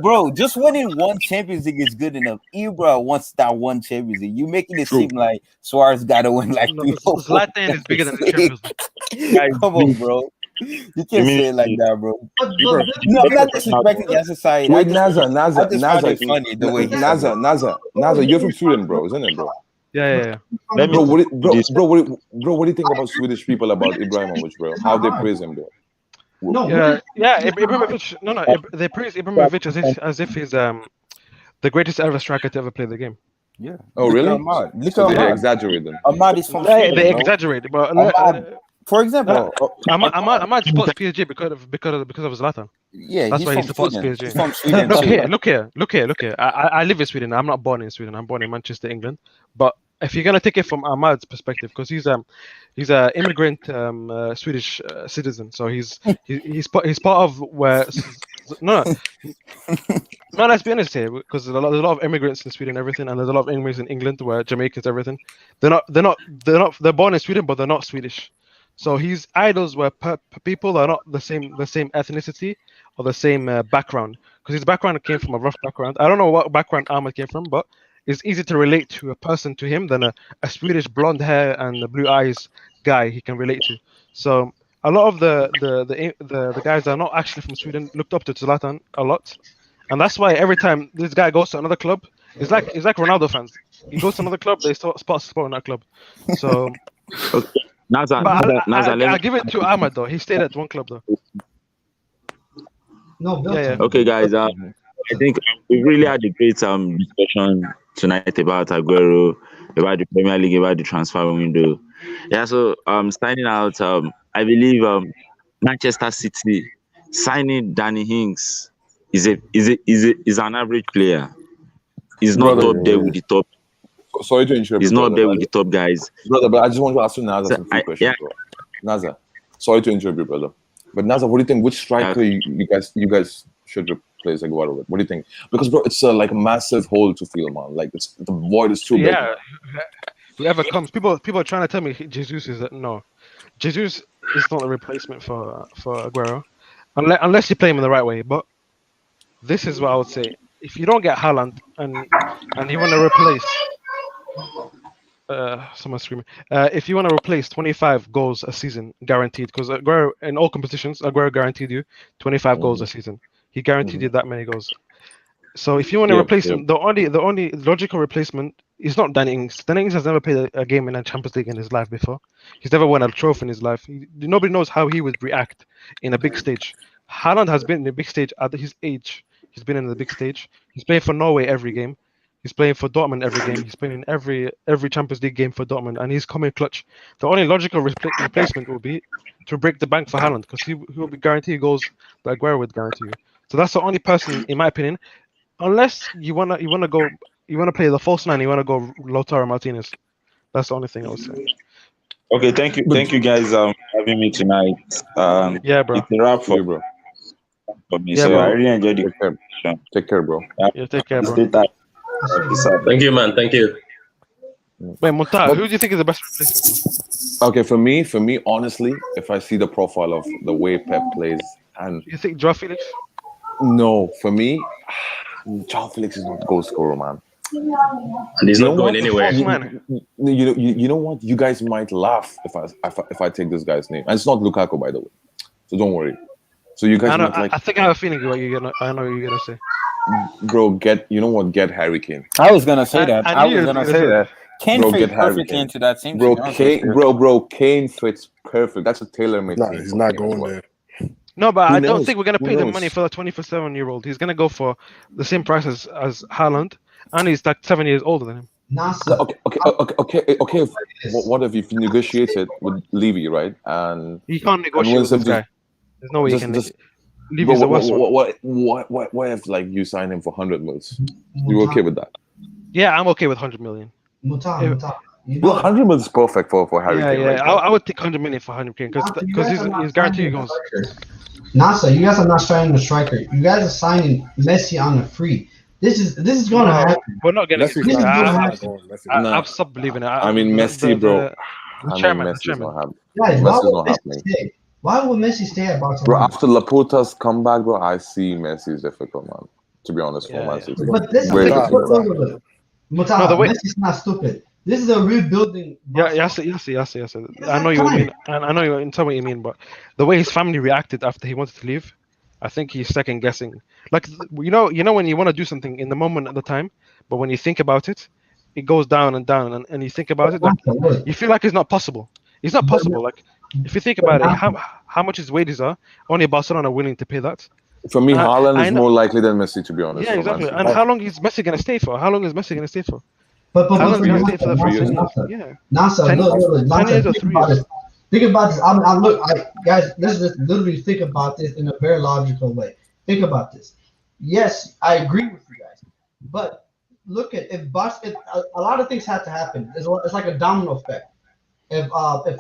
Bro, Just winning 1 Champions League is good enough. Ibra wants that 1 Champions League. You making it seem like Suarez got to win like 3 or 4. Zlatan is bigger than the Champions League. Come on, bro. You can't mean say it like that, bro. But Bro, No, I'm not Ronaldo? disrespecting your society. Wait, Naza, I just find it Naza, funny the way he said Naza, it. Naza, you're from Sweden, bro, isn't it, bro? Yeah. Let me Bro, say this. what do you think about Swedish people about Ibrahimovic, bro? How they praise him, bro? No, Yeah. Ibrahimovic. No. They praise Ibrahimovic as if he's the greatest ever striker to ever play the game. Yeah. Oh, Look really? at Ahmad. Look So at they Ahmad. exaggerate them. Ahmad is from They Sweden, bro. exaggerate, but Ahmad, for example, Ahmad supports PSG because of Zlatan. yeah, That's he's why he from supports Sweden. PSG. He's from Sweden Look too. here. I live in Sweden. I'm not born in Sweden. I'm born in Manchester, England. But if you're gonna take it from Ahmad's perspective, because he's a immigrant Swedish citizen, so he's part of where no. No, let's be honest here, because there's a lot of immigrants in Sweden, and everything, and there's a lot of immigrants in England, where Jamaicans, everything. They're born in Sweden, but they're not Swedish. So his idols were people that are not the same ethnicity or the same background, because his background came from a rough background. I don't know what background Ahmed came from, but it's easy to relate to a person to him than a Swedish blonde hair and blue eyes guy he can relate to. So a lot of the guys that are not actually from Sweden looked up to Zlatan a lot. And that's why every time this guy goes to another club, it's like Ronaldo fans. He goes to another club, they start supporting that club. So, Okay. Naza, I give it to Ahmed though. He stayed at one club though. no, Yeah. okay, guys. I think we really had a great discussion tonight about Aguero, about the Premier League, about the transfer window. Yeah, so signing out. I believe Manchester City signing Danny Hinks is an average player. He's not Brother, up there with the top. sorry to interrupt He's you, not up brother, there with the top guys. brother, but I just want to ask you, Naza, So, some few questions, yeah, bro. Naza, sorry to interrupt you, brother. But Naza, what do you think? Which striker you guys should replace Aguero with? What do you think? Because, bro, it's like a massive hole to fill, man. Like the void is too big. Yeah. Whoever comes, people are trying to tell me Jesus is no. Jesus is not a replacement for Aguero, unless you play him in the right way. But this is what I would say: if you don't get Haaland and you want to replace, someone's screaming. If you want to replace 25 goals a season guaranteed, because Aguero in all competitions, Aguero guaranteed you 25 goals a season. He guaranteed you that many goals. So if you want to replace him, the only logical replacement is not Danny Ings. Danny Ings has never played a game in a Champions League in his life before. He's never won a trophy in his life. Nobody knows how he would react in a big stage. Haaland has been in a big stage at his age. He's been in the big stage. He's playing for Norway every game. He's playing for Dortmund every game. He's playing in every Champions League game for Dortmund, and he's coming clutch. The only logical replacement will be to break the bank for Haaland, because he will be guaranteed goals that Aguero would guarantee you. So that's the only person, in my opinion, unless you wanna play the false nine, you wanna go Lautaro Martinez. That's the only thing I would say. Okay, thank you guys for having me tonight. Yeah, bro. It's a wrap You, bro. for me. Yeah, So bro. I really enjoyed the Take care. conversation. Take care, bro. Yeah, take care, bro. Stay tight. Peace out. Thank you, man. Thank you. Wait, Monta, who do you think is the best replacement? Okay, for me, honestly, if I see the profile of the way Pep plays, and You think Joao Felix? no, for me, Joao Felix is not goal scorer, man. And he's You not know going what? anywhere. Man. You know what? You guys might laugh if I take this guy's name, and it's not Lukaku, by the way. So don't worry. So you guys might like, I think I have a feeling what you're gonna. I know what you're gonna say. bro. Get Harry Kane. I was gonna say that. I I knew was you gonna were say gonna that. Kane Bro, fits get Harry perfectly Kane. into that team. Bro, to be honest Kane, with you. bro, Kane fits perfect. That's a tailor-made Nah, team. he's for not Kane as going well. there. No, but Who I don't knows? think we're gonna Who pay the knows? money for the 24-7-year-old. He's gonna go for the same price as Haaland, and he's like 7 years older than him. NASA. Okay. What if you've negotiated with Levy, right? And He can't negotiate when with this something- guy. There's no way just, he can. just Leave bro, is the worst one. what if like you sign him for 100 mils? You okay with that? Yeah, I'm okay with 100 million. Muta. You Bro, know, 100 mils is perfect for Harry Yeah, Kane. yeah. Right now. I would take 100 million for 100 Kane because he's guaranteed goals. NASA, you guys are not signing a striker. You guys are signing Messi on a free. This is going to happen. We're not getting. Messi's This is not- gonna Messi's happen. not going. Messi's not. I've stopped believing it. I mean, Messi, bro. The chairman. Messi's not happening. Guys, why Messi's would not Messi happening. stay? Why would Messi stay at Bro, Barcelona? after Laporta's comeback, bro, I see Messi is difficult, man. To be honest, for Yeah, Man yeah. City. But this Very is difficult. Muta, No, the way- Messi's not stupid. This is a rebuilding. Yeah, Barcelona. yes. Gives I know it you time. mean, and I know you in what you mean, but the way his family reacted after he wanted to leave, I think he's second guessing. Like you know when you want to do something in the moment at the time, but when you think about it, it goes down and down, and you think about it, like Look, you feel like it's not possible. It's not but, possible. Like if you think but about it, now, how much his wages are, only Barcelona are willing to pay that. For me, Haaland I is know. more likely than Messi, to be honest, Yeah, from Man exactly. City. And how long is Messi gonna stay for? How long is Messi gonna stay for? but How long is For he gonna years. stay for the For first years. 10 years? NASA, Yeah, NASA, 10, look, 10 NASA. years or Think 3 about years. this. Think about this. Look, guys, let's just literally think about this in a very logical way. Think about this. Yes, I agree with you guys, but look at if a lot of things had to happen. It's like a domino effect. If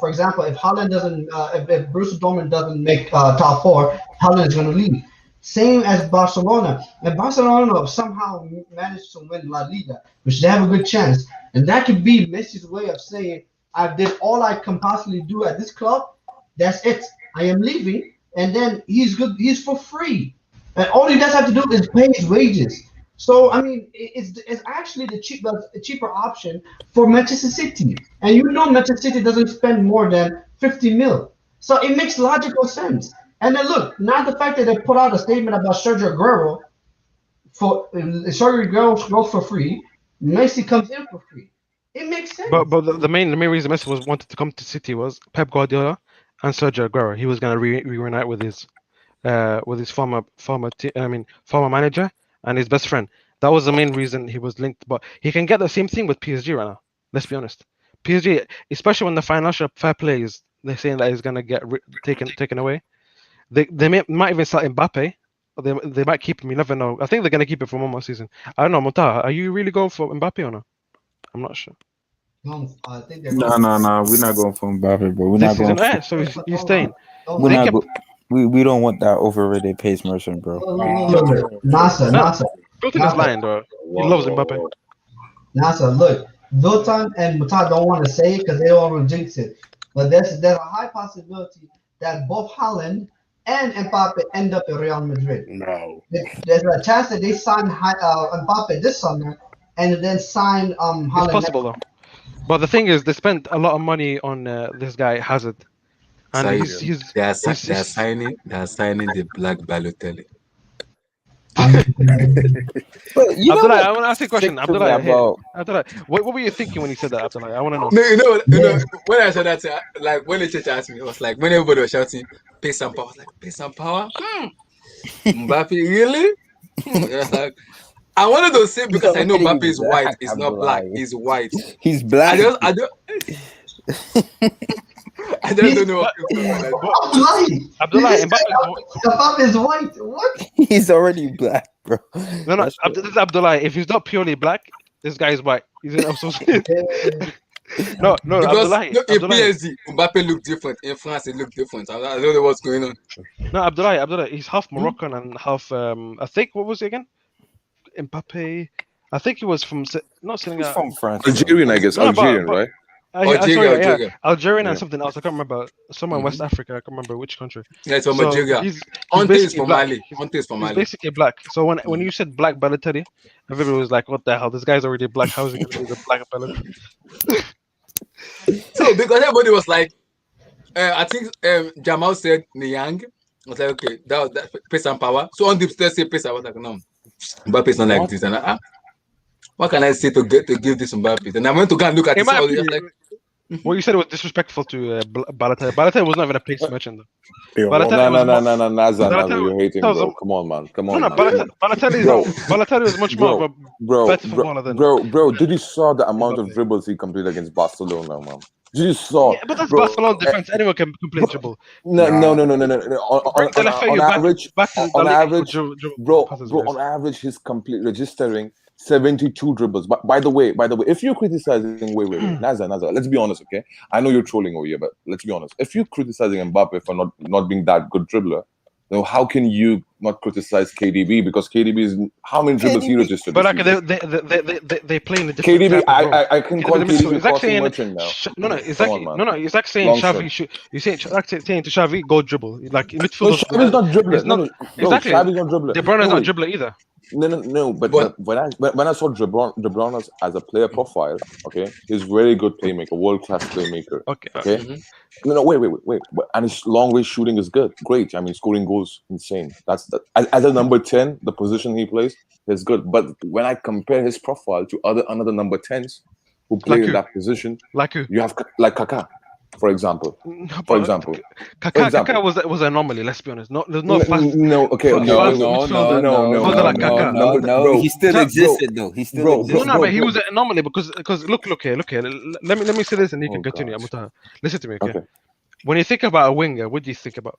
for example, if Holland doesn't, if Borussia Dortmund doesn't make top four, Holland is going to leave. Same as Barcelona. And Barcelona somehow managed to win La Liga, which they have a good chance. And that could be Messi's way of saying, I did all I can possibly do at this club. That's it. I am leaving. And then he's good. He's for free. And all he does have to do is pay his wages. So I mean, it's actually the cheaper option for Manchester City, and you know Manchester City doesn't spend more than 50 mil, so it makes logical sense. And then look, not the fact that they put out a statement about Sergio Aguero for Sergio Aguero goes for free, Messi comes in for free. It makes sense. But the main reason Messi was wanted to come to City was Pep Guardiola and Sergio Aguero. He was gonna reunite with his former manager and his best friend. That was the main reason he was linked. But he can get the same thing with PSG right now. Let's be honest. PSG, especially when the financial fair play is they're saying that he's gonna get taken away. Might even sell Mbappe. Or they might keep him. You never know. I think they're gonna keep it for one more season. I don't know, Mota. Are you really going for Mbappe or not? I'm not sure. I think they're No, going no, no. We're not going for Mbappe, bro. We're This not going. season, so he's staying. We're They not. kept We don't want that overrated pace merchant, bro. look, NASA, no. NASA, Putin is lying, bro. He loves Mbappe. NASA. Look, Vilton and Mutat don't want to say it because they don't want to jinx it, but there's a high possibility that both Holland and Mbappe end up in Real Madrid. No. There's a chance that they sign Mbappe this summer and then sign It's Holland. possible though. But the thing is, they spent a lot of money on this guy Hazard, and So he's they are signing the black Balotelli. But you know Abdullah, what? I want to ask you a question. Sick to me Abdullah, hey, about Abdullah, what were you thinking when you said that, Abdullah? I want to know. No, when I said that, like when the church asked me, it was like when everybody was shouting, "Pay some power," I was like, "Pay some power." Mbappe, really? Like, I wanted to say because I know already Mbappe is white, black, it's not black, Abdullah. he's white. He's black. I don't know what people are like. Abdullah, Mbappe is white. What? He's already black, bro. No, That's this is Abdullah. If he's not purely black, this guy is white. He's in associate. No, Because Abdullah. in Abdullah. PSG, Mbappe looked different. In France, it looked different. I don't know what's going on. No, Abdullah. He's half Moroccan and half. I think what was he again? Mbappe. I think he was from not He's Senegal. from France. Algerian, I guess. No, but- Algerian, but- right? Algeria. Algerian Yeah. and something else. I can't remember. Somewhere in West Africa. I can't remember which country. Yeah, it's from So Algeria. he's Ante is basically from black. Mali. Ante is from He's Mali. basically black. So when you said black Balotelli, everybody was like, "What the hell? This guy's already black. How is he going to be the black Balotelli?" So because everybody was like, I think Jamal said Niang. I was like, okay, that pay some power. So on the stairs say pay some. I was like, no, Mbappe is not like this. And what can I say to give this Mbappe? And I went to go and look at In this. my I was just opinion, like, what you said was disrespectful to Balotelli. Balotelli was not even a pace merchant, though. Yo, Balotelli was more- Naza, Balotelli you're hating, was- bro. Come on, man. Come No, on, no, man. Balotelli was much more of a better footballer than. Bro, did you saw the amount of dribbles he completed against Barcelona, man? Did you saw? Yeah, but that's bro, Barcelona defense. Anyone can play dribble. No. Bring De La Feu On average, back to on La Liga average, for bro, passes, bro, guys. on average, he's registering 72 dribbles. But by the way, if you're criticizing, wait, Naza, let's be honest, okay? I know you're trolling over here, but let's be honest. If you're criticizing Mbappe for not being that good dribbler, then how can you not criticize KDB? Because KDB is how many dribbles he registered? But this season? they play in a different KDB, type of role. I can call KDB It's like crossing saying merchant now. It's like saying Long Xavi shot. should. You say saying to Xavi go dribble like in No, midfield. Xavi's not dribbling. It's not No, exactly. Xavi's not dribbling. De Bruyne is No, not wait. dribbler either. No. But when I saw De Bruyne as a player profile, okay, he's very good playmaker, world class playmaker. Okay. Okay. Mhm. No, wait. And his long range shooting is good, great. I mean, scoring goals, insane. As a number 10, the position he plays is good. But when I compare his profile to another number 10s who play Like in who? that position, Like who? you have like Kaká, for example. No, For but example, Kaká was an anomaly. Let's be honest. There's no fast. No, okay. No, Fast no, midfielder. no, no, Further no, like no, Kaká. no, no. Bro, He still bro, existed though. He still bro, existed. No, but he bro. was an anomaly because look here. Let me say this and you can Oh, continue. God. Listen to me, okay? Okay. When you think about a winger, what do you think about?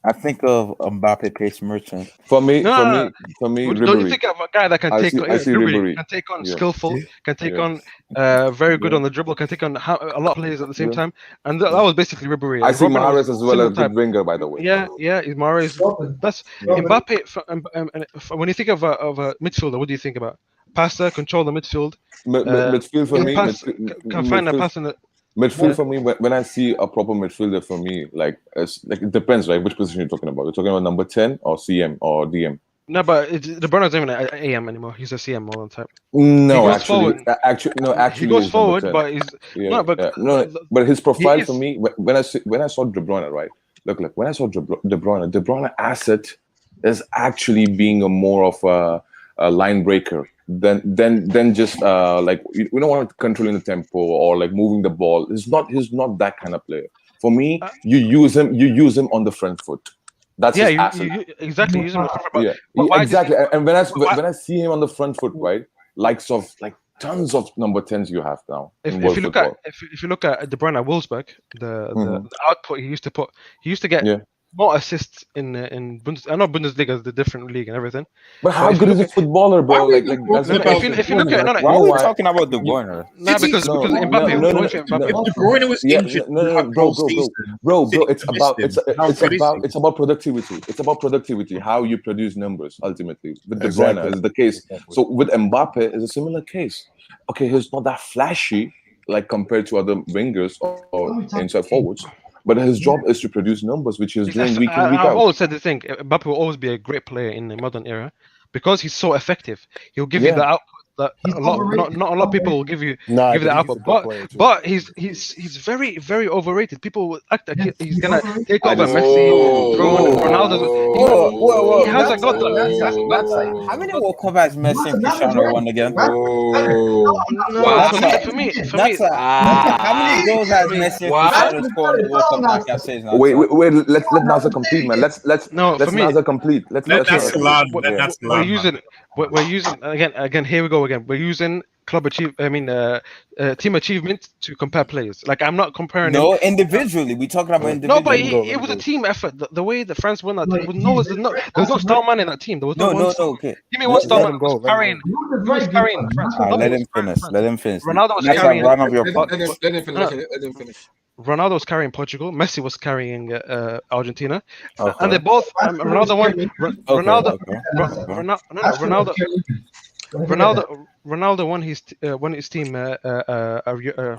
I think of Mbappe pace merchant. For me, No. Don't you Ribéry. think Of a guy that can I take see on Ribéry. can take on Yeah. skillful, can take Yeah. on very good Yeah. on the dribble, can take on a lot of players at the same Yeah. time, and that was basically Ribéry. I And see Robin was Mahrez as well, similar a type. good winger, by the way. Yeah, he's Mahrez. That's Mbappe. When you think of a midfielder, what do you think about? Passer, control the midfield. Midfield for Can me, pass, can find a pass in the. midfield for me. When I see a proper midfielder, for me, it depends, right? Which position you're talking about? You're talking about number 10 or CM or DM? No, but De Bruyne's not even an AM anymore. He's a CM all the time. No, goes forward. actually, He goes he's number forward, 10. but he's Yeah, no, but yeah. No, but his profile is- for me, when I saw De Bruyne, right? Look, when I saw De Bruyne asset is actually being a more of a line breaker than just we don't want to controlling the tempo or like moving the ball. He's not that kind of player. For me, you use him on the front foot. That's his asset. exactly. Use him on the front, Yeah, but why exactly. And when I see him on the front foot, right, likes of like tons of number 10s you have now in If world you look football. at if you look at De Bruyne at Wolfsburg, the Mhm. output he used to get Yeah. more assists in I know Bundesliga is the different league and everything. But how if good you is a footballer, bro? Like that's No, but if you look at Why are we why? talking about De Bruyne? because Mbappe no, went for Mbappe. no. If De Bruyne was Yeah, injured no, throughout the whole season, bro. City It's missed about him. How good is he? it's about productivity. It's about productivity. How you produce numbers ultimately. With De Exactly. Bruyne is the case. Exactly. So with Mbappe is a similar case. Okay, he's not that flashy like compared to other wingers or inside forwards, but his job is to produce numbers, which he's doing week in week I've out. always said the thing. Mbappe will always be a great player in the modern era because he's so effective. He'll give you the output that He's a lot overrated. not a lot of people will give you Nah, give the but he's a output. good player too. But he's very very overrated. People will act like he's gonna take I over just- Messi, Whoa, throwing Ronaldo. Whoa, He hasn't got That's how many World Cup has Messi and Cristiano won again? Whoa. No, What? for me, How many goals has Messi and What? Cristiano scored in the World Cup like I say now? Wait. Let Naza complete, man. Let's No, let's for me- Naza complete. Let's Let Naza Salah- complete. let Yeah. that's Salah, man. we're using again. Here we go again. We're using team achievement to compare players. Like I'm not comparing him. No, individually. We talking about No, but individually. it was a team effort. The way that France won that team, there was no star man in that team. There was No, one star. okay. Give me one star let man him who go, was let him carrying. go. Who was carrying France? Let Nobody him was carrying finish. France. Let him finish. Ronaldo was That's carrying. one of your. Let him finish. Ronaldo was carrying Portugal. Messi was carrying Argentina, Okay. and they both. Ronaldo won. Ronaldo. Ronaldo won his team.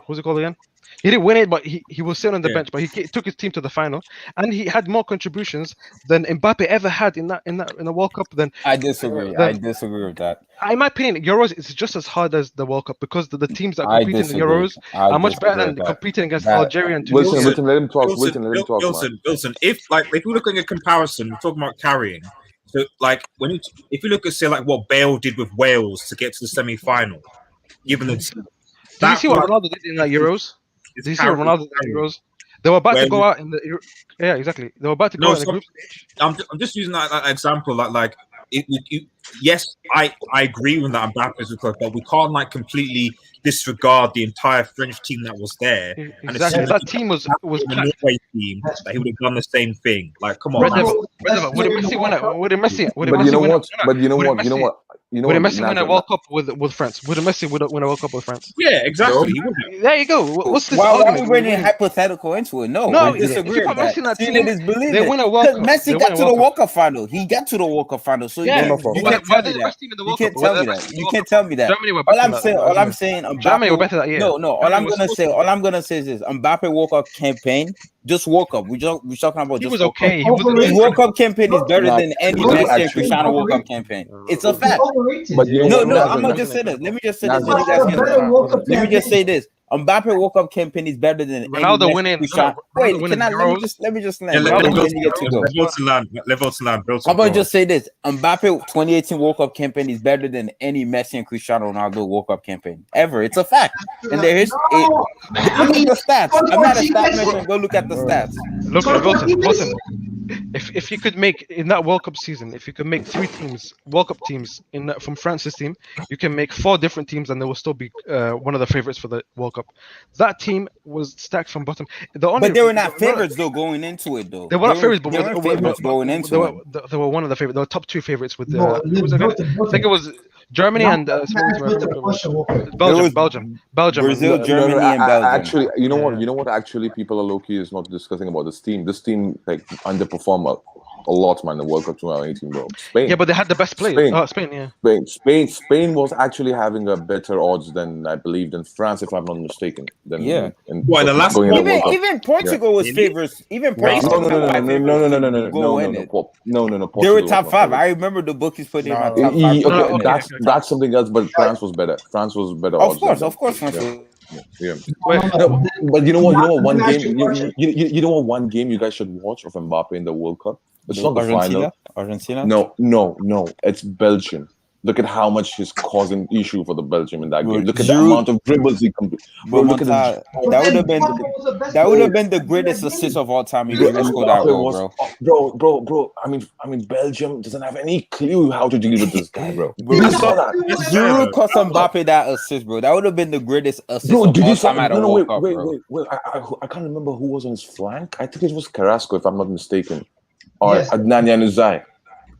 Who's it called again? He didn't win it, but he was sitting on the bench. But he took his team to the final, and he had more contributions than Mbappe ever had in the World Cup. I disagree. I disagree with that. In my opinion, Euros is just as hard as the World Cup because the teams that I compete in the disagree. Euros I are much better disagree than with that. competing against That- Algeria and Tunisia. Wilson, let him talk. Wilson, let him talk, man. Wilson, if we're looking at comparison, we're talking about carrying. So like if you look at say like what Bale did with Wales to get to the semi-final, given the Did you see what Ronaldo did in that Euros? Did you see what Ronaldo did in the Euros? They were about to go out in the yeah, exactly. They were about to go out in the group stage. I'm just using that example yes, I agree with that Mbappe is good, but we can't like completely disregard the entire French team that was there. Exactly. And That team was the packed. Norway team that he would have done the same thing. Like, come on. Red man. Devil, would Messi win it? Would Messi? But you know what? But you know what? Would Messi win a World Cup with France? Would Messi win a World Cup with France? Yeah, exactly. He wouldn't. There you go. What's this Why are argument? we bringing hypothetical into it? No, No, we if disagree you with put Messi that. in that Seeing team, it is believing. they win a World Cup. Messi They got win a to the World World Cup final. He got to the World Cup final. So Yeah, you can't tell me the that. best team in the You World can't Cup. tell Were me the that. best in the You World can't Cup. tell me that. Germany were All better I'm that saying, Germany were better that year. No. All I'm gonna say is this: Mbappe World Cup campaign Just World Cup. We're talking about He just was World Cup. okay. He wasn't His very World good. Cup campaign is better Nah, than any Did he Messi and actually? Cristiano World Cup campaign. It's a He's fact. overrated. But you know No, what, no, I'm Nazim? gonna just say this. Let me just say this, Nazim. then you What's guys the can better talk. World Cup Let me just say campaign? this. Mbappe World Cup campaign is better than any Ronaldo Messi winning, Cristiano. Ronaldo Wait, winning can I? Euros. Let me just Yeah, land, bro. let Then go then to you get to go. level to land. I'm gonna just say this: Mbappe 2018 World Cup campaign is better than any Messi and Cristiano Ronaldo World Cup campaign ever. It's a fact. And there is it. No, Go I look at mean, the stats. I'm not a 2014 stat Messi. machine. Go look at the stats. Look, 2014 Wilson. Messi. If you could make in that World Cup season, if you could make 3 World Cup teams from France's team, you can make 4 different teams, and they will still be one of the favorites for the World Cup. That team was stacked from bottom. But they were not favorites though going into it though. They were not favorites, but they weren't favorites going into it. they were one of the favorites. They were top 2 favorites with No, who was it again? I think it was Germany Now, and let me ask Wilson a question real quick. There Belgium, was Belgium, Brazil, and Germany, and Belgium. Actually, you know Yeah, what? yeah. You know what? Actually, people are low-key is not discussing about this team. This team like underperformed a lot, man. The World Cup 2018, bro. Spain. Yeah, but they had the best players. Spain. Spain, yeah. Spain was actually having a better odds than I believe than France, if I'm not mistaken. Yeah. Well, in the last going in the Even World Cup. even Portugal was Really? favorites. Even Wait, Portugal No, was no, no, top no, five no, no, favorites no, no, to no, go no, in no, it. no, no. They were Portugal was top not five. favorite. I remember the bookies put them Nah. at top five. No, putting it. okay. That's something else. But France was better. France was better odds than them. Of course, France. Yeah. Yeah. Wait, No, but you know what? You know what? Let One me ask game. you a question. You know what? One game you guys should watch of Mbappe in the World Cup. It's not the final. Argentina. No. It's Belgium. Look at how much he's causing issue for the Belgium in that Bro, game. Look at the Giroud- amount of dribbles he complete. Bro, look at the. That would have been Mbappe was the best that would have player been the in greatest that assist game. of all time if Giroud scored that goal, Bro. I mean, Belgium doesn't have any clue how to deal with this guy, bro. Bro, You saw that. Giroud cost Mbappe that assist, bro. That would have been the greatest assist Bro, of did all you saw? time at a No, World Cup, bro. wait. I can't remember who was on his flank. I think it was Carrasco, if I'm not mistaken, or Yes. Adnan Januzaj,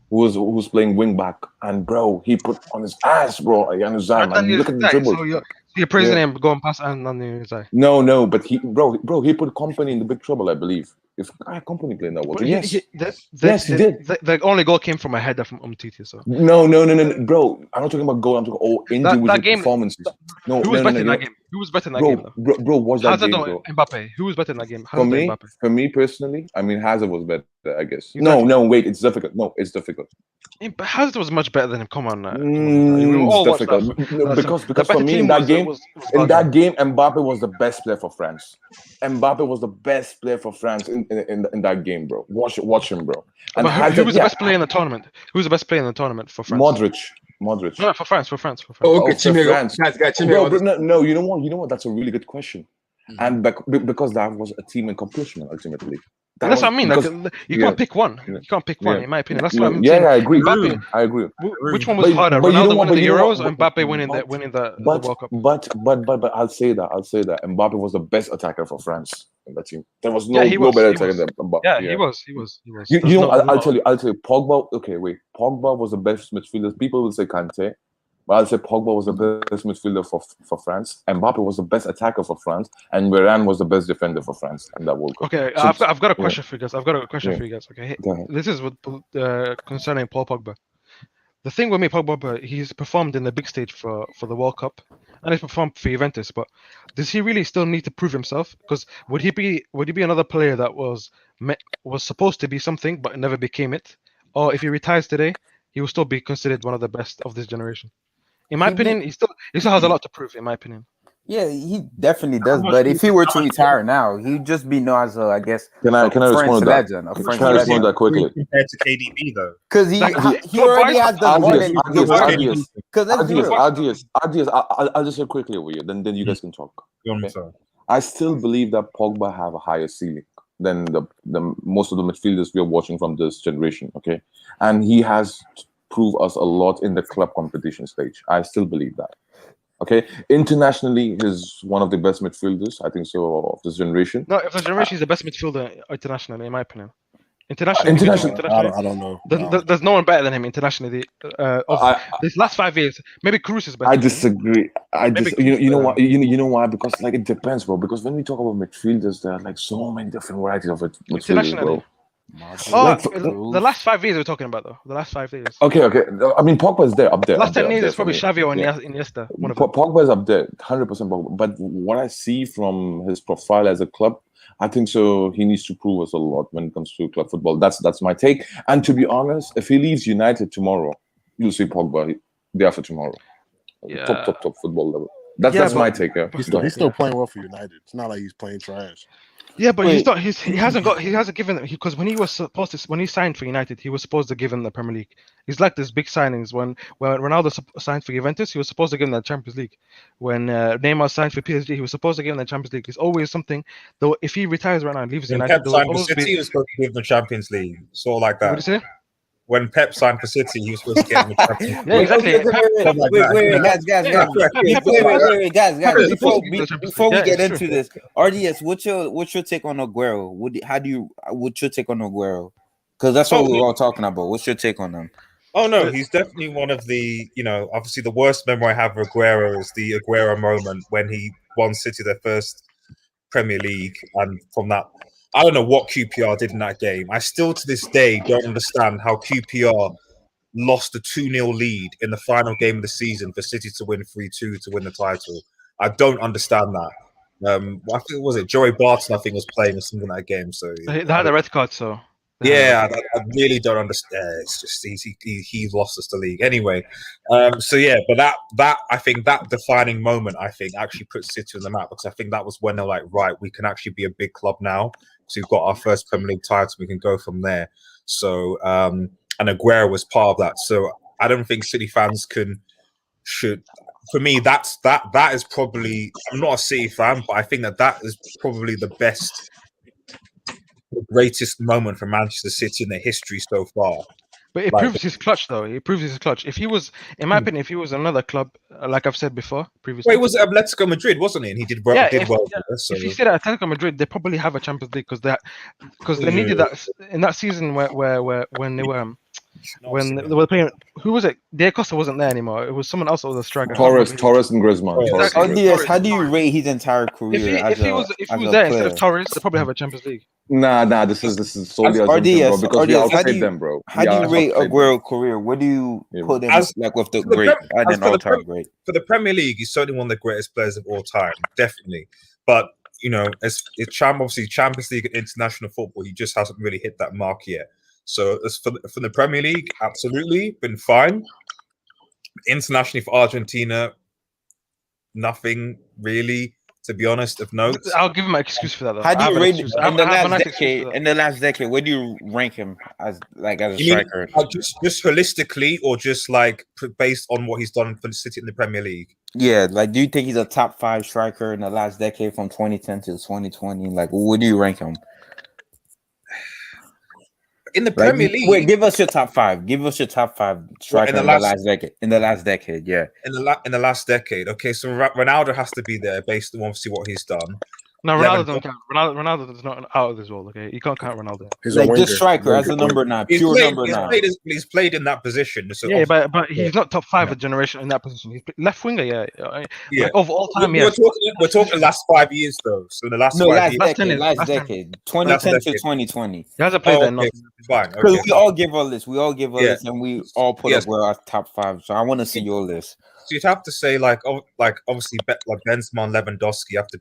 who was playing wing back, and bro, he put on his ass, bro. Januzaj, man, look at the dribbles. So you're praising him going past and on the side. No, but he put Company in the big trouble, I believe. If Company playing that World Cup, yes. Yes, he did. The only goal came from a header from Umtiti. So No, bro. I'm not talking about goal. I'm talking individual game- performances. No, who was no, better in no. that game? Who was better in that game? Though? Bro, watch that Hazard game, or bro. Mbappe? Who was better in that game? For Hazard or me, Mbappe? personally, I mean, Hazard was better, I guess. Exactly. No, wait, it's difficult. No, it's difficult. Yeah, but Hazard was much better than him. Come on, It's difficult. No, because for me in that game, Mbappe was the best player for France. Mbappe was the best player for France in that game, bro. Watch him, bro. And But Hazard, who was the best player in the tournament? Who was the best player in the tournament for France? Modric. No, for France. Oh, okay, For France. Chimero. Bro, no, you know what? That's a really good question. And because that was a team accomplishment ultimately. That's what I mean. You can't pick one. You can't pick one, in my opinion. That's what I'm saying. I agree. Mbappe, I agree. Which one was harder? Ronaldo winning the Euros or Mbappe winning the World Cup? But I'll say that Mbappe was the best attacker for France in that team. There was no he was, better he attacker was. than Mbappe. Yeah, he was. You know, I'll tell you. Pogba. Okay, wait. Pogba was the best midfielder. People will say Kante. But I'll say Pogba was the best midfielder for France. Mbappe was the best attacker for France, and Varane was the best defender for France in that World Cup. Okay, So, I've got a question for you guys. Okay, Go ahead. this is concerning Paul Pogba. The thing with me, Pogba, he's performed in the big stage for the World Cup, and he's performed for Juventus. But does he really still need to prove himself? Because would he be another player that was supposed to be something but never became it? Or if he retires today, he will still be considered one of the best of this generation? In my opinion, he still has a lot to prove. In my opinion, yeah, he definitely does. But if he were to retire now, he'd just be known as a friend's Can I respond to that? legend, a Can French I respond to legend. that quickly? Compared to KDB though, Because he already has the one and because let's be real. I'll just say quickly over here. Then you guys can talk. Okay. I still believe that Pogba have a higher ceiling than the most of the midfielders we are watching from this generation. Okay, and he has proved us a lot in the club competition stage. I still believe that. Okay, internationally, he's one of the best midfielders, I think so, of this generation. No, if the generation is the best midfielder internationally, in my opinion. Internationally, I don't know. There's no one better than him internationally. These last 5 years, maybe Cruz is better. I disagree. You know why? You know why? Because it depends, bro. Because when we talk about midfielders, there are so many different varieties of midfielders, bro. The last 5 years we're talking about though. The last 5 years. Okay. I mean, Pogba is up there. Last 10 years is probably Xavi or Iniesta. One of them. Pogba is up there, 100% Pogba. But what I see from his profile as a club, I think so. He needs to prove us a lot when it comes to club football. That's my take. And to be honest, if he leaves United tomorrow, you'll see Pogba day after tomorrow. Yeah. Top football level. That's Yeah, that's but- my take. Yeah. He's still playing well for United. It's not like he's playing trash. Yeah, but Wait. he hasn't given them, because when he signed for United, he was supposed to give them the Premier League. He's like this big signings. When Ronaldo signed for Juventus, he was supposed to give them the Champions League. When Neymar signed for PSG, he was supposed to give them the Champions League. It's always something. Though if he retires right now and leaves When United, Pep there will signed for always City, be. he was supposed to give them the Champions League. Sort of like What that. did you say? When Pep signed for City, he was supposed to get them the Champions League. Yeah, exactly. Okay, wait, guys, Yeah, guys, supposed to be the Champions before we League. Yeah, get it's into this, RDS, what's your take on Aguero? What's your take on Aguero? Because that's what we're all talking about. What's your take on him? Oh no, he's definitely one of the, obviously the worst memory I have of Aguero is the Aguero moment when he won City their first Premier League, and from that, I don't know what QPR did in that game. I still to this day don't understand how QPR lost a 2-0 lead in the final game of the season for City to win 3-2 to win the title. I don't understand that. I think was it Joey Barton, I think, was playing or something in that game. So They had a red card, so yeah, I really don't understand. It's just he lost us the league anyway. So yeah, but that I think that defining moment, I think, actually put City on the map, because I think that was when they're like, right, we can actually be a big club now. So we've got our first Premier League title, we can go from there. So and Aguero was part of that. So I don't think City fans should. For me, that is probably. I'm not a City fan, but I think that is probably the greatest moment for Manchester City in their history so far. But it proves his clutch, though. It proves his clutch. If he was, in my opinion, if he was another club, like I've said before, previously. Well, it was Atletico Madrid, wasn't he? And he did well. So. If he stayed at Atletico Madrid, they probably have a Champions League because they needed that in that season when they were. When they were playing, who was it? Diego Costa wasn't there anymore. It was someone else that was a striker. Torres and Griezmann. Exactly. RDS, how do you rate his entire career? If he was there instead of Torres, they probably have a Champions League. Nah. This is solely assumption, bro. Because we outplayed them, bro. How do you rate Aguero's career? What do you put him like with the great and an all-time great? For the Premier League, he's certainly one of the greatest players of all time, definitely. But as obviously Champions League and international football, he just hasn't really hit that mark yet. So as for the Premier League, absolutely been fine. Internationally for Argentina, nothing really, to be honest, of note. I'll give him an excuse for that, though. How do you rate in the last decade? Where do you rank him as a striker? Just holistically, or just like based on what he's done for the City in the Premier League? Yeah, like do you think he's a top 5 striker in the last decade from 2010 to 2020? Like, where do you rank him? In the Premier League, wait, give us your top 5. Give us your top 5 striker in the last decade. In the last decade, yeah. In the last decade, okay. So Ronaldo has to be there based on obviously what he's done. No, Ronaldo don't count. Ronaldo is not out of this world. Okay, you can't count Ronaldo. He's like this striker as a number 9, pure number 9. He's played in that position. So yeah, but he's not top 5 of generation in that position. He's left winger, yeah. Like, of all time, we're talking last 5 years though. So the last 5 years. Last decade, 2010 to 2020. He hasn't played that enough. Fine. Because we all give our list. And we all put up where our top 5. So I want to see your list. So you'd have to say like obviously like Benzema and Lewandowski have to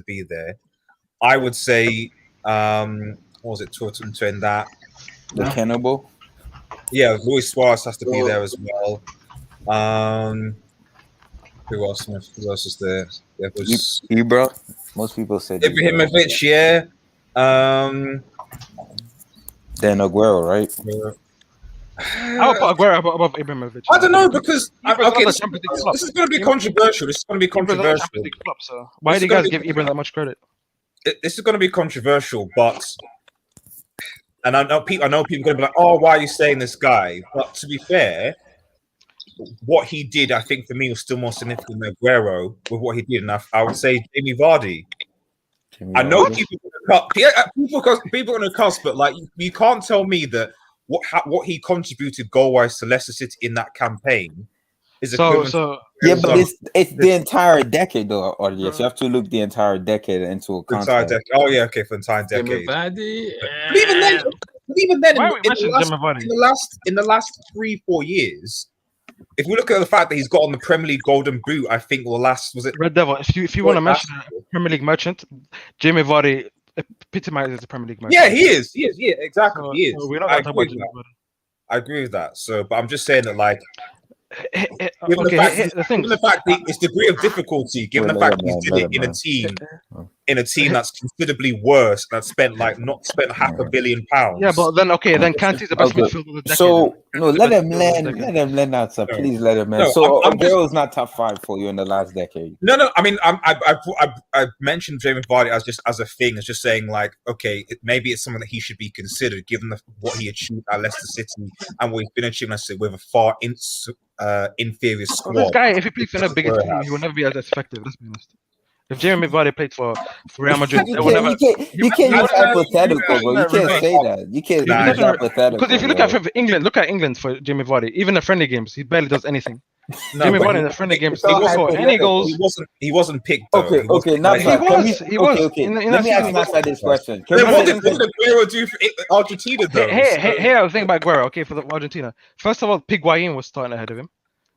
be there. I would say what was it to end that? The Cannibal? Yeah, Luis Suarez has to be there as well. Who else is there? There was Ibra. Most people said Ibrahimovic, yeah. Then Aguero, right? I would put Aguero above Ibrahimovic. I don't know because this is going to be controversial. This is going to be controversial. So why do you guys give Ibra that much credit? This is going to be controversial, but I know people are going to be like, "Oh, why are you saying this guy?" But to be fair, what he did, I think for me, was still more significant than Aguero with what he did, and I would say Jamie Vardy. I know people are going to cuss, but like you can't tell me that what he contributed goal-wise to Leicester City in that campaign is equivalent. Yeah, but it's the entire decade, though. Audience, you have to look the entire decade into a context. Oh yeah, okay, for the entire decade. But even then, in the last 3-4 years, if we look at the fact that he's got on the Premier League Golden Boot, I think was it Red Devil? If you want to mention a Premier League merchant, Jamie Vardy epitomizes the Premier League match. Yeah, he is. He is. Yeah, exactly. So, He is. so we're not I gonna talk agree about with Jimmy that. Vardy. I agree with that. So, but I'm just saying that, like, given Okay, the thing. given the fact its degree of difficulty, given Wait, the let fact him he's man, did let it him in a man. team that's considerably worse, that spent not spent £500 million. Yeah, but then then Kante's the best Okay. midfielder of the decade. So then. no, The let best him midfielder of the land. decade. Let him land answer. No. Please let him land. No, So I'm just- Aguero's not top 5 for you in the last decade. No. I mean, I mentioned Jamie Vardy as a thing, as just saying, like, okay, maybe it's something that he should be considered, given what he achieved at Leicester City and what he's been achieving at Leicester with a far inferior squad. Well, this guy, if he plays for a bigger Where team, has. he will never be as effective. Let's be honest. If Jamie Vardy played for Real Madrid, You they will never. can't use hypothetical, bro. You can't say that. You can't He's use not gonna- hypothetical. because if you look bro. at England, look at England for Jamie Vardy. Even in friendly games, he barely does anything. No, Jamie but Vardy in the friendly games, all he doesn't score any hypothetical. goals. He wasn't picked though. Okay, He wasn't okay, not like- bad. Can we- He was. Okay. In Let that me season, ask he was. Nasa this question. Can Then we what say- did Aguero do for Argentina though? Here, I was thinking about Aguero. Okay, for Argentina. First of all, Higuain was starting ahead of him,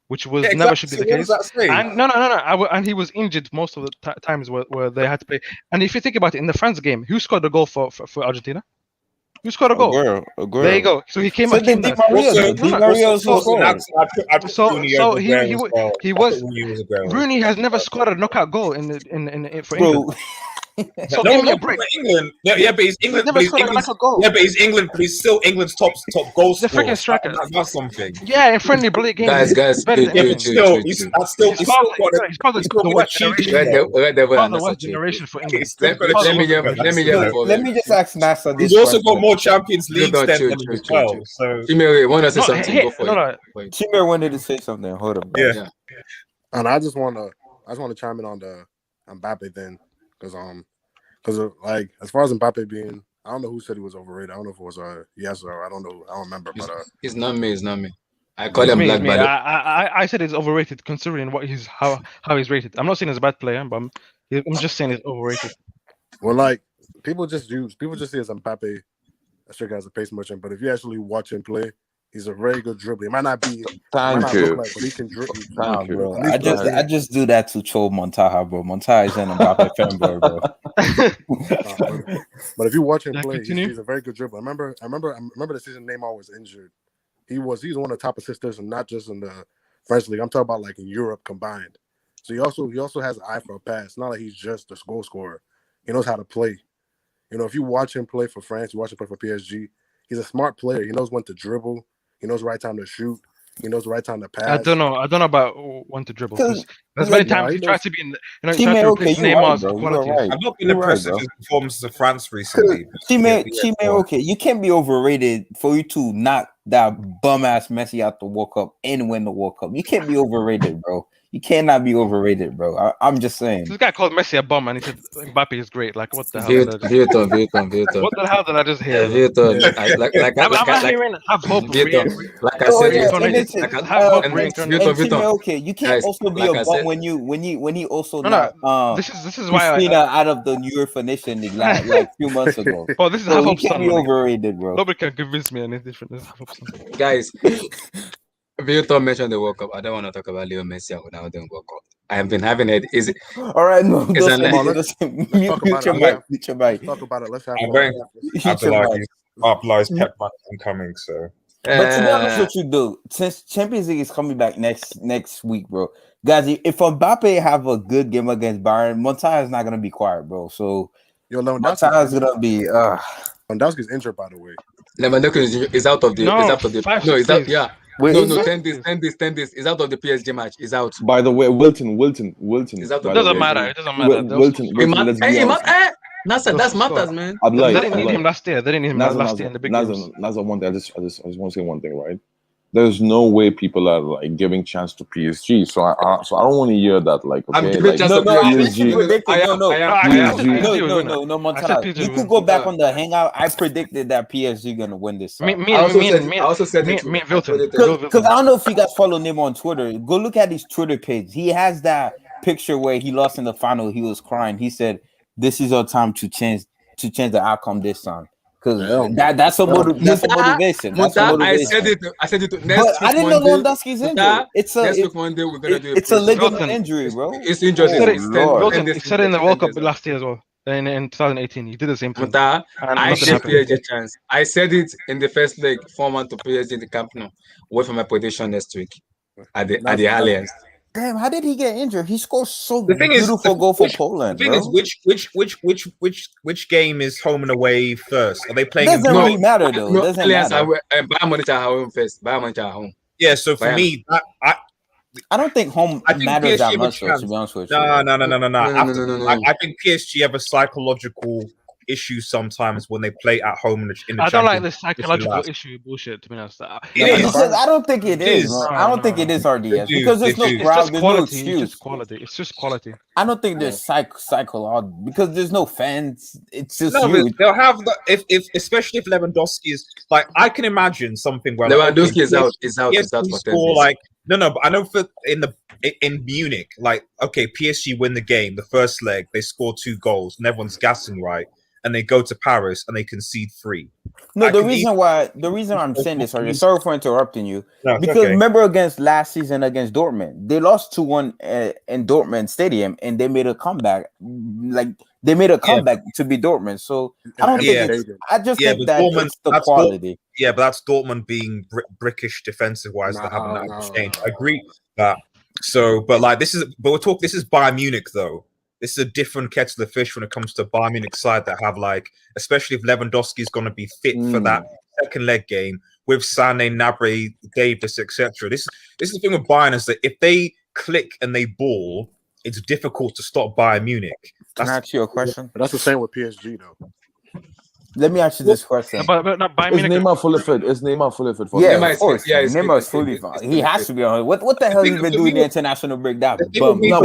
which was Yeah, never exactly. should be So the what case. does that say? And no. And he was injured most of the times where they had to play. And if you think about it, in the France game, who scored the goal for Argentina? Who scored a goal? Aguero. There you go. So he came. So he came did Di there. Maria. Also- though. Di Maria also also- scored. I put So- Rooney so over he- Aguero he as wa- well. he I was- put Rooney was Aguero. Rooney has never scored a knockout goal for Bro, England. So no, give me no, a break. for England. Yeah, but he's England. never But he's scored a England's, knockout goal. yeah, but he's England. But he's still England's top goal The scorer. freaking striker. That's something. Yeah, in friendly games. Guys, better chill, than Yeah, anything. but still, he's still He's part of the worst generation. Red Devil Part are of the not worst so chill. generation for England. He's still Let got me a hear chance, let me but hear that's for let me just ask Nasa this He's also got question. more Champions League on, than chill, him chill, as chill, well. chill. So Chimere, want to say No, something? hey, Go for no, it. no. Chimere wanted to say something. Hold up. Bro. yeah, And I just want to chime in on the Mbappe thing because like as far as Mbappe being, I don't know who said he was overrated. I don't know if it was yes or I don't know. I don't remember. But It's not me. It's not me. I call It's him me, Black it's me. Ballet. I said he's overrated considering what how he's rated. I'm not saying he's a bad player, but I'm just saying he's overrated. well, like people just see as Mbappe strictly as a pace merchant. But if you actually watch him play, he's a very good dribbler. He might not be. Thank you. But he can dribble. Nah, bro. At least I just do that to troll Montaha, bro. Montaha is an Mbappe fanboy, bro. But if you watch him Yeah, play, continue. he's a very good dribbler. I remember the season Neymar was injured. He's one of the top assisters, and not just in the French league. I'm talking about like in Europe combined. So he also has an eye for a pass. It's not like he's just a goal scorer. He knows how to play. You know, if you watch him play for France, you watch him play for PSG, he's a smart player. He knows when to dribble. He knows the right time to shoot. He knows the right time to pass. I don't know about when to dribble. 'Cause- There's like, many times he he tries knows- to be in. Chimere, He tries to replace okay, you Neymar's right, bro. You qualities. are right. I've not been You're impressed right, with bro. his performances of France recently. Chimere, go on. okay, you can't be overrated for you to knock that bum ass Messi out the World Cup and win the World Cup. You can't be overrated, bro. You cannot be overrated, bro. I'm just saying. This guy called Messi a bum, and he said Mbappe is great. Like what the hell? Did I just- Vilton. What the hell did I just hear? Vilton. I'm not hearing have hope. Like I Oh, said, yeah, reincarnated. and listen, Like, have hope and reincarnated. and Vilton. Chimere, okay, you can't Guys, also be like a I bum said- when he also No, not This is why Christina out of the UEFA Nation League like a few months ago. Oh, this is So have you hope, can't son. be overrated, bro. Nobody can convince me any different. This is have hope, son. Guys, Vilton mentioned the World Cup. I don't want to talk about Leo Messi and Ronaldo in World Cup. I have been having it. Is it? All right, no, It's don't an- say Come on, it, don't say it. let's Mute talk about your it. mic, mute your mic. Let's talk about it. Let's have I'm fun. going. Mute your Abdullahi mic. Pep man incoming. So But to be honest with you, though, since Champions League is coming back next week, bro, guys, if Mbappe have a good game against Bayern, Montaha is not gonna be quiet, bro. So Yo, Montaha is gonna be. Lewandowski's injured, by the way. Lewandowski is out of the. No, Is out of the. 5 No, he's out. days. Yeah. Wait, No, is no. it? 10 days. He's out of the PSG match. He's out. By the way, Wilton. Is out by of the It doesn't way. matter. It doesn't matter. Wilton, let's be honest. Nasa, that's matters, man. Abdullahi, They didn't need him last year. They didn't need him last year in the big games. Naza, one thing. I just want to say one thing, right? There's no way people are like giving chance to PSG. So I don't want to hear that. Like, I'm okay, giving like, chance No, to no, I PSG. actually predicted. I am. No, I said PSG You will could win. go back on the hangout. I predicted that PSG gonna win this. Me I also and said it. me and Vilton. Because I don't know if you guys follow Nemo on Twitter. Go look at his Twitter page. He has that picture where he lost in the final. He was crying. He said, "This is our time to change the outcome this time." Because that's a motivation. That's a motivation. I said it. Next But I didn't know Lewandowski's injured. Next week Monday we're gonna do. It's a ligament Vilton. injury, bro. It's injured. Oh, Lord. He said it in the World Cup last year as well. in 2018. You did the same thing, Mata, and I nothing give happened. PSG chance. I said it in the first leg, 4-1 to PSG in the Camp Nou. Wait for my prediction next week at the Allianz. Damn, how did he get injured? He scored so The thing is, beautiful goal for Poland, the thing bro. is, which game is home and away first? Are they playing? Doesn't in really matter though. No, Doesn't Allianz, matter. Bayern Munich are home first. Bayern Munich are home. Yeah, so for Bayern. me, I don't think home I think matters PSG that have a much though, chance. to be honest with you. No. No. I think PSG have a psychological issue sometimes when they play at home in the I don't like Champions this psychological issue bullshit. To be honest, It is. Because I don't think it is. is. I don't think it is RDS They do, because there's they no do. crowd. It's just There's no quality. It's excuse. just quality. It's just quality. I don't think there's psychological because there's no fans. It's just No, you. but they'll have the if especially if Lewandowski is like I can imagine something where like, Lewandowski is out. Is out. Yes, Is out we for 10 score days. like no, but I know for in Munich, like okay, PSG win the game, the first leg, they score 2 goals, and everyone's gassing right, and they go to Paris and they concede 3. No, the reason I'm saying this, sorry for interrupting you, No, it's because okay. remember against last season against Dortmund, they lost 2-1 in Dortmund Stadium, and they made a comeback. Like they made a comeback to beat Dortmund. So I don't think it's. I just think that Dortmund, it's the quality. but that's Dortmund being brickish defensive wise. That haven't that changed. I agree with that. So, but like this is Bayern Munich though. This is a different kettle of fish when it comes to Bayern Munich side that have like, especially if Lewandowski is going to be fit for that second leg game with Sané, Gnabry, Davis, etc. This is the thing with Bayern is that if they click and they ball, it's difficult to stop Bayern Munich. Can I ask you a question? But that's the same with PSG though. Let me ask you this question. But not Bayern Is Munich. Neymar fully fit? Is Neymar fully fit? For Yeah, them? of course. Yeah, Neymar is fully fit. He has to be on. What the hell has he been doing the international break? That bum. No,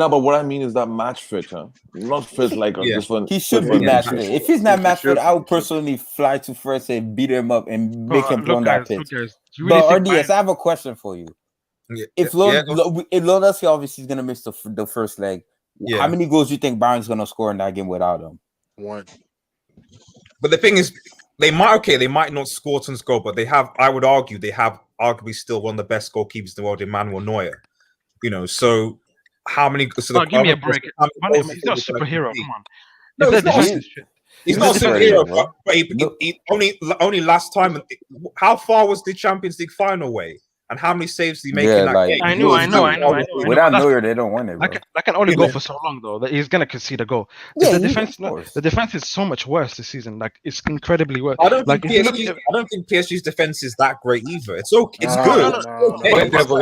but what I mean is that match fit, huh? Not fit like a different. He should be match fit. If he's not match fit, I would personally fly to France and beat him up and make him play on that pitch. But RDS, I have a question for you. If Lewandowski obviously is gonna miss the first leg, how many goals do you think Bayern's gonna score in that game without him? 1. But the thing is, they might not score tons goal, but they have. I would argue they have arguably still one of the best goalkeepers in the world, Emmanuel Neuer. You know, so how many? So give me a break. He's not a superhero. Come on. No, he's not a superhero. But he only last time. How far was the Champions League final way? And how many saves did he make in that game? I know. Without Neuer, they don't win it. Bro. That can only go for so long, though. That he's gonna concede a goal. Yeah, the defense is so much worse this season. Like it's incredibly worse. I don't think PSG's defense is that great either. It's okay. It's good. Red Devil.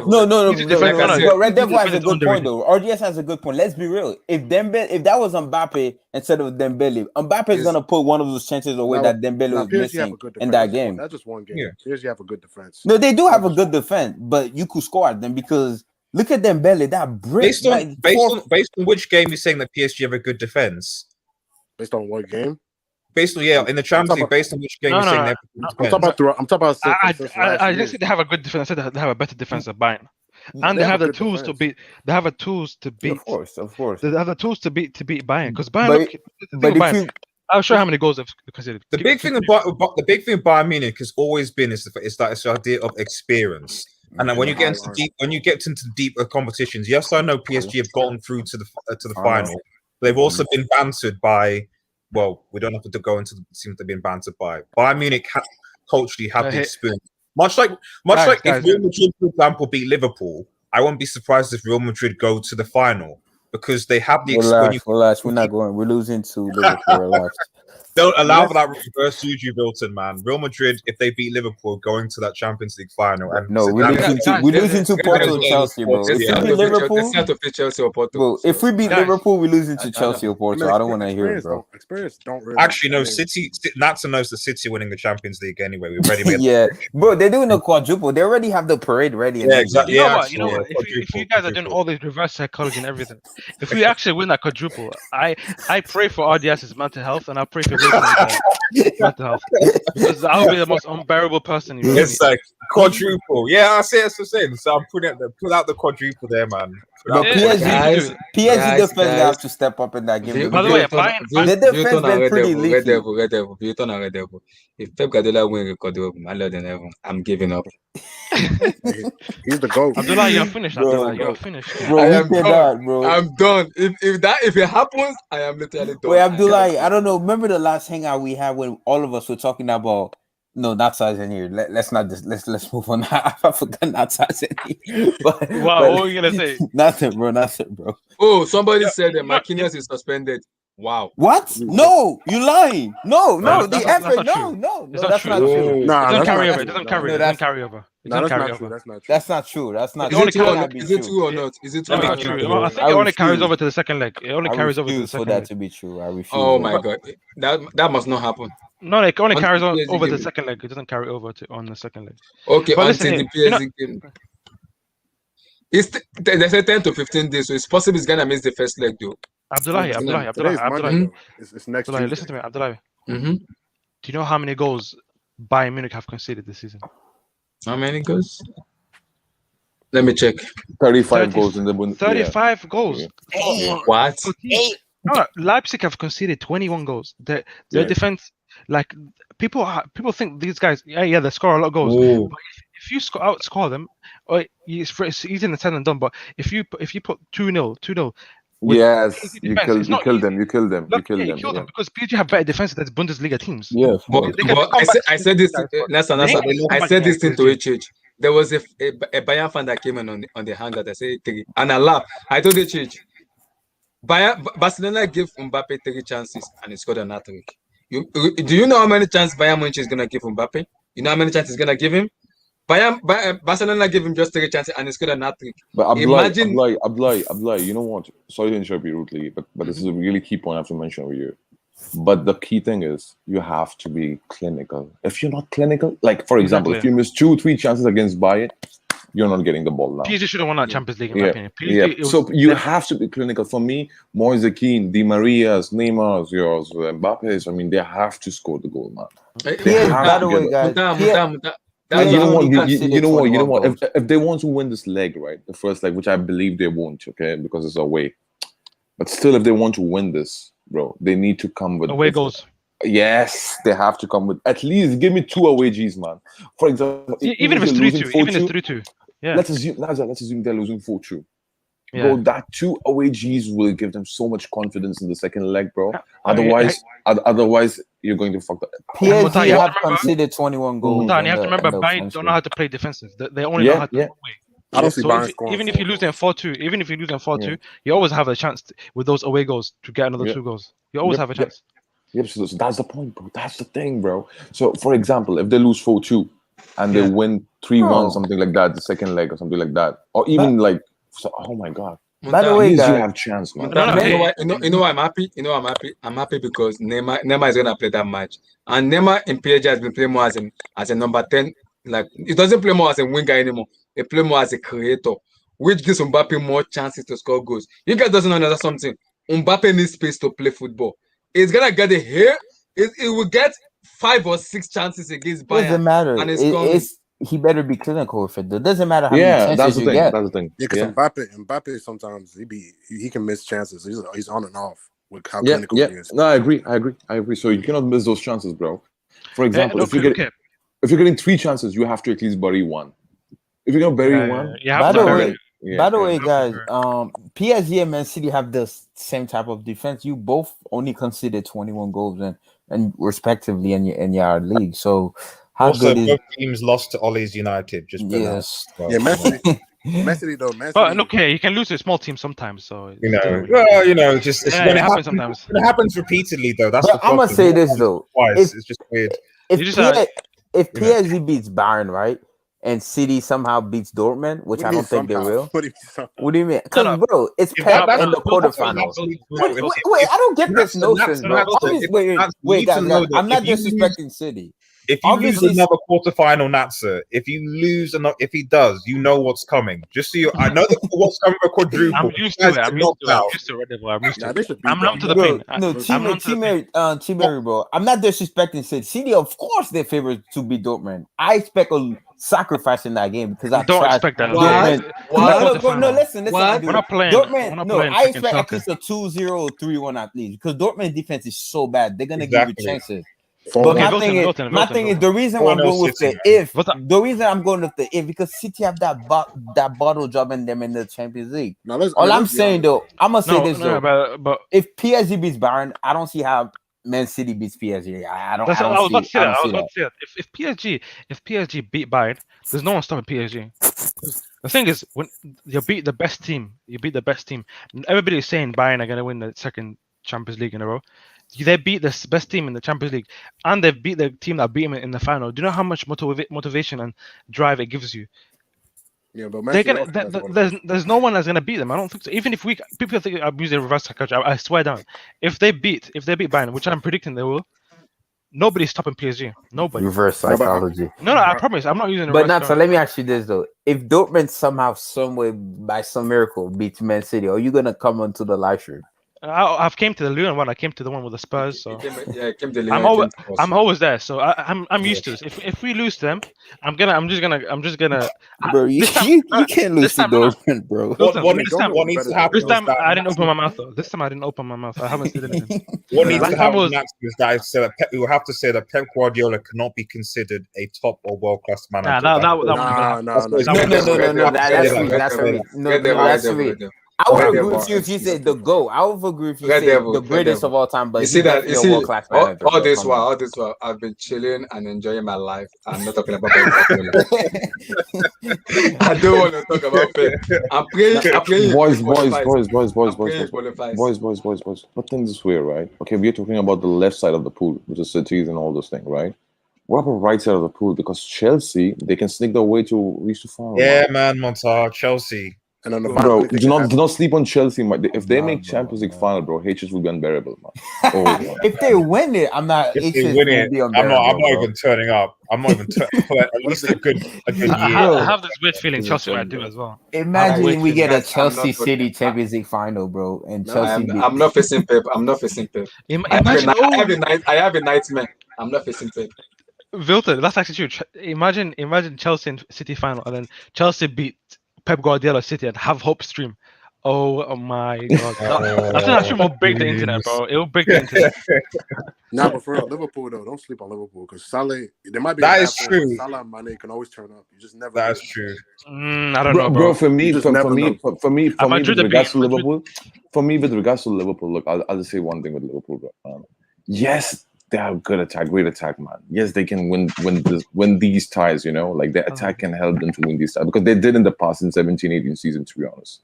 No. But Red Devil has a good point though. RDS has a good point. Let's be real. If that was Mbappe instead of Dembele, Mbappe is gonna put one of those chances away that Dembele was missing in that game. That's just one game. Yeah. PSG have a good defense. No, they do have a good defense, but you could score at them because look at Dembele, that brick. Based on which game you're saying that PSG have a good defense? Based on what game? Based on in the Champions League. Based on which game you're saying they have a good defense? I'm talking about. I didn't say they have a good defense. I said they have a better defense than Bayern. And they have the tools to beat. They have the tools to beat. Of course. They have the tools to beat Bayern because Bayern. I'll show you how many goals they've conceded. The big thing about Bayern Munich has always been is that it's the idea of experience. And then when you get into deeper competitions, yes, I know PSG have gotten through to the final. They've also been bantered by. Well, we don't have to go into the teams they've been bantered by. Bayern Munich culturally have the experience. Much like if Real Madrid, for example, beat Liverpool, I won't be surprised if Real Madrid go to the final because they have the experience. Relax, we're not going. We're losing to Liverpool. Relax. Don't allow for that reverse juju, Wilton, man. Real Madrid, if they beat Liverpool, going to that Champions League final. And no, we're losing to Porto and Chelsea, bro. If we beat Liverpool, if we beat Liverpool, we're losing to Chelsea or Porto. I don't want to hear it, bro. Experience don't really. Actually, no. City. Natsa knows the City winning the Champions League anyway. We've already made. Yeah, bro. They're doing a quadruple. They already have the parade ready. Yeah, exactly. You know what? If you guys are doing all this reverse psychology and everything, if we actually win that quadruple, I pray for RDS's mental health and I pray for mental health because I'll be the most unbearable person. It's like quadruple. Yeah, I say it's the same. So I'm put out the quadruple there, man. But Yeah, PSG, Guys, PSG guys, defense guys. have to step up in that game. By the way, Because the defense Vuitton and been Red pretty Devil, Red leaky. Devil, Red Devil, Vuitton and Red Devil. If Pep Guardiola win record, my Lord in heaven, I'm giving up. he's the GOAT. Abdullah, you're finished. Abdullah, Bro, you're finished. bro, I we am done. cannot, bro. I'm done. If it happens, I am literally done. Wait, Abdullah, I don't know. Remember the last hangout we had when all of us were talking about no, not size in here. Let's not just let's move on. I forgot not size in here. But, Wow, what were you gonna say? Nothing, bro. Oh, somebody said that Marquinhos is suspended. Wow. What? No, you lying. No, the that's effort. not No, It's not that's true. not true. It Nah, doesn't that's carry not over. It true. doesn't carry. No, It doesn't carry over. It Nah, doesn't that's carry not over. true. That's not true. That's not true. That's not Is true. it true or Cannot not? be Is it true or not? Is it true? No, or it's not not? true. I think I it only carries refuse. over to the second leg. It only I carries over to the refuse for second that leg. to be true. I refuse. Oh my God, that must not happen. No, it only On carries the over PSG the game. second leg. It doesn't carry over to on the second leg. Okay, But listen until here, the PSG game. They say 10 to 15 days, so it's possible he's gonna miss the first leg though. Abdullahi, Today's Monday, though. It's next Abdullahi, Tuesday. listen to me, Abdullahi. Mm-hmm. Do you know how many goals Bayern Munich have conceded this season? How many goals? Let me check. 35 goals in the Bundesliga. 35 goals. What? No, Leipzig have conceded 21 goals. Their defense, like people think these guys, they score a lot of goals. But if you outscore them, it's easy and said and done. But if you put 2-0. Yes, you defense, kill it's not them. You kill them. Look, you kill them because PSG have better defense than Bundesliga teams. Yeah, But I said this. Listen. I said this thing to HH. There was a Bayern fan that came in on the hangout. I said 3, and I laughed. I told HH, Barcelona gave Mbappe 3 chances and he scored an hat-trick. Do you know how many chances Bayern Munich is gonna give Mbappe? You know how many chances he's gonna give him? Barcelona gave him just 3 chances and he scored an hat-trick. But Imagine. Abdullah, you know what? Sorry to interrupt you rudely, but this is a really key point I have to mention with you. But the key thing is you have to be clinical. If you're not clinical, like for example, if you miss 2-3 chances against Bayern, you're not getting the ball now. PSG should have won that Champions League in my opinion. PSG, so you have to be clinical. For me, Moise Kean, Di Maria's, Neymar's, yours, Mbappe's. I mean, they have to score the goal, man. By the way, guys, and you know what? If they want to win this leg, right, the first leg, which I believe they won't, okay, because it's away. But still, if they want to win this, bro, they need to come with away goals. Yes, they have to come with at least give me 2 away G's, man. For example, even if it's 3-2, even if it's 3-2, yeah. Let's assume they're losing 4-2. Yeah. Bro, that 2 away G's will give them so much confidence in the second leg, bro. Otherwise, you're going to fuck that. PSG have conceded 21 goals. You have to remember, Bayern don't know how to play defensive. They only know how to play. I don't see Bayern scoring. Even if you lose them 4-2, you always have a chance with those away goals to get another 2 goals. You always have a chance. Yep, so that's the point, bro. That's the thing, bro. So, for example, if they lose 4-2 and they win 3-1, something like that, the second leg or something like that, or even oh my God. By the way, you guys, have chance, man. You know why I'm happy? You know why I'm happy? I'm happy because Neymar is gonna play that match, and Neymar in PSG has been playing more as a number 10. Like he doesn't play more as a winger anymore. He play more as a creator, which gives Mbappe more chances to score goals. You guys doesn't understand something. Mbappe needs space to play football. He's gonna get it here. It will get 5 or 6 chances against Bayern. Doesn't matter. And he better be clinical with it. It doesn't matter how many chances you get. That's the thing. Yeah, because Mbappe sometimes he can miss chances. He's on and off with how clinical he is. No, I agree. So you cannot miss those chances, bro. For example, if you're getting 3 chances, you have to at least bury 1. If you're gonna bury 1, by the way, guys, PSG and Man City have the same type of defense. You both only conceded 21 goals and respectively in your league. So how also, good is both teams lost to Ollie's United? Just Messi though. But look, you can lose to a small team sometimes. So when it happens sometimes. When it happens repeatedly, though, that's. I'm gonna say this though. It's just weird. If PSG beats Bayern, right? And City somehow beats Dortmund, which I don't think they will. What do you mean? Because, bro, it's Pep in the quarterfinals. Wait, I don't get this notion, bro. Wait, guys, I'm not disrespecting City. If you lose another quarterfinal, Natsa, if you lose and if he does, you know what's coming. Just so you, I know what's coming for quadruple. I'm used to it. I'm used to it. I'm numb to the pain. No, Team Mary, bro. I'm not disrespecting City. City, of course, they're favorites to beat Dortmund. I expect a sacrificing that game because I Don't tried expect that. Dortmund. No, listen. What? We're not playing. Dortmund, We're not no, playing I freaking expect at soccer. least a 2-0 or 3-1 at least because Dortmund defense is so bad. They're gonna give you Exactly. chances. Four But one. my thing is the reason why I'm 4-0 going with City, the man. if. The reason I'm going with the if because City have that bottle job in them in the Champions League. Now, let's I'm be saying honest. though, I'm gonna say this though. But if PSG beats Bayern, I don't see how Man City beats PSG. I don't I was about to say I that. don't I was see about that. to say that. If PSG beat Bayern, there's no one stopping PSG. The thing is, when you beat the best team, Everybody's saying Bayern are going to win the second Champions League in a row. They beat the best team in the Champions League, and they beat the team that beat them in the final. Do you know how much motivation and drive it gives you? Yeah, but there's no one that's gonna beat them. I don't think so. Even if people think I'm using reverse psychology, I swear down. If they beat Bayern, which I'm predicting they will, nobody's stopping PSG. Nobody. Reverse psychology. No, I promise. I'm not using But reverse. so let me ask you this though: if Dortmund somehow, someway, by some miracle beats Man City, are you gonna come onto the live stream? I've came to the Lyon one. I came to the one with the Spurs. So came to Lyon. I'm always there. So I'm used to this. If we lose to them, I'm just gonna. Bro, you can't lose to Dortmund, bro. What needs to happen? This time I didn't open my mouth though. This time I didn't open my mouth. I haven't said anything. What needs to happen next is that we will have to say that Pep Guardiola cannot be considered a top or world class manager. That's sweet. I would agree with you if you said the GOAT. I would agree if you said the greatest of all time. But you see that? You see world-class manager, all this while I've been chilling and enjoying my life. I'm not talking about Pep. I don't want to talk about Pep. I'm praying. Boys. But think this way, right? Okay, we're talking about the left side of the pool, which is cities and all those things, right? What about the right side of the pool? Because Chelsea, they can sneak their way to reach the final. Yeah, man, Montar, Chelsea. And on the bro, do not sleep on Chelsea. If they make Champions League final, bro, HS will be unbearable, man. Oh, if they win it, I'm not. If they win it, I'm not even turning up. I'm not even turning up. At least a good year. I have this weird feeling Chelsea might do as well. Imagine we get a Chelsea City Champions League final, bro, and Chelsea. I'm not facing Pep. I have a nightmare. I'm not facing Pep. Wilton, that's actually true. Imagine Chelsea and City final, and then Chelsea beat Pep Guardiola City and have hope stream. Oh my god, that stream will break the internet, bro. It will break the internet. Nah, but for real, Liverpool though, don't sleep on Liverpool because Salah. There might be that is true. Salah and Mane can always turn up. You just never. That's true. I don't know, bro. For me, with regards to Liverpool, look, I'll just say one thing with Liverpool, bro. Yes. They have good attack, great attack, man. Yes, they can win these ties, you know? Like, their attack can help them to win these ties. Because they did in the past in 17-18 season, to be honest.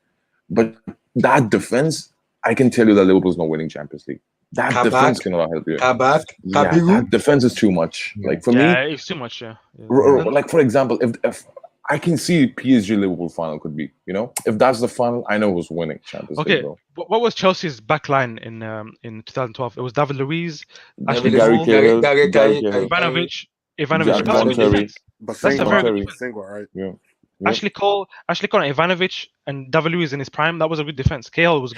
But that defense, I can tell you that Liverpool's not winning Champions League. That defense cannot help you. That defense is too much. Like, for me... Yeah, it's too much, yeah. Like, for example, if I can see PSG Liverpool final could be, you know? If that's the final, I know who's winning Champions League, bro. What was Chelsea's backline in 2012? It was David Luiz, Ashley Gary Cole, Cahill, Ivanovic. That's a very good defense. Right? Yeah. Ashley Cole, and Ivanovic, and David Luiz in his prime. That was a good defense. Cahill was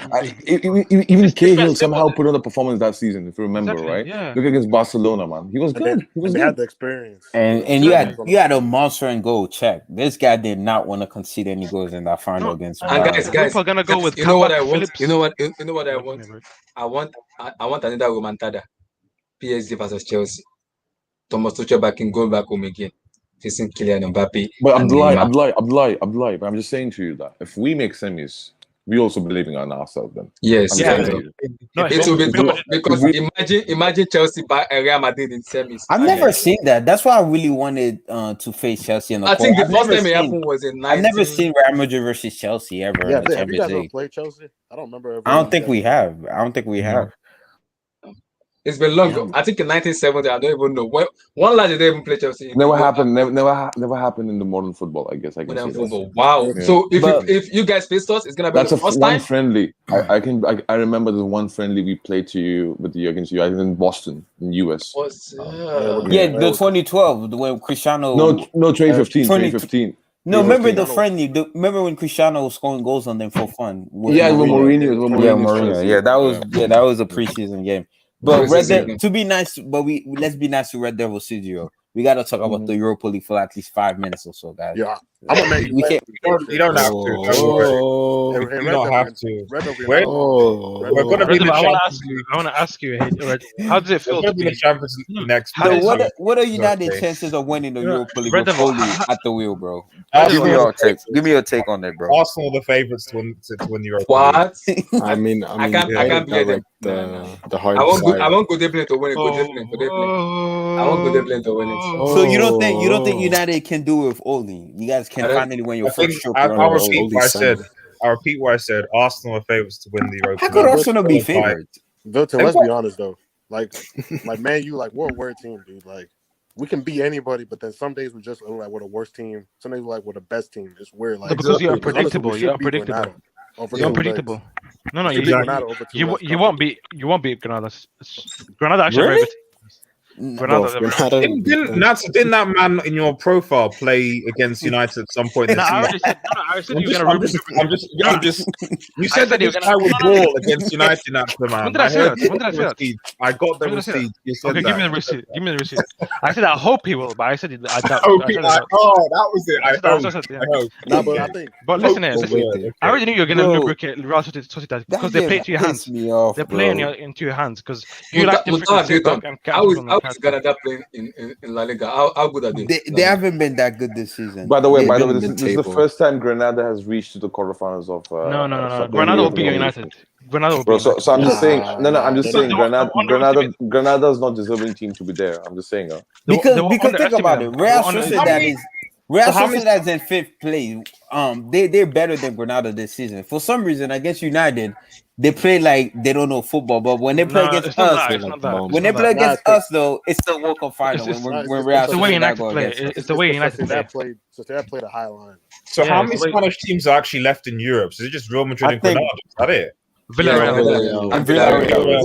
even Cahill somehow put on a performance that season, if you remember, right? Yeah. Look against Barcelona, man. He was good. They had the experience. And you had a monster and goal check. This guy did not want to concede any goals in that final against. Guys, we're gonna go with. You know what I want? You know what I want? I want another remontada. PSG versus Chelsea. Thomas Tuchel going back home again. Facing Kylian Mbappe. But Abdullah, but I'm just saying to you that if we make semis, we also believing in ourselves then. Yes. It will be tough because imagine Chelsea by Real Madrid in semis. I've never seen that. That's why I really wanted to face Chelsea in the I think the first time it happened was in 19... I've never seen Real Madrid versus Chelsea ever in the Champions League. Have you guys played Chelsea? I don't remember. I don't think we have. It's been long. I think in 1970, I don't even know. One lad didn't even play Chelsea. Never happened. Never happened in the modern football. I guess I can say football. Wow. Yeah. So if you guys faced us, it's gonna be the first time. Friendly. I remember the one friendly we played against you. I think in Boston, in US. The 2012 when Cristiano. No, 2015. No, remember the friendly. Remember when Cristiano was scoring goals on them for fun? Mourinho. Yeah, that was a preseason game. But to be nice, let's be nice to Red Devil Studio. we gotta talk about the Europa League for at least 5 minutes or so, guys. Yeah, I'm gonna make We can't. You don't have to. Don't worry. And You don't have to. We're Red gonna be in Devil, the I want Champions League. to ask you, Red, how does it We're feel gonna to be in be? the Champions League next How year. does What are United Okay. chances of winning the You know, Europa League Red with Devil, Foley at the wheel, bro? Arsenal Give me are your the take. Give me your favourites. take on that, bro. Arsenal are the favourites to win the Europa What? I mean, I can't they bear got them. like No. the hard I side. want Good Evening to win it. Good Evening. I want Good Evening to win it. So you don't think United can do it with Oli? You guys can finally win your I think first stroke I'll run with repeat Oli. what I said. I'll repeat what I said. Arsenal are favourites to win the Europa How League. could Arsenal be favorites? Vilton, let's be honest though. Like man, we're a weird team, dude. Like we can beat anybody, but then some days we just look like we're the worst team. Some days we're like we're the best team. It's weird. Like because you're honestly, unpredictable. we You're should beat unpredictable. Granada over You're two unpredictable. legs. No, We should beat Granada over two legs. you won't beat Granada. Granada actually Really? very good. Granada. Didn't that man in your profile play against United at some point in the season? I said you were gonna You said that this guy would ball against United after, man. When did I say that? I got the receipt. You said okay, that. give me the receipt. I said I hope he will, but I said I doubt. That was it. I hope. No, but I think. But listen, I already knew you were gonna lubricate Real Sociedad because they play to your hands. They're playing into your hands because you like to How is Granada playing in La Liga? How good are they? They haven't been that good this season. By the way, this is the first time Granada has reached to the quarterfinals of. No. Granada will beat United. Granada will beat United. So I'm just saying. I'm just saying. Granada's not deserving team to be there. I'm just saying. Because think about it. Real Sociedad is in 5th place. They're better than Granada this season. For some reason, against United, they play like they don't know football. But when they play against us, when they play against us, though, it's the World Cup final. When Real Sociedad go against us. It's the way United play. They played a high line. So how many Spanish teams are actually left in Europe? So is it just Real Madrid and Granada? Is that it? Villarreal.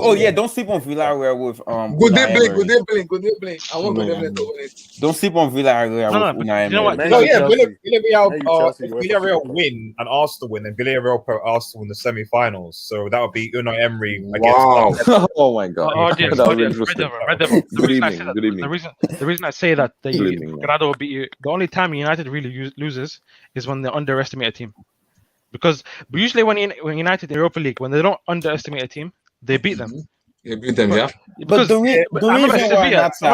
Oh yeah, don't sleep on Villarreal with Good evening. I want Good evening to win it. Don't sleep on Villarreal with Unai. You know what? Villarreal win and Arsenal win, and Villarreal put Arsenal in the semi-finals. So that would be Unai Emery against. Wow! Oh my God! Red Devil. The reason I say that Granada will beat you. The only time United really loses is when they underestimate a team. Because usually when United in Europa League, when they don't underestimate a team, they beat them. You beat them, yeah. But the reason why I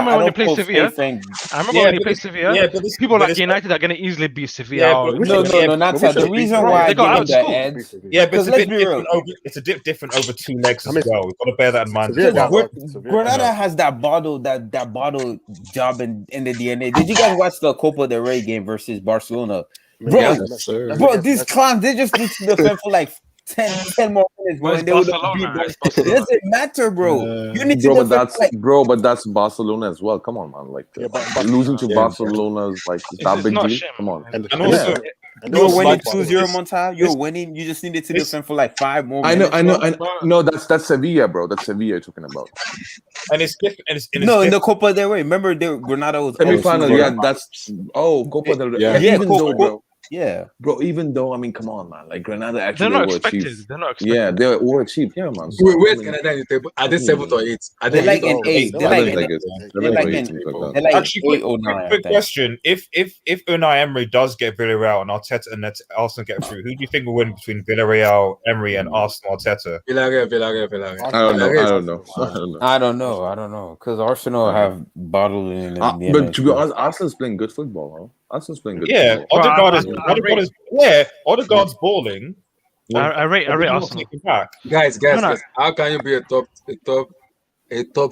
remember when they played Sevilla. When they played Sevilla. People like United are going to easily beat Sevilla. No, not that. The reason why I give them the edge. Yeah, but it's a bit different over two legs as well. We've got to bear that in mind. Granada has that bottle job in the DNA. Did you guys watch the Copa del Rey game versus Barcelona? Bro, these clowns, they just need to defend for like 10 more minutes, bro. And they would it doesn't matter, bro. You need to but that's Barcelona as well. Come on, man. Like losing to Barcelona is like that big deal. Come on. And also, you're winning 2-0, Monta. You're winning. You just needed to defend for like 5 more minutes. I know. No, that's Sevilla, bro. That's Sevilla you're talking about. And it's different. In the Copa del Rey. Remember, Granada was semi-final. Yeah, that's Copa del Rey. Yeah, bro. Yeah, bro. Even though, I mean, come on, man. Like Granada actually they're not expected. Yeah, they were cheap. Yeah, man. So, where's Granada in the table? Are they 7th or 8th? They're like an 8. They're like an 8. Actually, quick question: If Unai Emery does get Villarreal and Arteta and Arsenal get through, who do you think will win between Villarreal, Emery, and Arsenal, Arteta? Villarreal. I don't know. Because Arsenal have bottled in. But to be honest, Arsenal's playing good football, huh? Arsenal's playing good. Yeah, Odegaard's balling. I rate Arsenal. Guys, how can you be a top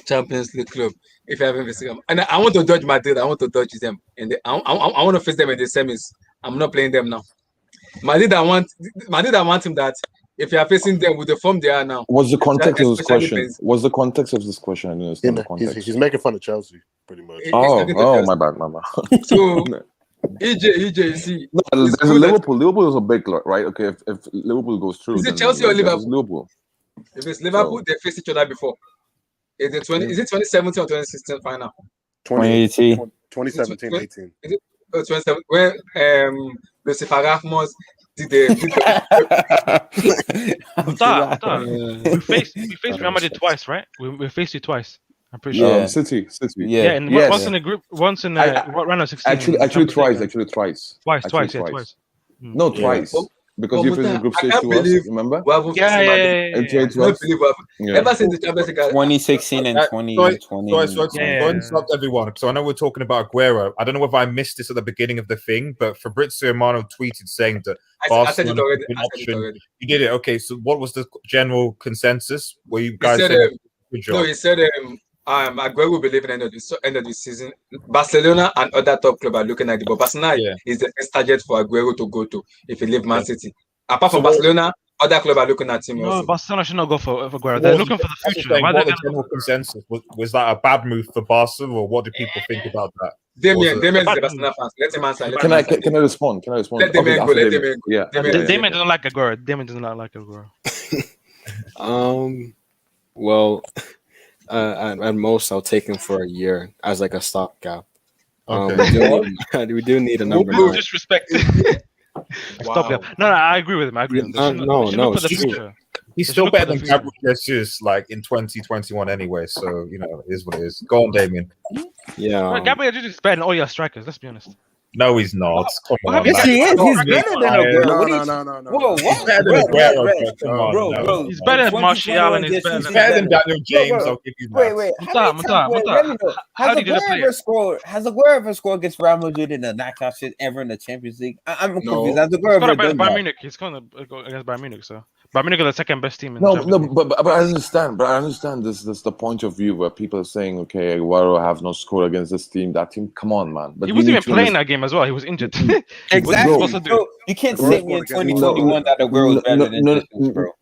Champions League club if you haven't faced them? And I want to dodge Madrid. I want to dodge them, and I want to face them in the semis. I'm not playing them now. Madrid, I want him that if you are facing them with the form they are now. What's the context of this question? What's the context of this question? I don't understand the context. He's making fun of Chelsea, pretty much. My bad. So. EJ, you see. No, there's Liverpool. Liverpool is a big lot, right? Okay, if Liverpool goes through, is it Chelsea or Liverpool? Liverpool. If it's Liverpool, they faced each other before. Is it 2017 or 2016 final? 2018. 2017, 18. Is it 2017? Where Lucifer Ramos did the we faced Real Madrid twice, right? We faced you twice. I'm pretty sure. Yeah. City. Yeah, and Yes. once in a group, once in round of 16. Actually, twice. Twice. No, Yeah. twice. Because you faced the group stage I can't to us, believe remember? we haven't Yeah, seen yeah, Madrid. yeah, yeah, In yeah. I 2012? can't believe we have ever since the Champions League. 2016 and So 2020. to Yeah. interrupt everyone, so I know we're talking about Aguero. I don't know whether I missed this at the beginning of the thing, but Fabrizio Romano tweeted saying that I said it Barcelona already. was an I said it option. already. You did it. Okay, so what was the general consensus? Were you He guys said, saying good job? no, he said, Aguero will be leaving end of the season. Barcelona and other top clubs are looking at it, but Barcelona is the best target for Aguero to go to if he leave Man City. Apart from Barcelona, other clubs are looking at him No, also. Barcelona should not go for Aguero. They're looking for the future. Why What the general consensus was that a bad move for Barca, or what do people think about that? Damien is the Barcelona fans. Let him answer. Can I respond? Let Damien go. Let Damien go. Yeah. Damien doesn't like Aguero. Damien does not like Aguero. Well, at most, I'll take him for a year as like a stopgap. Okay. We do need a number No 9. disrespect. Stop there. No, I agree with him. They should look for the future. He's still better than Gabriel Jesus, like in 2021 anyway. So it is what it is. Go on, Damien. Yeah. Gabriel Jesus is better than all your strikers. Let's be honest. No, he's not. Come on, Yes, he is. He's better than Aguero. No. Whoa, what? He's better than Aguero. Come on, Bro. He's better than Martial and he's better than Daniel James. I'll give you that. Wait. How did they play? Has Aguero ever scored against Real Madrid in the knockout shit ever in the Champions League? I'm confused. Has Aguero ever done Bayern that? Munich. He's going to go against Bayern Munich, so Bayern Munich are the second best team in the No, Champions League. but I understand. But I understand this the point of view where people are saying, okay, Aguero have no score against this team, that team. Come on, man. But He wasn't even playing that game as well. He was injured. Exactly. So you can't say me in 2021 that Aguero is better than Jesus, bro.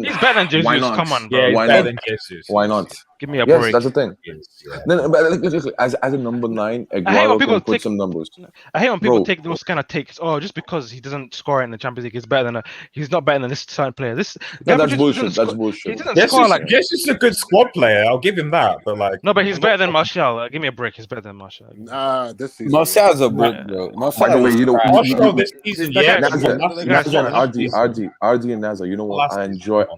He's better than Jesus. Why not? Come on, bro. Yeah, Why better not? than Jesus. Why not? Give me a Yes, break. that's the thing. Yeah. No, but look, as a number 9, I hate when Aguero people can put take- some numbers. I hate when people Bro. take those kind of takes. Oh, just because he doesn't score in the Champions League, he's better than he's not better than this certain player. This No, Gabriel that's Jesus bullshit. doesn't That's score- bullshit. He doesn't Jesus, score like. Jesus is a good squad player. I'll give him that. But like, No, but he's better than Martial. Give me a break. He's better than Martial. This season. Marcel's a brick, bro. By the way, you know, Martial this season, yeah. Naza and Naza, you know what?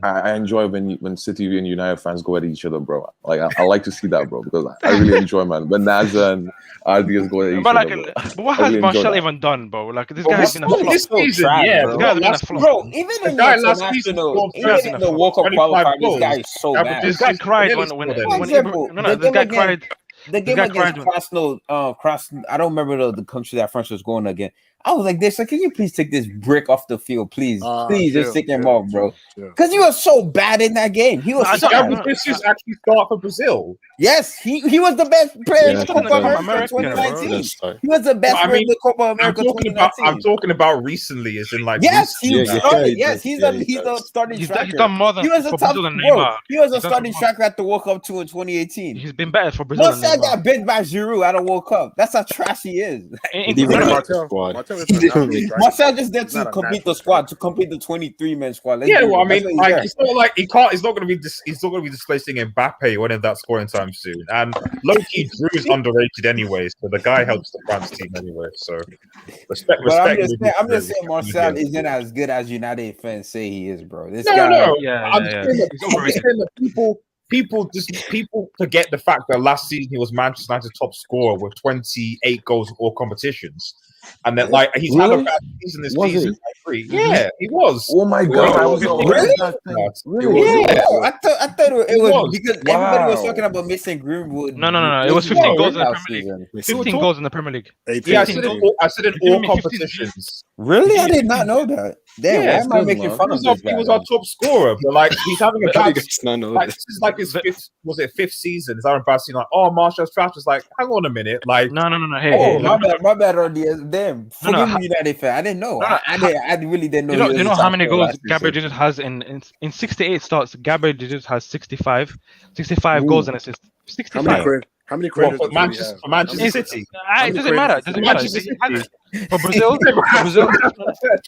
I enjoy when City and United fans go at each other, bro. Like I like to see that, bro, because I really enjoy, man. When Naza and RD is going at each But other, like, bro. but what I has really enjoy Martial that. even done, bro? Like this guy has been a flop. This season, trash, yeah. bro. This guy has been a Last flop. Bro, even in guy the last season international, scored even first in in the the World Cup 25 qualifier, this goals. guy is so Yeah, but bad. This guy cried when For this example, guy cried. The game guy against cried when- I don't remember the country that France was going against. I was like, this, like, can you please take this brick off the field, please? Please just take him off, bro. Because he was so bad in that game. He was so Gabriel Jesus actually start for Brazil. Yes, he was the best player in the Copa America America, 2019. bro. He was the best I player in mean, the Copa America 2019. I'm talking about recently, as in like Yes, he recently. started. yeah, Yes, he's yeah, a he he's a does. starting He's striker. done more than He was a for top Brazil than bro. Neymar. He was a He's done starting for more. striker at the World Cup 2 in 2018. He's been better for Brazil than Marcel Neymar. got benched by Giroud at a World Cup. That's how trash he is. Marcel just there to complete the squad, to complete the 23-man squad. Yeah, well, I mean, like it's not like he's not going to be displacing Mbappe when in that scoring time soon. And low-key Drew is underrated anyway, so the guy helps the France team anyway. So respect. I'm just saying Marcel isn't as good as United fans say he is, bro. This guy, I'm just saying that people forget the fact that last season he was Manchester United's top scorer with 28 goals in all competitions. And then, like, he's had a bad season this season. Yeah, he was. Oh my god! I was really? Yeah. I thought it was because everybody was talking about missing Greenwood. No. It was 15 goals in the Premier League. 15 goals in the Premier League. Yeah, I said in all competitions. Really? I did not know that. Damn, why am I making fun of this guy? He was our top scorer, but like he's having a bad season. Like, this is like his fifth season? Is Aaron Bassey like, oh, Martial's trash? It's like, hang on a minute, like, no. Hey, my bad, RDS. Damn, forgive me, United fan. I didn't know. I really didn't know. Do you know how many goals Gabriel Jesus has in 68 starts? Gabriel Jesus has 65 goals and assists. 65. How many credits for Manchester City? It doesn't matter. It doesn't matter. For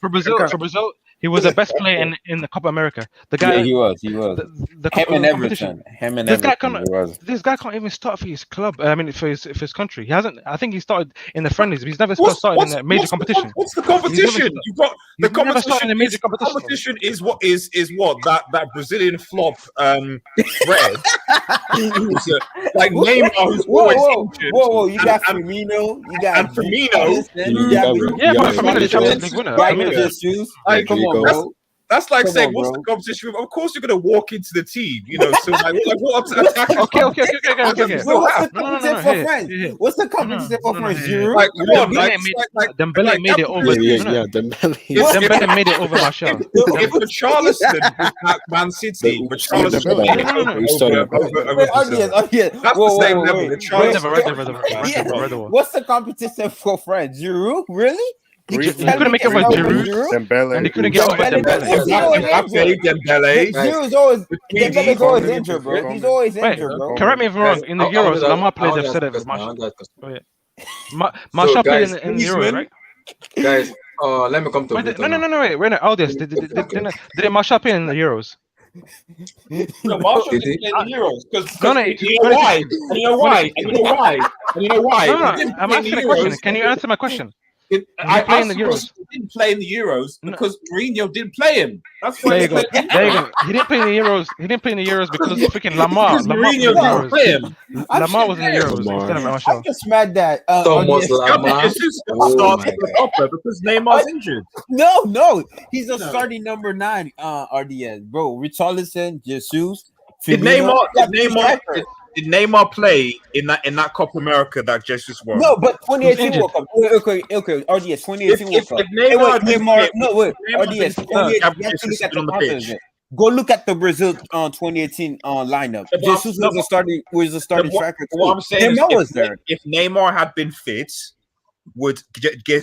Brazil, He was the best player in the Copa America. The guy, Yeah, he was. He was. the Him and competition. Everton. Him and This guy Everton. can't. He was. This guy can't even start for his club. I mean, for his country. He hasn't. I think he started in the friendlies, but he's never started in a major competition. What's the competition? You've got the He's never started competition. in a major competition. Competition is what that Brazilian flop Fred. Like Neymar, who's always injured. Whoa! You got Firmino. You got Firmino. Yeah, but Firmino the Champions League winner. Like, come on, bro. That's like Come saying, on, what's bro. the competition? Of course, you're going to walk into the team, you know. So, like what attack? Okay. What's the competition for France? What's the competition for France? Giroud? Like, come on, Dembele made it over. Yeah, Dembele. Dembele made it over Martial. If Richarlison was at Man City, Richarlison that's the same level. What's the competition for France? Giroud? Really? He couldn't make it with Giroud, and he couldn't get over Dembele. Giroud's always Dembele's always injured, bro. He's always injured, bro. Correct me if I'm wrong. In the Euros, Lamar played have said it. Martial played in the Euros, right? Guys, let me come to wait. Wait, Aldis, did Martial play in the Euros? No, Martial didn't play in the Euros because No, you know why? I'm asking a question. Can you answer my question? I didn't play in the Euros because Mourinho didn't play him. That's why. There you go. He didn't play in the Euros. He didn't play in the Euros because freaking Lamar. Mourinho didn't play him. Lamar was in the Euros instead of Martial. I'm just mad that Thomas Lamar started because Neymar's injured. No, he's a starting number 9. RDS, bro. Richarlison, Jesus. Did Neymar play in that Copa America that Jesus won? No, but 2018 World Cup. Okay. RDS 2018 World Cup. RDS 2018. Go look at the Brazil 2018 lineup. Jesus was a starting striker. What I'm saying Neymar was there. If Neymar had been fit, would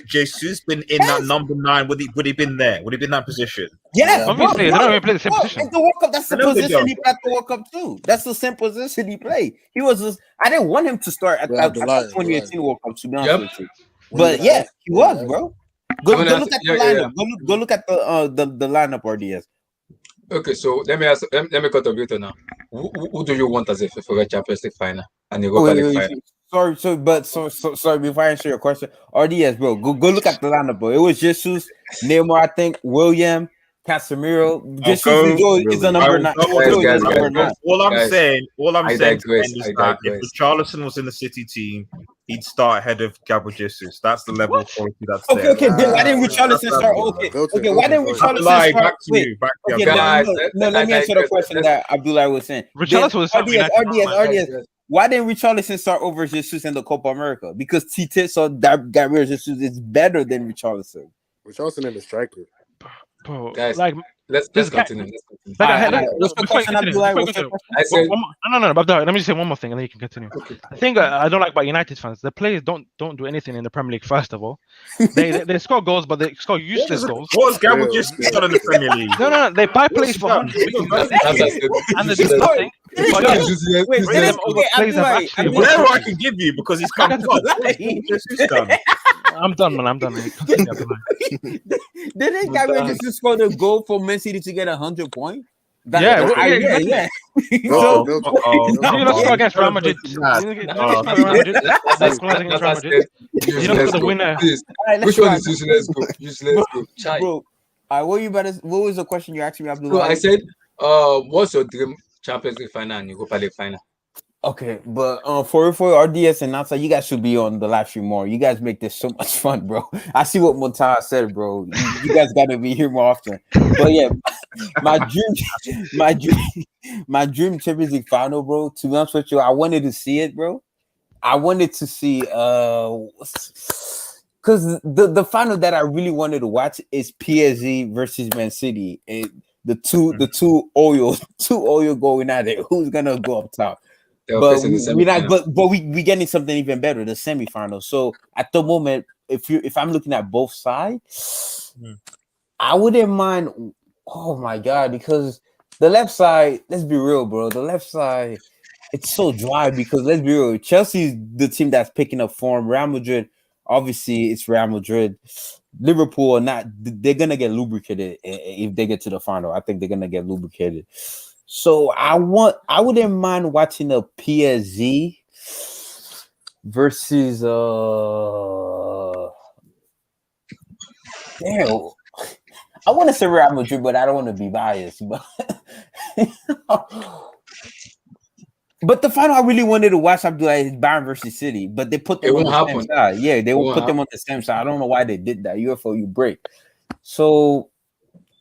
Jesus been in that number 9? Would he been there? Would he been in that position? Yeah, obviously they don't even play the same position. In the World Cup, that's the position he played at the World Cup too. That's the same position he played. He was. I didn't want him to start at the 2018 World Cup, to be honest with you. But yeah, he was, bro. Go look at the lineup. Go look at the lineup, RDS. Okay, so let me cut a bit now. Who do you want as a FIFA Champions League final and Europa League final? Sorry, before I answer your question, RDS, bro, go look at the lineup, bro. It was Jesus, Neymar, I think, William, Casemiro. Jesus is a number 9. All I'm saying is that if Richarlison was in the City team, he'd start ahead of Gabriel Jesus. That's the level of quality that's there. Okay. Why didn't Richarlison start? Okay. Why didn't Richarlison start? Back to you. Let me answer the question that Abdullah was saying. Richarlison was RDS. Why didn't Richarlison start over Jesus in the Copa America? Because Tite saw that Gabriel Jesus is better than Richarlison. Richarlison is the striker. Bro, guys, like let's continue. What's the question, Abdullah? No. Let me just say one more thing, and then you can continue. Okay. The thing I don't like about United fans, the players don't do anything in the Premier League. First of all, they score goals, but they score useless goals. What has Gabriel just done in the Premier League? No, they buy players for 100 and they do nothing. Whatever I can give you because he's come. I'm done, man. I'm done. Didn't Gabriel just score the goal for Man City to get 100 points? Yeah. You don't score against Real Madrid. You don't the winner. Which one is useless? Let's go. Bro, what was the question you asked me, Abdullah? So I said, what's your dream Champions League final and Europa League final? Okay, but for RDS and outside, you guys should be on the live stream more. You guys make this so much fun, bro. I see what Monta said, bro. You guys gotta be here more often. But yeah, my dream Champions League final, bro. To be honest with you, I wanted to see it, bro. I wanted to see because the final that I really wanted to watch is PSG versus Man City. And the two oil going at it. Who's gonna go up top? But we getting something even better, the semifinal. So at the moment, if I'm looking at both sides, I wouldn't mind. Oh my god, because the left side, let's be real, bro. The left side, it's so dry because let's be real. Chelsea's the team that's picking up form. Real Madrid Obviously, it's Real Madrid. Liverpool are not. They're gonna get lubricated if they get to the final. I think they're gonna get lubricated. So I wouldn't mind watching a PSG versus damn. I want to say Real Madrid, but I don't want to be biased. But the final I really wanted to watch Abdullah is Bayern versus City, but they put them on the same side. Yeah, they will put them on the same side. I don't know why they did that. UFO, you break. So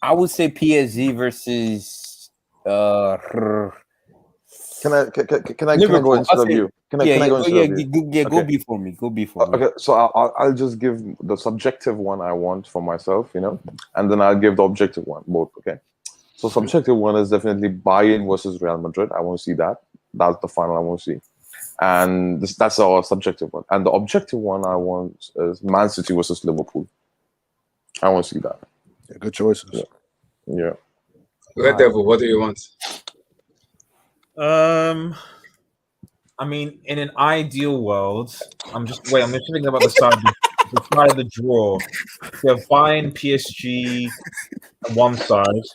I would say PSG versus Can I go instead of you? Can I go instead of you? Go before me. Go before me. Okay, so I'll just give the subjective one I want for myself, and then I'll give the objective one, both. Okay. So subjective one is definitely Bayern versus Real Madrid. I want to see that. That's the final I want to see, and that's our subjective one. And the objective one I want is Man City versus Liverpool. I want to see that. Yeah, good choices. Yeah. Red Devil, what do you want? I mean, in an ideal world, I'm just thinking about the side of the draw. You have Bayern, PSG on one side.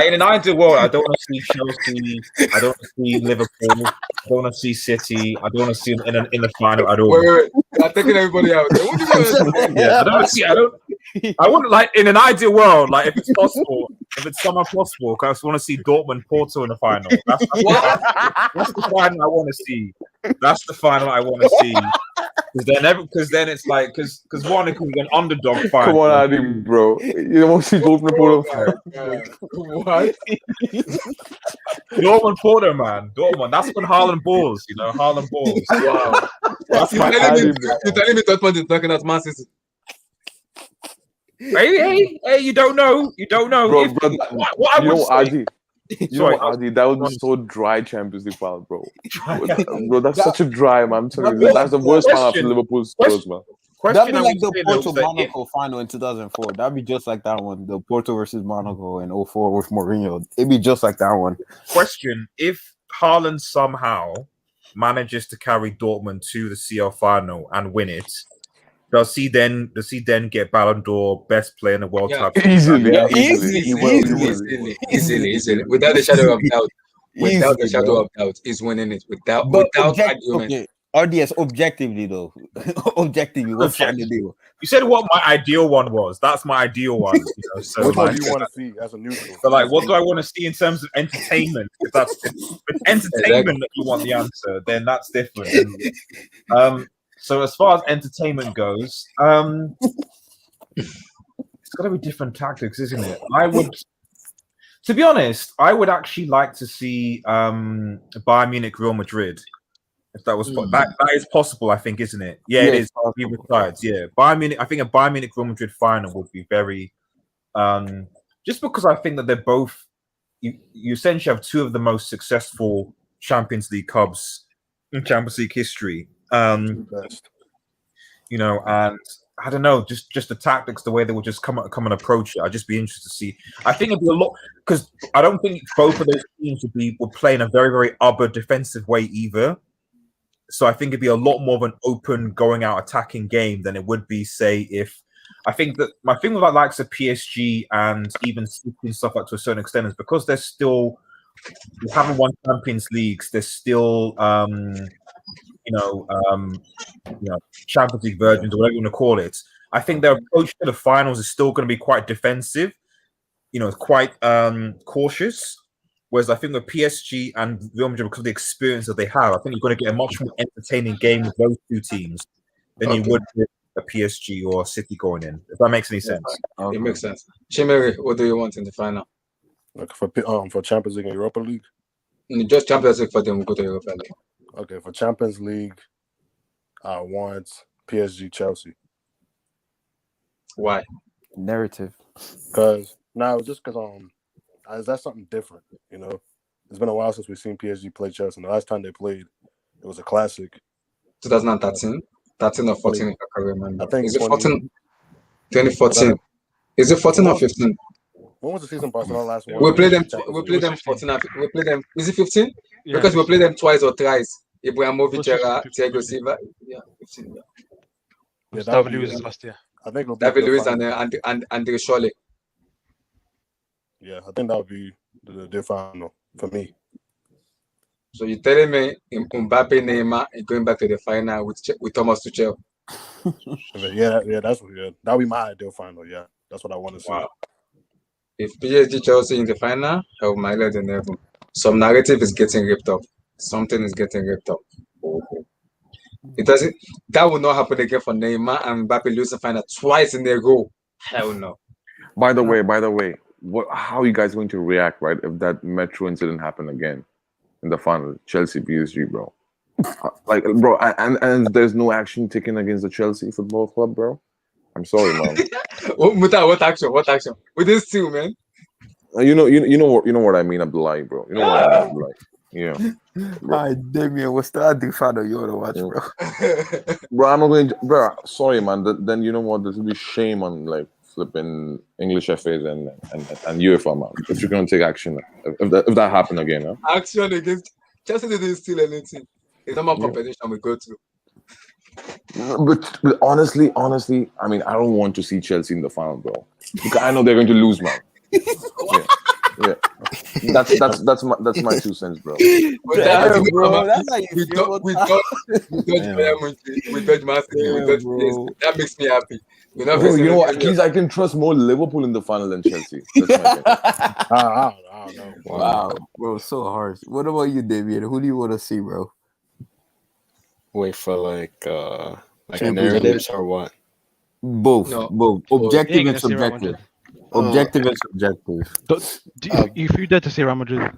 In an ideal world, I don't want to see Chelsea. I don't want to see Liverpool. I don't want to see City. I don't want to see them in the final at all. Wait. I'm taking everybody out. What do you want? Yeah, I don't want to see. I want in an ideal world, like if it's possible, if it's somehow possible, because I just want to see Dortmund Porto in the final. That's the final I want to see. That's the final I want to see. Because then it's like because one, it can be an underdog final. Come on, Adi, bro. You don't want to see Dortmund Porto final. What? Dortmund Porto, man. Dortmund. That's when Haaland balls. Haaland balls. Wow. That's You're telling me Dortmund is knocking out Man City. Hey, you don't know. You don't know. Bro, What I would say. Adi, that would be so dry Champions League final, bro. Bro, that's such a dry, man. I'm telling you, that's the worst final after Liverpool's Spurs, man. That'd be like the Porto Monaco final in 2004. That'd be just like that one. The Porto versus Monaco in 2004 with Mourinho. It'd be just like that one. Question: if Haaland somehow manages to carry Dortmund to the CL final and win it, does he then get Ballon d'Or, best player in the World Cup? Easily. Without a shadow of doubt. Without a shadow of doubt, he's winning it. Without argument. Okay. RDS, objectively though. Objectively, what's the deal? You said what my ideal one was. That's my ideal one. So which one do you want to see as a neutral? So what do I want to see in terms of entertainment? If entertainment that you want the answer, then that's different. So as far as entertainment goes, it's got to be different tactics, isn't it? To be honest, I would actually like to see Bayern Munich, Real Madrid. If that was that is possible, I think, isn't it? Yeah, it is. Either sides, yeah. Bayern Munich. I think a Bayern Munich, Real Madrid final would be very, just because I think that they're both. You essentially have two of the most successful Champions League clubs in Champions League history. And I don't know, just the tactics, the way they would just come and approach it. I'd just be interested to see. I think it'd be a lot because I don't think both of those teams would play in a very, very upper defensive way either. So I think it'd be a lot more of an open, going out attacking game than it would be, say, if I think that my thing with the likes of PSG and even City and stuff like to a certain extent is because they're still haven't won Champions Leagues. They're still Champions League virgins or whatever you want to call it. I think their approach to the finals is still going to be quite defensive, quite cautious. Whereas I think with PSG and Real Madrid, because of the experience that they have, I think you're going to get a much more entertaining game with those two teams than you would with a PSG or a City going in. If that makes any sense. It makes sense. Chimere, what do you want in the final? Like for Champions League and Europa League? Just Champions League for them, we'll go to Europa League. Okay, for Champions League, I want PSG Chelsea. Why? Narrative. Because that's something different, It's been a while since we've seen PSG play Chelsea. The last time they played, it was a classic. 2013? 13 or 14, if I can remember. I think is it 14? 2014. Is it 14 or 15? When was the season Barcelona last won? We played them 14. We played them. Is it 15? Yeah. Because we played them twice or thrice Ibrahimovic Well, era, it's Thiago 50-50. Silva. Yeah, 15, yeah. Yeah, It's that'll David be. Luiz last year. I think it'll be a David good Luiz final. and Andre Schorle. Yeah, I think that'll be the final for me. So you're telling me Mbappe, Neymar, and going back to the final with Thomas Tuchel? Yeah, that'll be my ideal final. Yeah, that's what I want to see. Wow. If PSG Chelsea in the final, I will mileage the level. Some narrative is getting ripped up. Something is getting ripped up. Okay. It doesn't. That will not happen again for Neymar and Mbappe losing final twice in a row. Hell no. By the way, how are you guys going to react, right, if that Metro incident happened again in the final, Chelsea PSG, bro? Like, bro, and there's no action taken against the Chelsea Football Club, bro. I'm sorry, man. What action? What action? With this two, man. You know what I mean, Abdullah, bro. You know what I mean, Abdullah. Yeah. Bro. Hi, Damien. What's that do final you want to watch, bro? Bro, I'm not going to, bro. Sorry, man. Then you know what? This will be shame on like flipping English FAs and UEFA, man. If you're gonna take action, if that happened again, huh? Action against Chelsea didn't steal anything. It's normal competition we go to. But honestly, I mean, I don't want to see Chelsea in the final, bro. Because I know they're going to lose, man. Yeah. That's my 2 cents, bro. Damn, bro. That's how you We feel. dodge Man City, we dodge PSG. That makes me happy. Bro, you know what? At least I can trust more Liverpool in the final than Chelsea. That's my thing. I don't know. Wow, bro, so harsh. What about you, Damien? Who do you want to see, bro? Wait for like narratives or what? Both, No. both. You Objective ain't and gonna see Real subjective. Madrid. Objective and subjective. If you dare to say Real Madrid,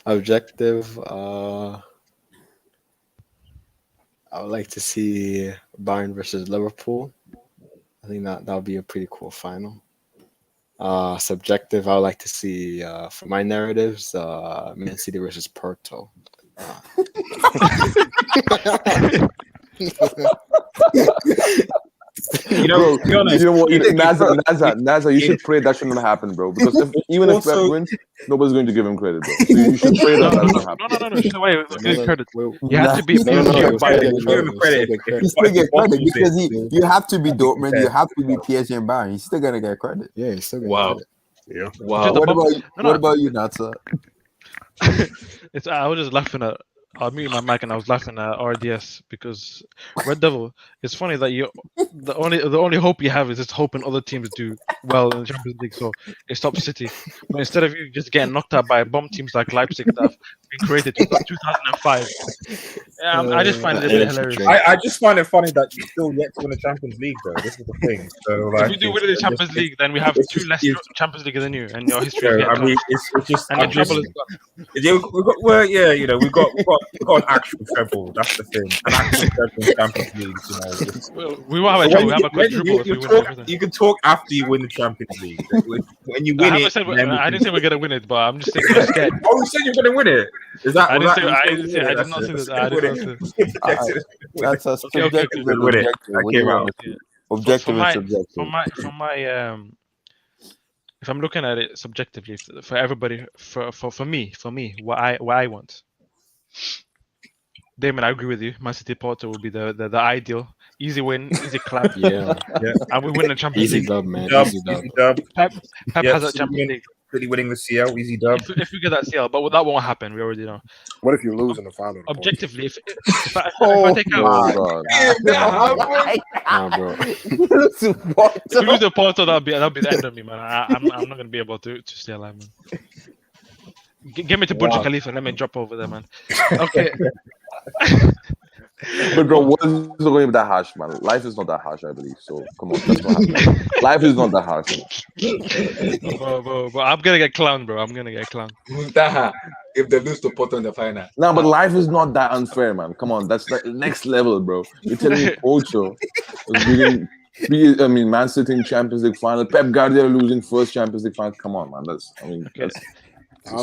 Objective. I would like to see Bayern versus Liverpool. I think that would be a pretty cool final. Subjective, I would like to see for my narratives, Man City versus Porto. You know, to be honest, You know what? even if- Naza, you should pray that should not happen, bro. Because even if Pep wins, nobody's going to give him credit, bro. So you should pray that doesn't happen. no. Just wait, give No, credit. no, You have to be no, no, PSG no, and Bayern. give him credit. He still get credit because you have to be Dortmund, you have to be PSG and Bayern. He's still gonna get credit. Yeah, he's still gonna Wow. get it. Yeah. Wow. What about you? No, no. What about you, Natsa? I was just laughing at. I was muting my mic and I was laughing at RDS because Red Devil. It's funny that the only hope you have is just hoping other teams do well in the Champions League, so it stops City. But instead of you just getting knocked out by bomb teams like Leipzig that have been created in 2005, I just find it a bit hilarious. I just find it funny that you still yet to win the Champions League, though. This is the thing. So, like, If we do win the Champions League, then we have two less Champions League than you, and your history. Yeah, is getting I mean, tough. it's just. And the I'm just trouble is gone. yeah, we've got an actual treble. That's the thing. An actual treble in Champions League. You know, it's- Well, we will have a When trouble. We have a when quadruple if we win talk, everything. you can talk after you win the Champions League. When you I win haven't it, said then we I can- didn't say we're gonna win it, but I'm just saying we're scared. Oh, you said you're going to win it. Is that? I was didn't that- say. I you didn't said say. I that's did not it. say that. I did not say. That's a Okay, subjective and Win it. objective. That What do you came want out. to see? Objective and subjective. For my if I'm looking at it subjectively for everybody for me what I want. Damon, I agree with you. Man City Porto will be the ideal easy win, easy clap. Yeah. And we win the Champions Easy League. dub, man. Dub, Easy dub. easy dub. Pep Yeah, has that Champions League. City winning the CL, easy dub. If we get that CL, but that won't happen. We already know. What if you lose in the final? Objectively, if I take out, Oh God. Nah, bro. if we lose the Porto, that'll be the end of me, man. I'm not gonna be able to stay alive, man. Get me to Burj Khalifa. Let me drop over there, man. Okay. But bro, what is going to be that harsh, man? Life is not that harsh, I believe. So come on, that's not happening. Life is not that harsh. Bro, I'm gonna get clowned, bro. I'm gonna get clowned. Muntaha, if they lose to Porto in the final. No, but life is not that unfair, man. Come on, that's the next level, bro. You're telling me Ocho is beating, Man City in Champions League final. Pep Guardiola losing first Champions League final. Come on, man. That's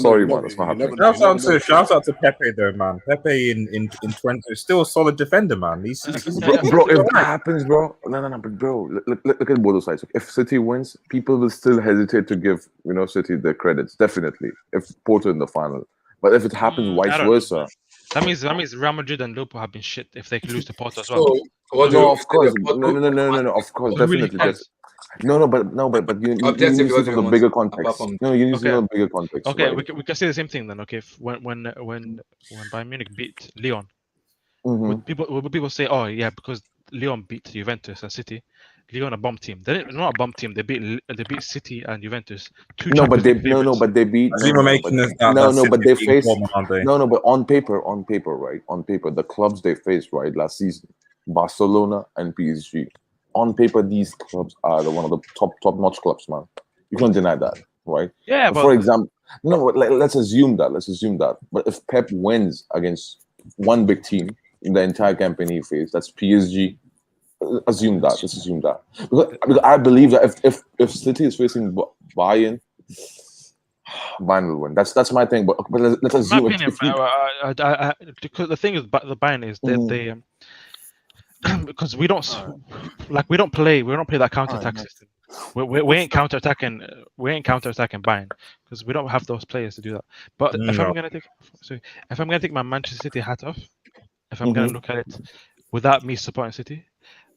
sorry, man. That's not happening. Shout out to Pepe though, man. Pepe in Twente is still a solid defender, man. He's Bro, if that happens, bro, no, but bro, look at both sides. If City wins, people will still hesitate to give City their credits, definitely. If Porto in the final, but if it happens vice versa, That means Real Madrid and Liverpool have been shit if they lose to Porto as well. So what do No, you of say course. the No, Porto no, no, no, no, no. Of course, It really definitely. depends. But you need objectively to see what do from you the want bigger apart context. from No, you need to Okay. know the bigger context, Okay, right? we can say the same thing then. Okay, when Bayern Munich beat Lyon, Mm-hmm. would people say, oh yeah, because Lyon beat Juventus and City, Lyon a bomb team? They're not a bomb team. They beat City and Juventus, two No, but Champions they League favorites. but they beat As you were making that City but they being faced Dortmund, aren't they? no, but on paper, right? On paper, the clubs they faced right last season, Barcelona and PSG. On paper, these clubs are one of the top notch clubs, man. You can't deny that, right? Yeah, For but example, no, but let's assume that. Let's assume that. But if Pep wins against one big team in the entire campaign he faced, that's PSG. Assume that. Let's assume that. Because I believe that if City is facing Bayern, Bayern will win. That's my thing. But let's in my assume opinion, if you. because the thing is, the Bayern is they because we don't play that counter attack system. We ain't counter attacking. We ain't counter attacking Bayern because we don't have those players to do that. But if I'm gonna take my Manchester City hat off, if I'm gonna look at it without me supporting City,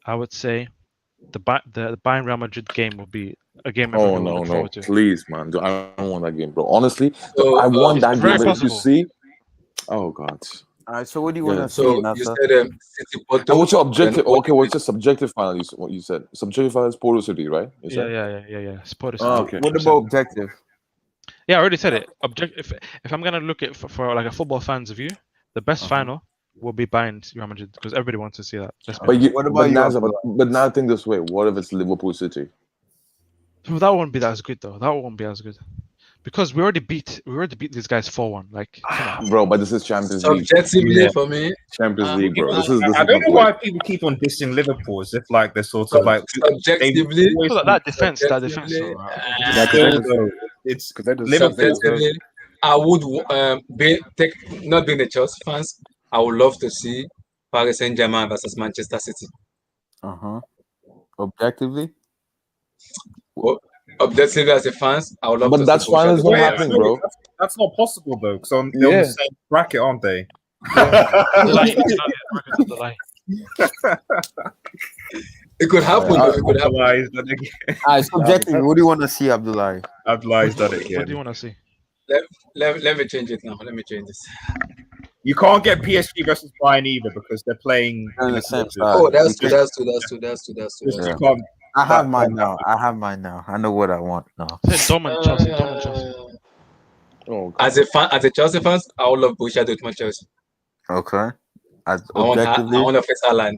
I would say the Bayern Real Madrid game will be a game Oh everyone will no, look no, forward to. please, man! I don't want that game, bro. Honestly, So I want It's that very game. But if you possible. see, oh god, All right. So what do you want yeah. to see, so you Nasa? said City And Porto. what's your Then objective? what Okay, do you what's your subjective final? What you said? Subjective final is Porto City, right? You said. Yeah. Sport is Oh, okay. What about objective? Yeah, I already said it. If I'm gonna look at for like a football fan's view, the best final will be Bayern Real Madrid because everybody wants to see that. Let's be But honest. What but about you, Naza, Abdullah? but now think this way: what if it's Liverpool City? So that won't be as good though. That won't be as good because we already beat these guys 4-1. Like, come on. Bro, but this is Champions League. subjectively Yeah. for me? Champions League, bro. This is I don't know the why play. people keep on dissing Liverpool as if like they're sort of like they Subjectively, always So that defense, subjectively, Yeah, still though it's because they deserve Liverpool. subjectively, I would not being a Chelsea fans. I would love to see Paris Saint-Germain versus Manchester City. Objectively, But objectively, as a fans, I would love But to that's see Borussia fine. It's not Dortmund. happening, bro. That's not possible though, because they're on Yeah. the same bracket, aren't they? It could happen. though, It could happen. Abdullah's done it again. all right. Subjectively, what do you want to see, Abdullah? Abdullah's done it What do you again. want to see? Let me change it now. Let me change this. You can't get PSG versus Bayern either because they're playing They're in the the same quarters. side. Oh, that's You true. can't- That's true. Just Yeah. you can't. I have that mine can't now. I have mine now. I know what I want now. Say Dortmund, Chelsea. Oh, God. As a Chelsea fans, I would love Borussia Dortmund Chelsea. Okay. As I want objectively, to face Haaland,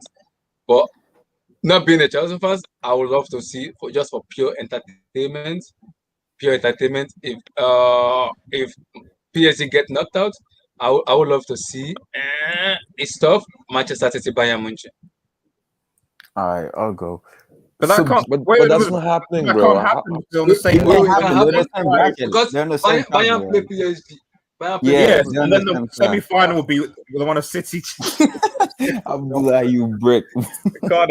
but not being a Chelsea fans, I would love to see for pure entertainment. If PSG get knocked out, I would love to see it's tough. Manchester City Bayern Munich. all right, I'll go. But that can't. But wait, that's wait, not happening, that bro. can't happen if they're on the same It Wait, can't it bracket. can happen. They're in the happen same bracket. because They're in the same Bayern bracket. play PSG. Bayern play Yeah, Yes, PSG. they're in and then the the same side. semi-final will be the one of City. Abdullah, you brick. God,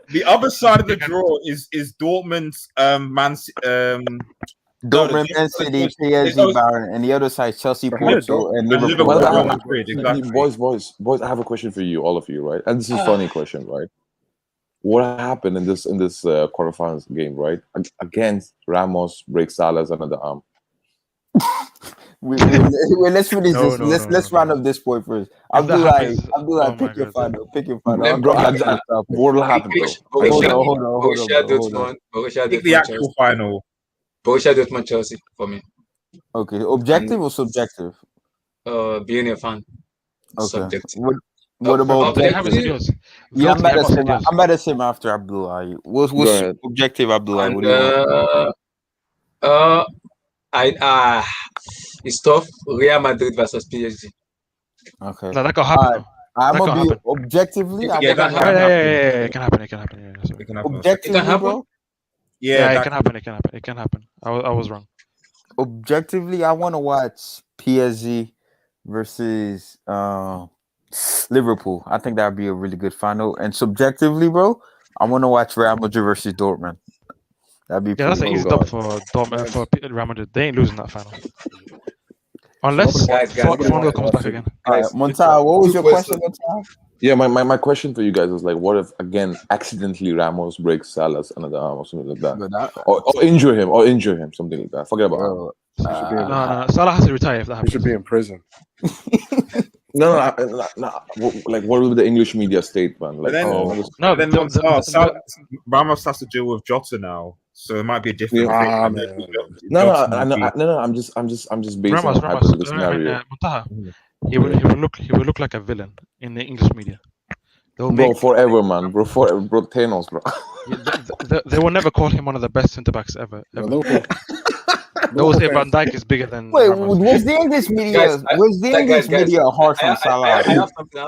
the other side of the draw is Dortmund's Dortmund, Man City, PSG, Bayern, and the other side Chelsea, Porto, and Liverpool. Well, Real I- Madrid, exactly. boys, I have a question for you, all of you, right? And this is a funny question, right? What happened in this quarterfinals game, right? Against Ramos breaks Salah's another arm. Let's finish No, this. Let's round up this point first. If that happens, Abdullah, oh my pick your God. final. Pick your final. Let I'll me- come bro, back to the topic. What will happen, bro? Borussia Dortmund, Pick the actual final. Borussia Dortmund Chelsea for me. Okay, objective or subjective? Being a fan, Okay. subjective. What about objective? objective? Yeah, I'm about to say after Abdullah. What's Go ahead. objective, Abdullah? And What do you want? it's tough. Real Madrid versus PSG. Okay. No, that could happen. though. I'm That gonna could be happen. objectively. Yeah, I'm that gonna can be- happen. Yeah, it can happen. Yeah, sorry. It can happen. Objectively, It can happen. bro. Yeah, that- it can happen. I was wrong. Objectively, I want to watch PSG versus Liverpool. I think that would be a really good final. And subjectively, bro, I want to watch Real Madrid versus Dortmund. That'd be Yeah, that's an pretty easy cool. dub for Dortmund for Real Madrid. They ain't losing that final. Unless Guys, Fondo comes back again. All right, guys, Monta, what was two your question, questions. Monta? Yeah, my question for you guys is like, what if again accidentally Ramos breaks Salah's another arm or something like that, But that, or injure him, something like that. Forget about arm. bro, He should be in, No, Salah has to retire if that he happens. should be in prison. No. Like, what will the English media state, man? Like, But then, oh, No, then Ramos has to deal with Jota now, so it might be a different Yeah. thing. Ah, And man. then no. Jota might be- I'm just basing on Ramos, hypothetical scenario. Muntaha, he will look like a villain in the English media. They'll Bro, make forever, man. Bro, forever, bro. Thanos, bro. they will never call him one of the best centre backs ever. But Liverpool, They will say Van Dijk is bigger than wait, Ramos. was the English media media harsh on Salah? I have something.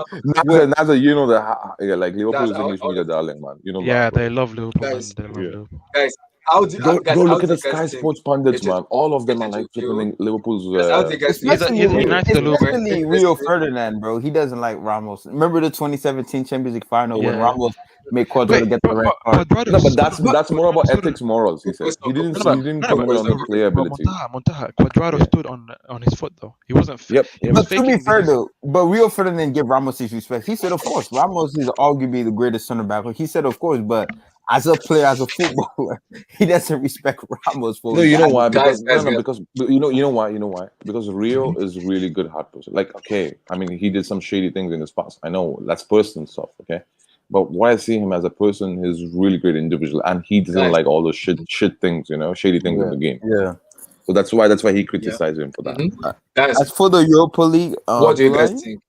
Naza, you know that, yeah, like Liverpool is English media darling, man. You know Yeah, that, bro. they love Liverpool, man. Guys, They love Liverpool. Guys, how do Bro, guys, bro, how look at do the you guys Sky think Sports pundits, it is- man. All of them are it is like real? flipping Liverpool's. Guys, how do you guys think He's United to Liverpool. Especially Rio Ferdinand, bro. He doesn't like Ramos. Remember the 2017 Champions League final when Yeah. Ramos made Cuadrado get the red card? No, but that's more about ethics, morals. He said he didn't comment on player ability. Montaha, Cuadrado stood on his foot though. He wasn't. Yep. He was But to be faking fair these- though, but Rio Ferdinand didn't give Ramos his respect. He said, of course, Ramos is arguably the greatest center back. He said, of course, but as a player, as a footballer, he doesn't respect Ramos for. No, you know why? Guys, Because you know why? Because Rio is really good hard person. Like, okay, I mean, he did some shady things in his past. I know that's personal stuff. Okay, but what I see him as a person, he's really great individual, and he doesn't Guys. like all those shit things, shady things in the game. Yeah. So that's why he criticized him for that. Guys, As for the Europa League, what do you guys July, think?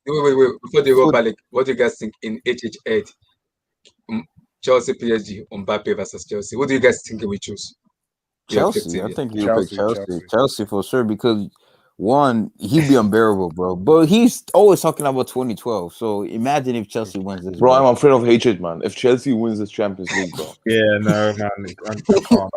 Wait. Before the Europa League, what do you guys think in HH8? Chelsea, PSG, Mbappe versus Chelsea. What do you guys think we choose? Chelsea. I think you pick Chelsea for sure because one, he'd be unbearable, bro. But he's always talking about 2012. So imagine if Chelsea wins this. Bro, I'm afraid of hatred, man. If Chelsea wins this Champions League, bro. Yeah, no, man. I can't.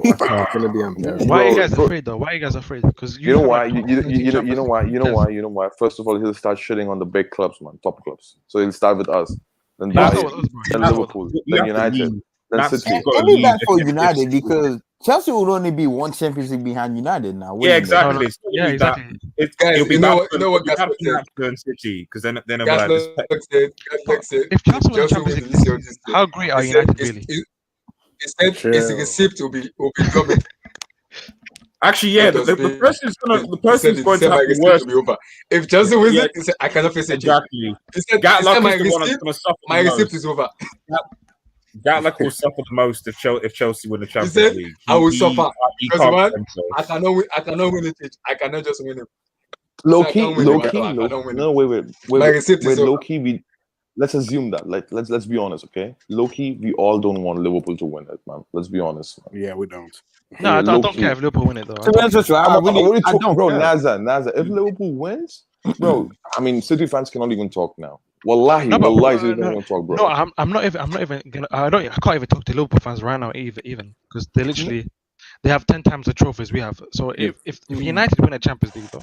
It's gonna be unbearable. Why are you guys afraid though? Why are you guys afraid? Because You know why? You know why? First of all, he'll start shitting on the big clubs, man, top clubs. So he'll start with us, then Bayern, then Liverpool, then United, then City. It'd be bad for United because Chelsea would only be one Champions League behind United now. Yeah, exactly. Yeah, exactly. It'll be you know bad what for Gas Look Liverpool City because then it'll be Gas like Look said, If Chelsea win the Chelsea Champions wins League, this year, how great are he said United really? He said his receipt will be coming. Actually, yeah, the person's going to have the worst. To be over. If Chelsea wins it, he said, I cannot face it. Exactly. He said Gatlock my is the one that's receipt, going to suffer my the receipt most. is over. Gatlock will suffer the most if Chelsea win the He Champions said, League. I will suffer he because can't man, defend himself. I cannot win it. I cannot just win it. Low So I key, can't win low it. key, I don't win no, it. wait, My receipt is low over. key. Let's assume that. Like, let's be honest, okay? Low key, we all don't want Liverpool to win it, man. Let's be honest, man. Yeah, we don't. No, I don't low-key. care if Liverpool win it though. To be honest with you, I don't bro, care. Naza. If Liverpool wins, bro, I mean, City fans cannot even talk now. Wallahi, No, but- wallahi, City don't even talk, bro. No, I'm not even gonna. I can't even talk to Liverpool fans right now, even because they literally they have 10 times the trophies we have. So if United win a Champions League though,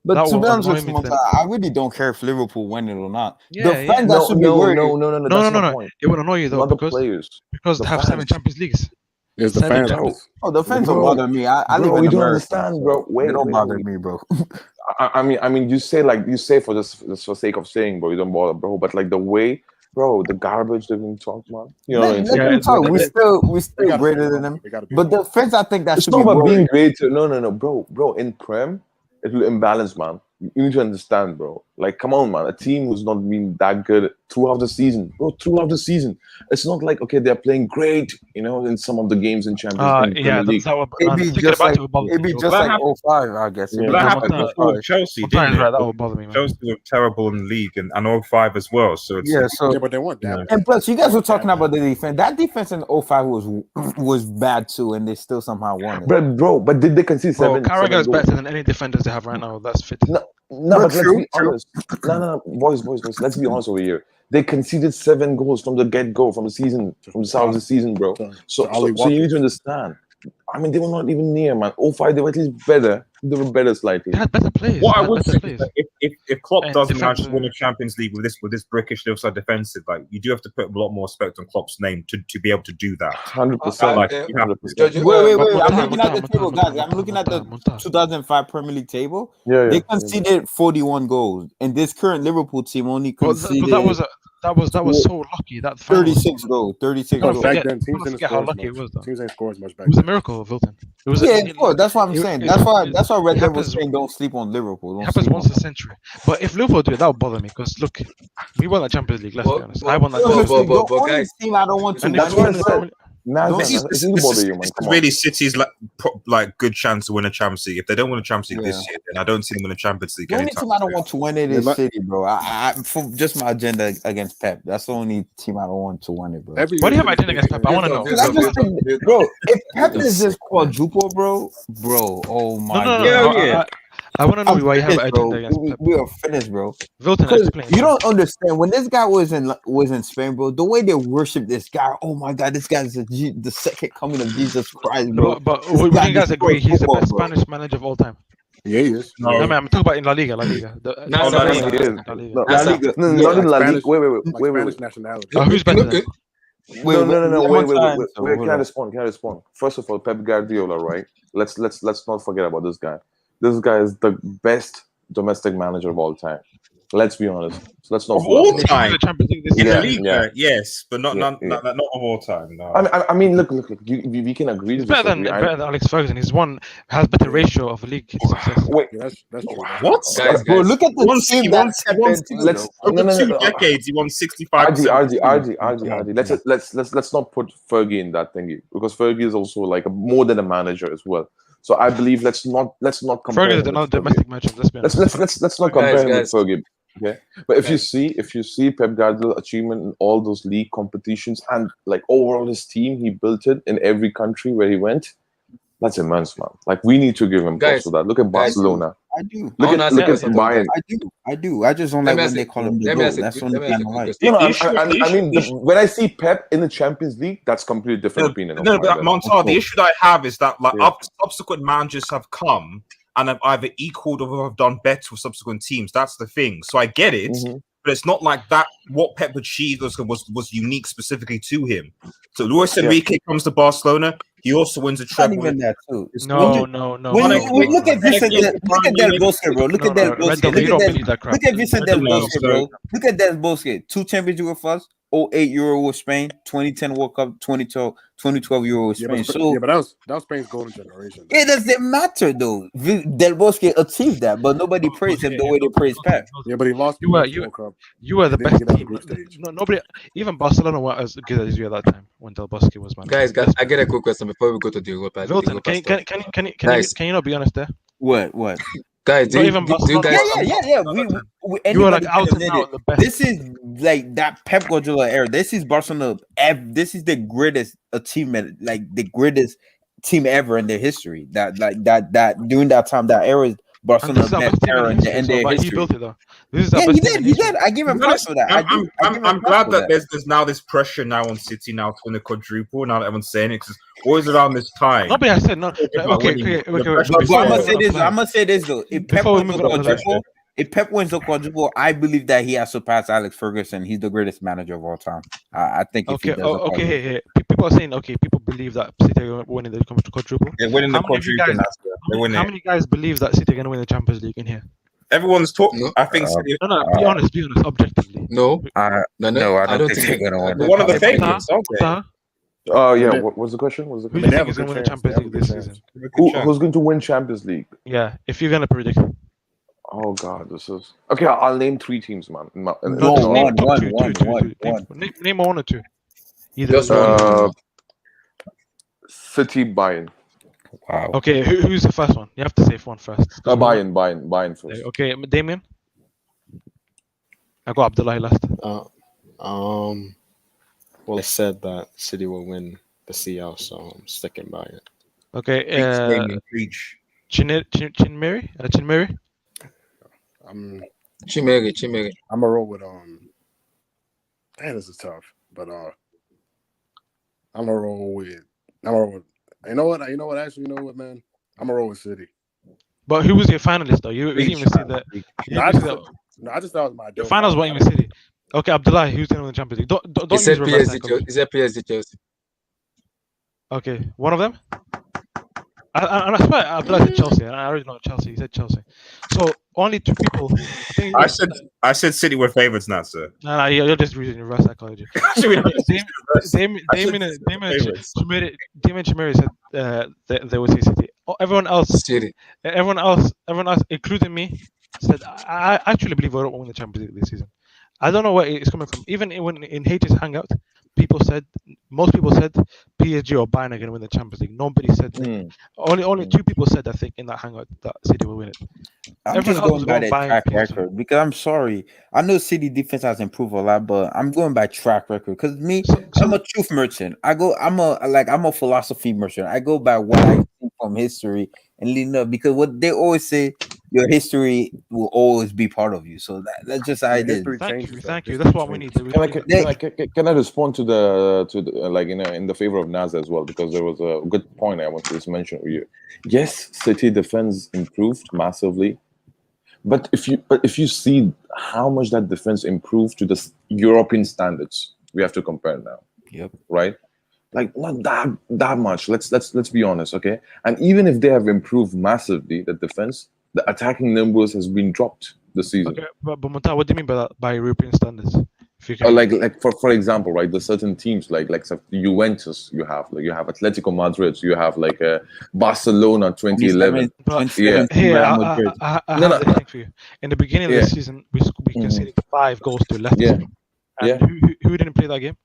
But that to will be honest annoy with me you, then. I really don't care if Liverpool win it or not. Yeah, The fans that should be worried. No. That's the No. point. It will annoy you though Not the because players. they have 7 fans. Champions Leagues. It's the Seven fans. Champions- Oh, the fans don't Bro, bother me. I live bro, in you don't America, understand, so bro. Wait, they don't wait, bother wait. me, bro. I mean, you say for just for sake of saying, bro, you don't bother, bro. But like the way, bro, the garbage they've been talking, man. You know what I'm Let saying? them talk. We They still gotta greater be, than bro. them. They gotta be, But the fans, I think that It's should not be about being worried. great. No, bro. In Prem, it will imbalance, man. You need to understand, bro. Like, come on, man. A team who's not been that good throughout the season, bro. Throughout the season, it's not like okay, they're playing great, in some of the games in Champions League. Yeah, Premier League. that would It'd be thinking just about like it would bother it'd me. be just That like 05, I guess. It'd Yeah. be That just happened like before 05. with Chelsea, Sometimes, didn't right, it? that would bother me, man. Chelsea were terrible in the league and 05 as well. So it's Yeah, so yeah, but they weren't that. and plus, you guys were talking about the defense. That defense in 05 was bad too, and they still somehow won it. But did they concede Bro, seven Carragher is goals? better than any defenders they have right now. That's fit. No, but let's True, be honest. No, boys. Let's be honest over here. They conceded 7 goals from the get-go, from the season, from the start of the season, bro. So Ali you need to understand. I mean, they were not even near, man. 05, they were at least better. They were better slightly. They had better players. What They I had would better say is players. that if Klopp And does manage to defensive- win a Champions League with this brickish left side defensive, like you do have to put a lot more respect on Klopp's name to be able to do that. 100%. Like, Yeah, you have to- 100%. Wait. Monta, I'm looking at the Monta, table, Monta, guys. I'm looking at the Monta. 2005 Premier League table. Yeah, They yeah. conceded 41 goals, and this current Liverpool team only conceded That was so lucky. That final was 36 goals. 36 Don't goals. Back forget- then, teams don't didn't forget score how as lucky much. it was, though. Teams ain't score as much back It was a then. miracle of Wilton. It was Yeah, of course. That's what I'm saying. That's why Red Dead was happens- saying don't sleep on Liverpool. It Don't happens sleep once on a century. But if Liverpool do it, that would bother me because look, we won the Champions League. Let's be honest. I won that. them. Champions League. The only team I don't want to And win if what I we win the said. Premier- Nah, Don't- nah, This is, nah. this, It didn't this bother is, you, man. this Come is on. really City's like good chance to win a Champions League. If they don't win a Champions League this Yeah. year, then I don't see them win a Champions League The only anytime team I don't soon. want to win it Yeah, is but- City, bro. I for just my agenda against Pep. That's the only team I don't want to win it, bro. Every Why do you have year, agenda against Pep? I want to know. Because I just think, bro, if Pep is this quadruple, bro, oh my No. god. I want to know I'm why you have an finished, bro. agenda against Pep. We are finished, bro. Wilton, Because explain. you don't understand when this guy was in Spain, bro. The way they worship this guy, oh my god, this guy's the second coming of Jesus Christ, bro. But This would guy you guys agree he's the football, best bro. Spanish manager of all time? Yeah, he is. No. I mean, I'm talking about in La Liga. Nah, La sir, Liga. No, La Liga. no, Yeah, not in La Liga. Spanish, Wait. Spanish nationality. Who's better than? No. Wait. one Wait. time, so Can hold I on. respond? First of all, Pep Guardiola, right? Let's not forget about this guy. This guy is the best domestic manager of all time. Let's be honest. So let's not Of fool all ourselves. time, The Champions League this in year. the league, yeah. yes, but not Yeah. not of all time. No. I mean, look. We can agree He's to better than disagree. Alex Ferguson. Has better ratio of league success. Wait, Yeah, that's true. What? Guys, Bro, look at the One team he that won, Pep won, had too, let's bro. over no. 2 decades. He won 65%. RD. Let's not put Fergie in that thingy because Fergie is also like more than a manager as well. So I believe let's not compare. Ferguson him is with another Fergie. domestic match. Let's be honest. Let's not compare him Guys. with Fergie. Okay, but if Guys. you see Pep Guardiola's achievement in all those league competitions and like overall his team, he built it in every country where he went. That's immense, man. Like we need to give him Guys. props for that. Look at Barcelona. I do. Look wanna at ask you something, Bayern. I do. I just don't Let like me when ask they you- call him the let me GOAT. ask you- That's the let only me thing I ask you don't like. quick No, The issue- the I mean, issue- when I see Pep in the Champions League, that's completely different opinion. No, of but mine, Montar, the then. issue that I have is that like Yeah. subsequent managers have come and have either equaled or have done better with subsequent teams. That's the thing. So I get it, Mhm. but it's not like that. What Pep achieved was unique specifically to him. So Luis Enrique comes to Barcelona. He also wins a It's not treble. even that too. No. Look at Vicente, look at Del Bosque, bro. Look at Del Bosque. Red Devil, you don't believe that crap. Look at Vicente Del No, Bosque, so- bro. Look at Del Bosque. 2 championships with us. 08 Euro with Spain. 2010 World Cup. 2012 Euro with Yeah, Spain. but, So yeah, but that was Spain's golden generation. it doesn't matter though. Del Bosque achieved that, but nobody praised him the way they praised Pep. Yeah, but he lost the You were- first you- World Cup. You were the They didn't best get out of team. group stage. No, nobody, even Barcelona were as good as you at that time when Del Bosque was man. Guys, I get a quick question before we go to the Europa. Wilton, can Guys. you not be honest there? What? Guys, do Not you even do you Barcelona. guys? Yeah. We You were anybody like can out and admit out it. the best. This is like that Pep Guardiola era. This is Barcelona. This is the greatest achievement, like the greatest team ever in their history. That during that time, that era is And this Barcelona's is our best best team era in in history. their But he history. built it though. This is our Yeah, best he team did. in He history. did. I give him props for that. I'm glad that there's now this pressure now on City now to win a quadruple. Now that everyone's saying it, because always around this time. Nobody has said no. about Okay. winning. But Before I'm we gonna say move this. on, I'm gonna say this though. If Pep Before we wins the move on, quadruple, I believe that he has surpassed Alex Ferguson. He's the greatest manager of all time. I think if he Okay, does, hey. People are saying, people believe that City are winning the quadruple. They're winning the How many of you quadruple. guys- They're winning How it. many guys believe that City are going to win the Champions League in here? Everyone's talking. No. I think City. No, be honest, objectively. No, no, I don't think they're gonna win. They're one of the They- favorites, aren't they? Huh? Oh yeah. They- What was the question? Who do you They have think is a going to good win the chance. They Champions have a League good this chance. season? Who's going to win Champions League? Yeah, if you're going to predict. Oh God, this is okay. I'll name 3 teams, man. No, just name one, top one, two, one, two. one, Name one or two. Either Just one. one. City, Bayern. Wow. Okay, who's the first one? You have to say one first. Bayern first. Okay, Damien. I got Abdullahi last. Well, I said that City will win the CL, so I'm sticking by it. Okay, Preach. Chinmeri. Chinmeri. Chimere. I'm gonna roll with Man, this is tough, but I'm gonna roll with You know what? Actually, you know what, man? I'm gonna roll with City. But who was your finalist though? You didn't even see that. No, I just thought it was my Your ideal finals weren't even City. Okay, Abdullah, who's going to win the Champions League? Don't He use said reverse PSG. psychology. He said PSG Chelsea. Okay, one of them. I swear Abdullah said Chelsea, and I already know Chelsea. He said Chelsea. So only two people. I said City were favourites, not sir. No, you're just reading reverse psychology. Damien Chimere said they would say City. Everyone else, including me, said I actually believe we won't win the Champions League this season. I don't know where it's coming from. Even when in H's hangout, most people said PSG or Bayern are going to win the Champions League. Nobody said only two people said I think in that hangout that City will win it. I'm just going by that track record because I'm sorry. I know City defense has improved a lot, but I'm going by track record because I'm a truth merchant. I'm a philosophy merchant. I go by what I see from history and leading up because what they always say, your history will always be part of you. So that's just how it is. Thank you. That's what we need. Can I respond to the like in the favor of Naz as well, because there was a good point I want to just mention with you. Yes, City defense improved massively, but if you see how much that defense improved to the European standards, we have to compare now. Yep. Right. Like not that much. Let's be honest, okay? And even if they have improved massively, the defense, the attacking numbers has been dropped this season. Okay, but Monta, what do you mean by that, by European standards? Like for example, right? The certain teams like Juventus, you have Atletico Madrid, you have Barcelona 2011. Here, I have the thing for you. In the beginning of the season, we conceded 5 goals to Leicester. And who didn't play that game?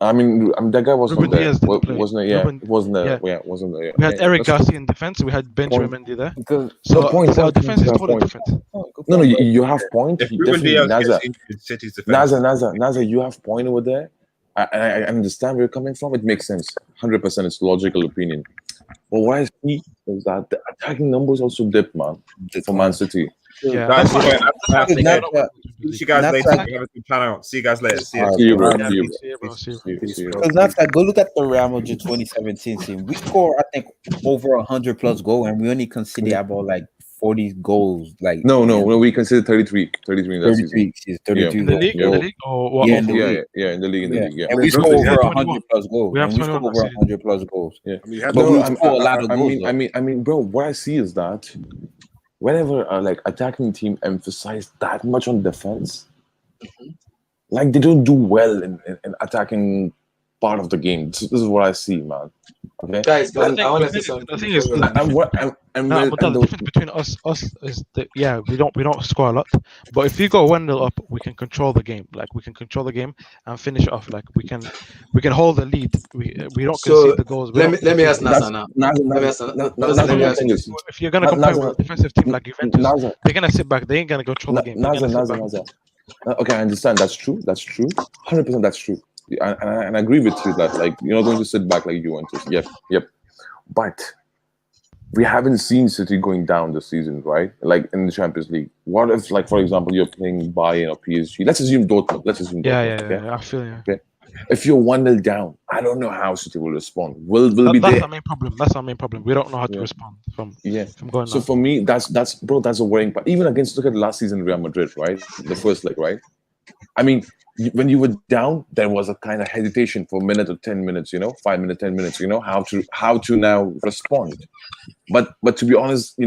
I mean, that guy wasn't there. Wasn't it? Yeah, Ruben, it wasn't there. Yeah, wasn't there. Yeah. We had Eric Garcia in defense. We had Benjamin Mendy there. So our defense is totally different. No, you have point. If Ruben Diaz gets injured, City's defense. Naza, you have point over there. I understand where you're coming from. It makes sense. 100%. It's logical opinion. But what I see is that the attacking numbers also dipped, man, for Man City. Yeah, guys, see you guys later. Have a good time. See you guys later. See you, bro. Because that's go look at the Real Madrid 2017 team. We scored, I think, over 100 plus goals, and we only conceded about 40 goals. No, we considered 33 in that season. 33 in the league, or in the league. And we scored over 100 plus goals. We have 100 plus goals. Yeah, but we scored a lot of goals. I mean, bro, what I see is that whenever attacking team emphasize that much on defense, they don't do well in attacking part of the game. This is what I see, man. Okay, guys, I want to say something. The thing is, the difference between us is that we don't score a lot, but if you go 1-0 up, we can control the game. We can control the game and finish it off. We can hold the lead. We don't concede the goals. Let me ask Nasa now. If you're gonna compare with a defensive team like Juventus, they're gonna sit back. They ain't gonna control the game. Nasa. Okay, I understand. That's true. 100%. That's true. And I agree with you that you're not going to sit back like Juventus. Yep. But we haven't seen City going down this season, right? In the Champions League. What if, for example, you're playing Bayern or PSG? Let's assume Dortmund. Yeah. I feel you. Okay. If you're 1-0 down, I don't know how City will respond. That's our main problem. That's our main problem. We don't know how to respond from going. So for me, that's a worrying part. Even look at last season Real Madrid, right? The first leg, right? I mean, when you were down, there was a kind of hesitation for a minute or 10 minutes, 5 minutes, 10 minutes, how to now respond. But to be honest,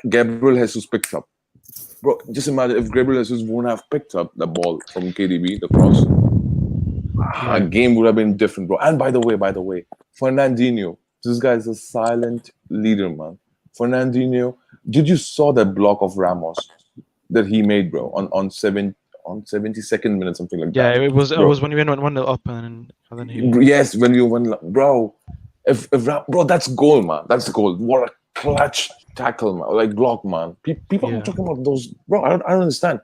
Gabriel Jesus picked up. Bro, just imagine if Gabriel Jesus wouldn't have picked up the ball from KDB, the cross. A game would have been different, bro. And by the way, Fernandinho, this guy is a silent leader, man. Fernandinho, did you saw that block of Ramos that he made, bro, on 72nd minute, something like that? Yeah, it was when you went 1-0 up and then he. Yes, when you went, bro. If bro, that's goal, man. That's goal. What a clutch tackle, man. Block, man. People are talking about those, bro. I don't understand.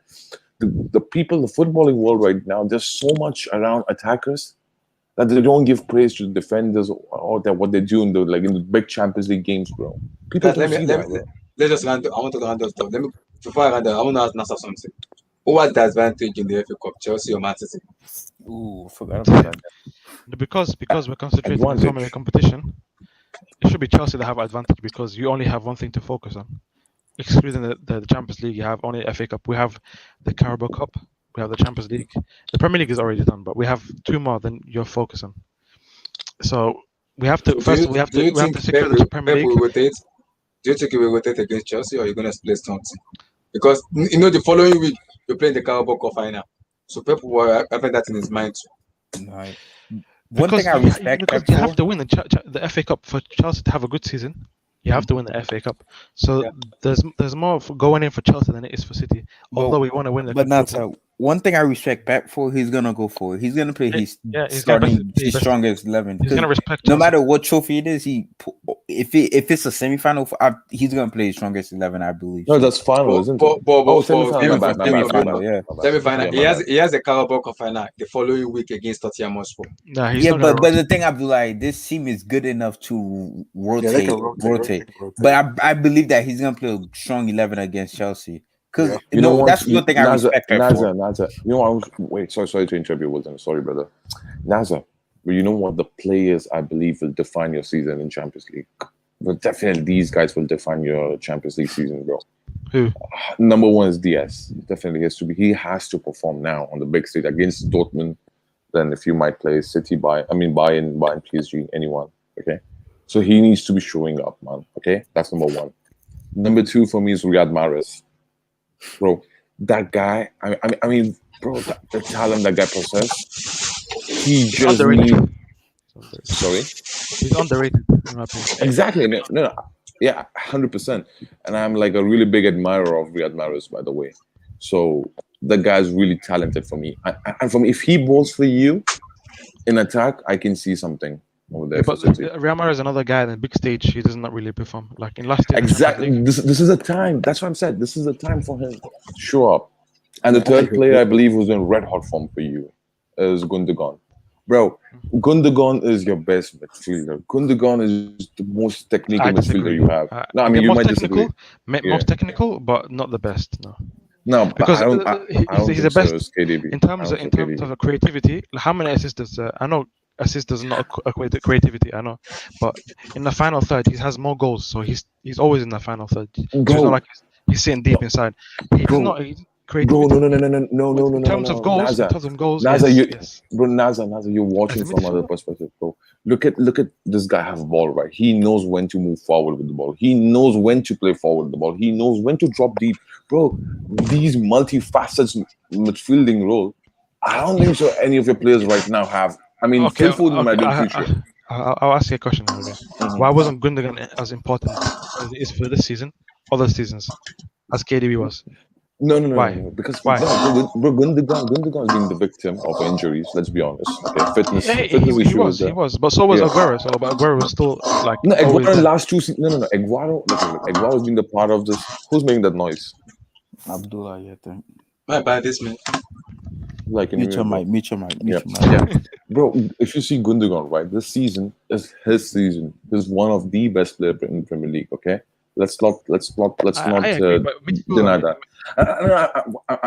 The people, the footballing world right now, there's so much around attackers that they don't give praise to the defenders or what they do in the big Champions League games, bro. People don't see that, bro. Let's just I want to run those stuff. Before I run I want to ask Nasa something. Who was the advantage in the FA Cup, Chelsea or Man City? Ooh, forgot about that. Because we're concentrating on so many competition. it should be Chelsea that have advantage because you only have one thing to focus on. Excluding the Champions League, you have only the FA Cup. We have the Carabao Cup. We have the Champions League. The Premier League is already done, but we have two more than you're focusing. So we have to So first we have to secure the Premier League. Will rotate? Do you think he will rotate against Chelsea, or you're gonna play something? Because you know the following week you're playing the Carabao Cup final, so Pep will have that in his mind too. Right. One Because thing I respect because Pep you have for, to win the FA Cup for Chelsea to have a good season. You have to win the FA Cup. So Yeah. there's more going in for Chelsea than it is for City. Although we want to win the but not Cup. one thing I respect Pep for, he's gonna go for it. He's gonna play his he's gonna starting his strongest 11. He's gonna respect no Chelsea. matter what trophy it is, if it's a semifinal, he's gonna play his strongest 11. I believe. No, that's final, isn't it? Semifinal, yeah. Semifinal. He has a Carabao Cup final the following week against Tottenham Hotspur. Nah, he's not but the thing I be like, this team is good enough to rotate. But I believe that he's gonna play a strong 11 against Chelsea. Because you know what? that's the thing I respect Pep for. Naza. You know what? Wait, sorry to interrupt you, Wilson. Sorry, brother. Naza, but you know what? The players I believe will define your season in Champions League. But definitely these guys will define your Champions League season, bro. Who? Number one is Diaz. Definitely has to be. He has to perform now on the big stage against Dortmund. Then if you might play City, Bayern, PSG, anyone. Okay, so he needs to be showing up, man. Okay, that's number one. Number two for me is Riyad Mahrez. Bro, that guy. I mean, bro, the talent that guy possesses. He just needs. Sorry, he's underrated. In my opinion. Exactly. No. Yeah, 100%. And I'm like a really big admirer of Riyad Mahrez, by the way. So the guy's really talented for me. And for me, if he balls for you in attack, I can see something over there. But Riyad Mahrez is another guy in the big stage. He does not really perform. Like in last year. Exactly. This is a time. That's what I'm saying. This is a time for him to show up. And the third player, I believe, who's in red hot form for you is Gundogan. Bro, Gundogan is your best midfielder. Gundogan is the most technical midfielder you have. No, I mean you might disagree. Most technical, but not the best. No, because he's the best in terms of creativity. How many assists does I know? Assist does not equate to creativity. I know, but in the final third, he has more goals, so he's always in the final third. So it's not like he's sitting deep inside. He's not. Bro, no. In terms of goals, Naza, bro, Naza, you're watching from other perspective, bro. Look at this guy have a ball, right? He knows when to move forward with the ball. He knows when to play forward with the ball. He knows when to drop deep, bro. These multifaceted midfielding role, I don't think so. Any of your players right now have. I mean, Phil Foden might be in future. I'll ask you a question earlier. Why wasn't Gundogan as important as it is for this season, other seasons, as KDB was? No. Because why? Gundogan is being the victim of injuries. Let's be honest. Okay, fitness issues. He was, but so was Aguero. So Aguero was still like. No, Aguero in last 2 seasons. No. Aguero has been the part of this. Who's making that noise? Abdullah, I think. My bad, this man. Like in mute your mic. Yeah. Bro, if you see Gundogan, right, this season is his season. He's one of the best players in the Premier League. Okay. Let's not deny that.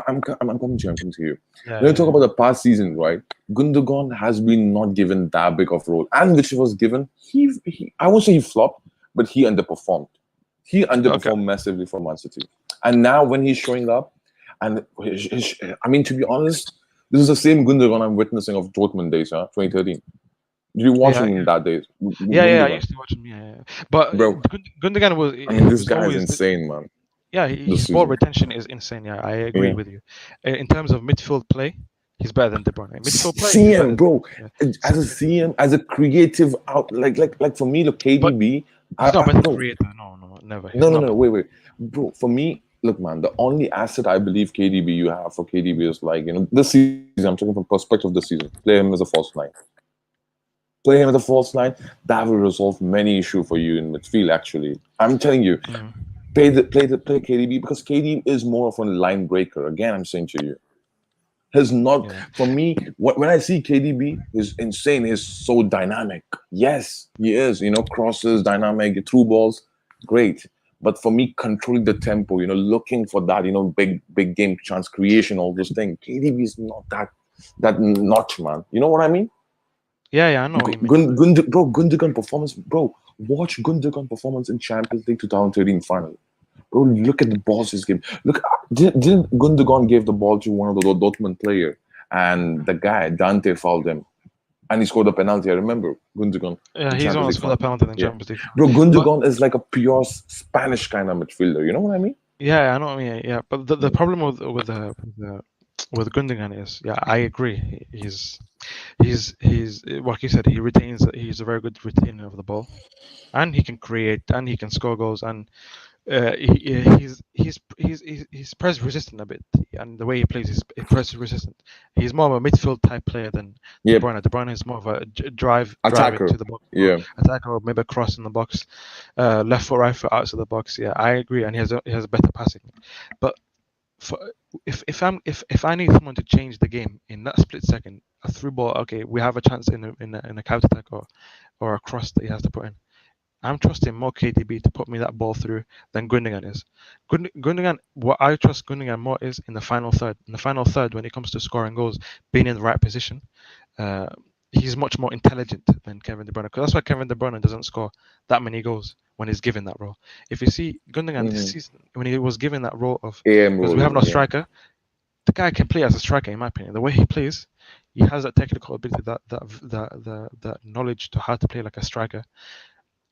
I'm coming to you. When you talk about the past season, right? Gundogan has been not given that big of a role, and which was given, he I won't say he flopped, but he underperformed. He underperformed massively for Man City, and now when he's showing up, and I mean, to be honest, this is the same Gundogan I'm witnessing of Dortmund days, 2013. Did you watch him in that days? Yeah, I used to watch him. Yeah. But bro, Gundogan was. I mean, this guy is insane, man. Yeah, his ball retention is insane. Yeah, I agree with you. In terms of midfield play, he's better than De Bruyne. Midfield play, CM, bro. As a CM, as a creative out, like for me, look, KDB. He's not better creator. No, never. No. Wait, bro. For me, look, man. The only asset I believe KDB you have for KDB is like this season. I'm talking from perspective of this season. Play him as a false nine. Play him as a false line, that will resolve many issues for you in midfield. Actually, I'm telling you, play KDB because KDB is more of a line breaker. Again, I'm saying to you, he's not for me. When I see KDB, he's insane. He's so dynamic. Yes, he is. Crosses, dynamic, through balls, great. But for me, controlling the tempo, looking for that, big game chance creation, all those things. KDB is not that notch, man. You know what I mean? Yeah, I know what you mean. Gundogan performance, bro. Watch Gundogan performance in Champions League 2013 final. Bro, look at the balls he's giving. Look, didn't Gundogan give the ball to one of the Dortmund player, and the guy Dante fouled him, and he scored a penalty. I remember Gundogan. Yeah, in he's the one Champions who League scored that final. penalty in the Yeah. Champions League. Bro, But Gundogan is like a pure Spanish kind of midfielder. You know what I mean? yeah, I know what I mean. Yeah, but the problem with Gundogan is, yeah, I agree. He's like you said, he's a very good retainer of the ball, and he can create, and he can score goals, and he's press resistant a bit, and the way he plays is press resistant. He's more of a midfield type player than De Yep. Bruyne. De Bruyne is more of a drive Attacker. into the box, Yeah. attacker, or maybe a cross in the box, left foot, right foot, outside the box. Yeah, I agree, and he has a better passing. But if I need someone to change the game in that split second, a through ball, okay, we have a chance in a counter attack or a cross that he has to put in. I'm trusting more KDB to put me that ball through than Gundogan is. Gundogan, what I trust Gundogan more is in the final third. In the final third, when it comes to scoring goals, being in the right position, he's much more intelligent than Kevin De Bruyne. Because that's why Kevin De Bruyne doesn't score that many goals when he's given that role. If you see Gundogan this season, when he was given that role of, because we have no striker, the guy can play as a striker, in my opinion. The way he plays, he has that technical ability, that knowledge to how to play like a striker.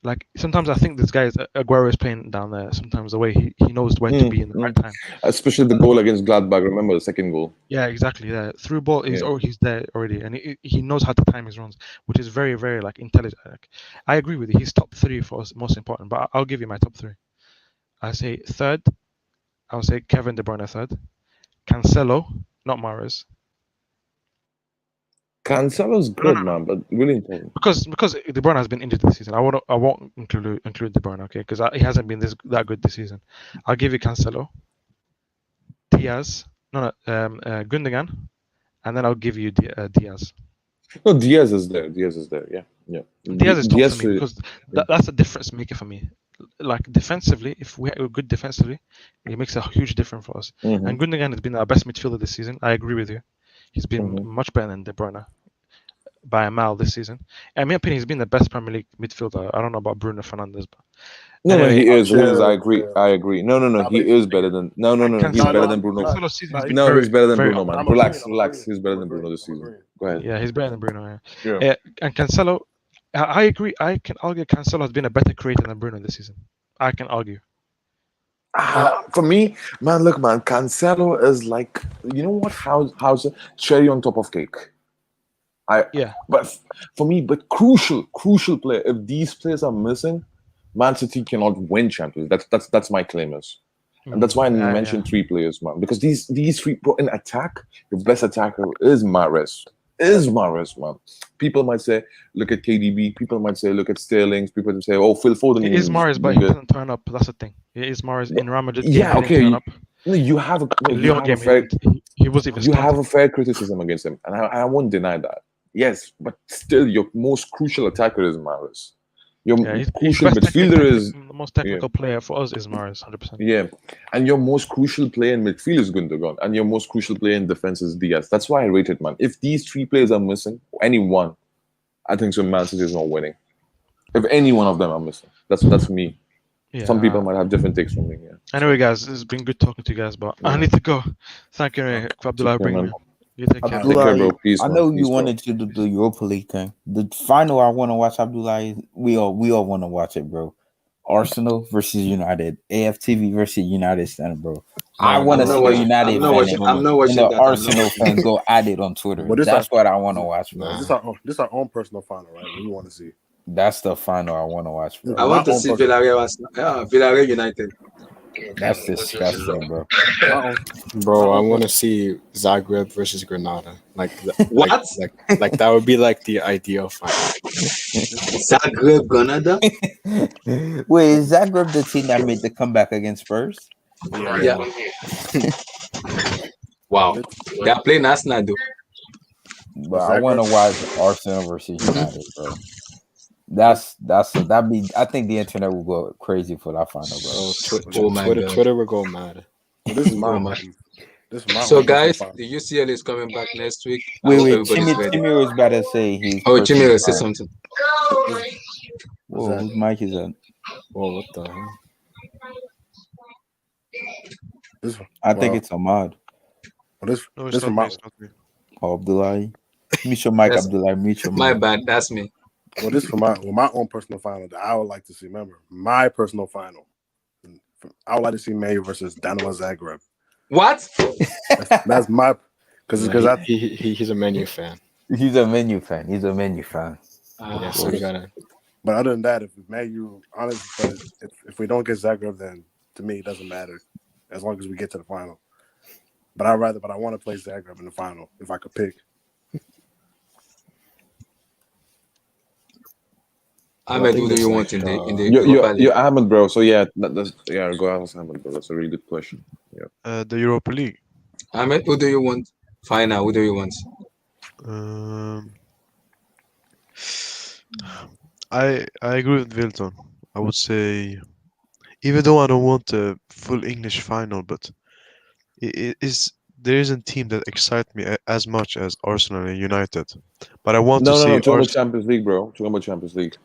Like sometimes I think this guy is Aguero is playing down there. Sometimes the way he knows where to be in the right time. Especially the goal against Gladbach. Remember the second goal? Yeah, exactly. Yeah, through ball, he's there already, and he knows how to time his runs, which is very, very like intelligent. Like, I agree with you. He's top three for us, most important. But I'll give you my top three. I say third. I'll say Kevin De Bruyne third. Cancelo, not Mahrez. Cancelo's good, man, but really important. Because De Bruyne has been injured this season. I won't include De Bruyne, okay? Because he hasn't been that good this season. I'll give you Cancelo, Diaz, Gundogan, and then I'll give you Diaz. No, Diaz is there. Yeah. Diaz is top for me because that's a difference maker for me. Like defensively, if we are good defensively, it makes a huge difference for us. And Gundogan has been our best midfielder this season. I agree with you. He's been much better than De Bruyne by a mile this season. In my opinion, he's been the best Premier League midfielder. I don't know about Bruno Fernandes, but no, he is. I agree. No, he is better than. No, he's better than Bruno. He's better than Bruno, man. Relax. He's better than Bruno this season. Go ahead. Yeah, he's better than Bruno. Yeah. And Cancelo, I agree. I can argue Cancelo has been a better creator than Bruno this season. I can argue. For me, man, look, man, Cancelo is like, you know what? How's a cherry on top of cake? But for me, crucial player. If these players are missing, Man City cannot win Champions. That's my claim is, and that's why I mentioned 3 players, man. Because these 3 in attack, your best attacker is Mahrez. Man. People might say, look at KDB. People might say, look at Sterling. People might say, oh, Phil Foden. It is Mahrez, but he doesn't turn up. That's the thing. It is Mahrez in Real Madrid. Yeah, okay. Turn up. You have a he was even. You have a fair criticism against him, and I won't deny that. Yes, but still, your most crucial attacker is Mahrez. Your crucial midfielder is the most technical player for us is Mahrez, 100%. Yeah, and your most crucial player in midfield is Gundogan, and your most crucial player in defense is Diaz. That's why I rate it, man. If these 3 players are missing, any one, I think so. Man City is not winning. If any one of them are missing, that's me. Yeah. Some people might have different takes from me. Yeah. Anyway, guys, it's been good talking to you guys, but I need to go. Thank you, Abdullah, for bringing me. You take care. Abdullah, take care, bro. Peace, I know you wanted to do the Europa League thing. The final I want to watch, Abdullah, we all want to watch it, bro. Arsenal versus United, AFTV versus United Center, bro. I want to see a United fan and the Arsenal fan go at it on Twitter. But that's what I want to watch, bro. This is our own personal final, right? We want to see. That's the final I want to watch, bro. I want to see Villarreal United. That's disgusting, bro. Bro, I want to see Zagreb versus Granada. What? Like that would be like the ideal final. Zagreb, Granada. Wait, is Zagreb the team that made the comeback against Spurs? Yeah. Wow, they are playing Arsenal though. But I want to watch Arsenal versus United, bro. I think the internet will go crazy for that final, bro. Twitter will go mad. This is my So guys, the UCL is coming back next week. Wait, Chimmy was about to say he's. Oh, Chimmy will say something. Whoa, whose mic is that? Whoa, what the hell? I think it's Ahmad. No, it's not me. It's not me. Oh, Abdullahi. Mute your mic, That's Abdullahi. Mute your my mic. bad. That's me. Well, this for my own personal final that I would like to see. Remember, my personal final. I would like to see May versus Dinamo Zagreb. What? That's my because he's a Menu fan. He's a Menu fan. He's a Menu fan. Yeah, so we gotta. But other than that, if Manu, honest, but if we don't get Zagreb, then to me it doesn't matter, as long as we get to the final. But I want to play Zagreb in the final if I could pick. Ahmed, who do you want in the Europa League? You're Ahmed, bro. So yeah, go ask Ahmed, bro. That's a really good question. Yeah. The Europa League. Ahmed, who do you want? Final, who do you want? I agree with Wilton. I would say, even though I don't want a full English final, but there isn't a team that excites me as much as Arsenal and United. But I want to see. No, talking about Champions League, bro. Talking about Champions League.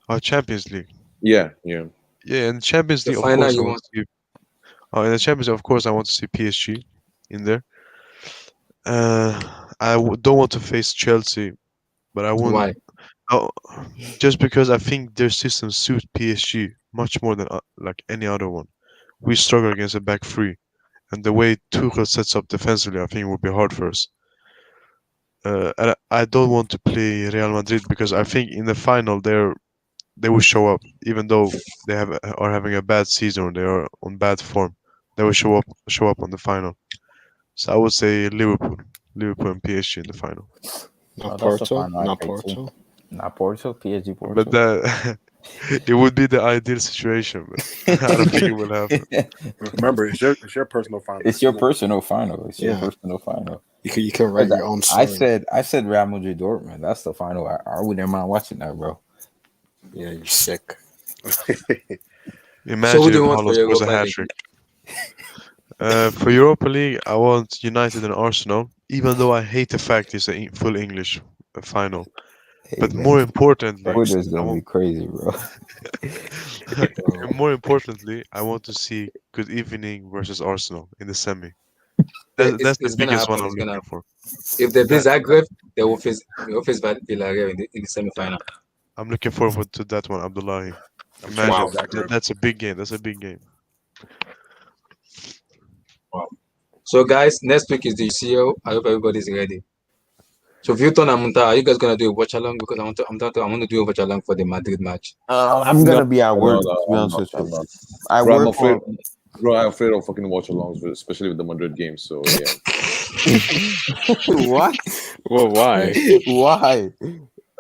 Oh, Champions League. Yeah. Yeah, and Champions League, of course, I want to see. Oh, in the Champions League, of course, I want to see PSG in there. Don't want to face Chelsea, but I want. Why? Oh, just because I think their system suits PSG much more than like any other one. We struggle against a back three, and the way Tuchel sets up defensively, I think it would be hard for us. And I don't want to play Real Madrid because I think in the final they will show up, even though they are having a bad season or they are on bad form. They will show up on the final. So I would say Liverpool and PSG in the final. Not Porto. Not Porto. PSG Porto. But that it would be the ideal situation, but I don't think it will happen. Remember, it's your personal final. It's your personal final. It's your personal final. You can write your own story. I said Real Madrid Dortmund. That's the final. I wouldn't mind watching that, bro. Yeah, you're sick. Imagine if Paulo scores a hat trick. For Europa League, I want United and Arsenal, even though I hate the fact it's a full English final. Hey, but man, more importantly, Twitter's gonna be crazy, bro. More importantly, I want to see Good Evening versus Arsenal in the semi. That's the biggest one I'm looking for. If they play Zagreb, they will face Villarreal in the semi-final. I'm looking forward to that one, Abdullahi. Imagine that's a big game. That's a big game. Wow. So guys, next week is the UCL. I hope everybody's ready. So Vilton and Munta, are you guys gonna do a watch along? Because I want to do a watch along for the Madrid match. I'm gonna be at work. To be honest with you, I work. I'm afraid of fucking watch alongs, especially with the Madrid games. So yeah. What? Well, why? Why?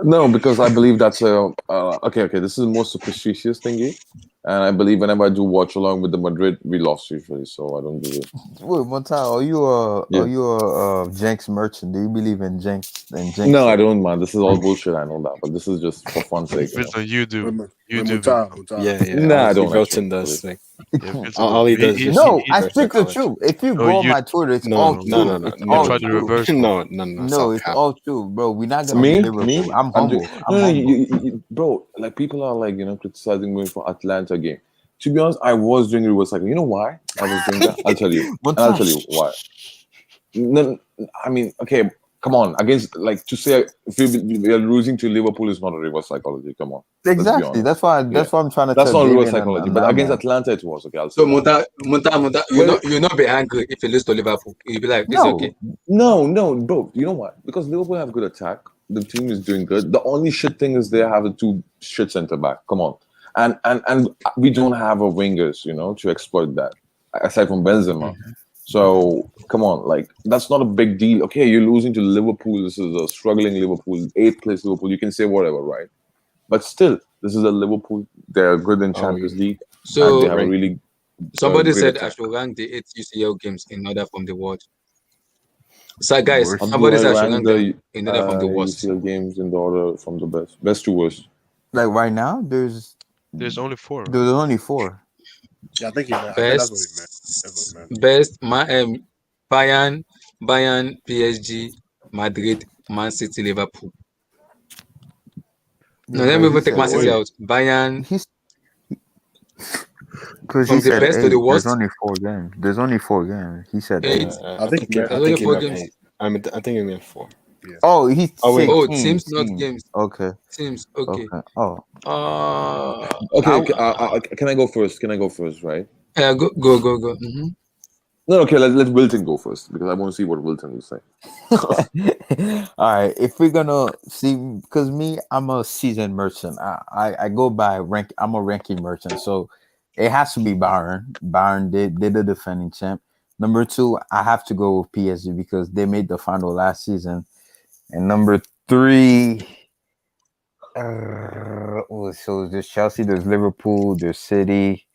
No, because I believe that's okay. This is the most superstitious thingy, and I believe whenever I do watch along with the Madrid, we lost usually, so I don't do it. Wait, Monta, are you a Jenks merchant? Do you believe in Jenks? No, I don't, man. This is all bullshit. I know that, but this is just for fun's sake. You do. Yeah. Nah, I don't. Vilton does. Like, all he does. No, I speak the truth. If you go on my Twitter, it's all true. No. No, it's all true, bro. We're not gonna be Liverpool. I'm humble. Bro, like people are like criticizing me for Atlanta game. To be honest, I was doing reverse cycling. You know why I was doing that? I'll tell you. I'll tell you why. No, I mean, okay, come on. Against to say if you're losing to Liverpool is not a reverse psychology. Come on. Exactly. That's why I'm trying to. That's not reverse psychology. But against Atlanta, it was okay. So Munta, you'll not be angry if you lose to Liverpool. You'll be like, it's okay. No, bro. You know what? Because Liverpool have good attack. The team is doing good. The only shit thing is they have a 2 shit center back. Come on. And we don't have a wingers, to exploit that, aside from Benzema. Mm-hmm. So come on, that's not a big deal. Okay, you're losing to Liverpool. This is a struggling Liverpool, 8th place Liverpool. You can say whatever, right? But still, this is a Liverpool. They're good in Champions League. So they have a really. Somebody said I should rank the 8 UCL games in order from the world. So guys, somebody said I should rank them in order from the worst. UCL games in the order from the best to worst. Like right now, there's only 4. There's only 4. Yeah, I think that's what he meant. Best, Bayern, PSG, Madrid, Man City, Liverpool. No, Yeah, let me but he even take said Man City eight. out. Bayern, He's because he from the said best to the eight. There's worst, only 4 games. There's only 4 games. He said eight. eight. I think he meant There's I only think he four meant games. eight. I think he meant four. yeah. Oh, he Oh said wait, Oh, teams. teams, not Teams. games. Okay. Teams. Okay. Okay. Oh, Okay, I, can I go first? Can I go first? Right? Go. No, okay. Let Wilton go first because I want to see what Wilton will say. all right. If we're gonna see, because me, I'm a seasoned merchant. I go by rank. I'm a ranking merchant, so it has to be Bayern. Bayern did the defending champ. Number two, I have to go with PSG because they made the final last season. And number three, so there's Chelsea, there's Liverpool, there's City,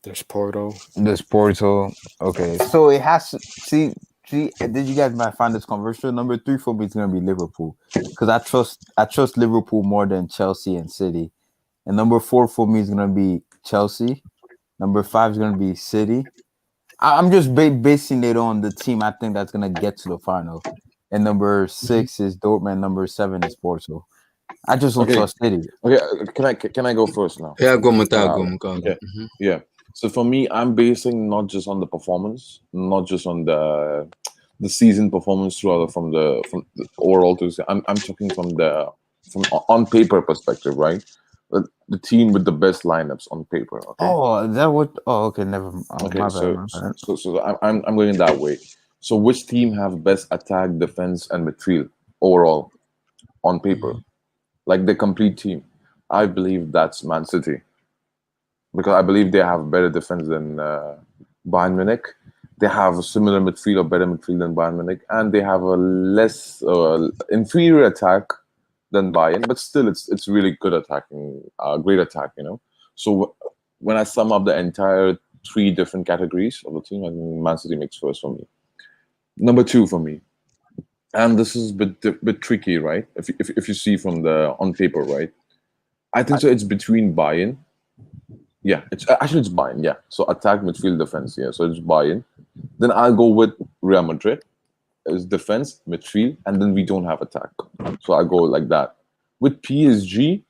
there's Porto. there's Porto. Okay, so it has to see. Did you guys might find this controversial? Number three for me is gonna be Liverpool because I trust Liverpool more than Chelsea and City. And number four for me is gonna be Chelsea. Number five is gonna be City. I'm just basing it on the team I think that's gonna get to the final. And number six is Dortmund. Number seven is Porto. I just don't Okay, trust City. okay. Can I go first now? Yeah, go Muta, Uh, go. okay. Yeah. So for me, I'm basing not just on the performance, not just on the season performance throughout from the overall to. I'm talking from on paper perspective, right? The team with the best lineups on paper. Okay. Oh, that would. Oh, okay. Never. Oh, Okay. my bad. So My bad. I'm going that way. So which team have best attack, defense, and midfield overall on paper, like the complete team? I believe that's Man City because I believe they have better defense than Bayern Munich. They have a similar midfield or better midfield than Bayern Munich, and they have a less inferior attack than Bayern, but still it's really good attacking, great attack, you know. So when I sum up the entire three different categories of the team, I think Man City makes first for me. Number two for me, and this is a bit tricky, right? If you see from the on paper, right? I think so. It's between Bayern. Yeah, it's Bayern. Yeah, so attack, midfield, defense. Yeah, so it's Bayern. Then I'll go with Real Madrid as defense, midfield, and then we don't have attack. So I go like that. With PSG,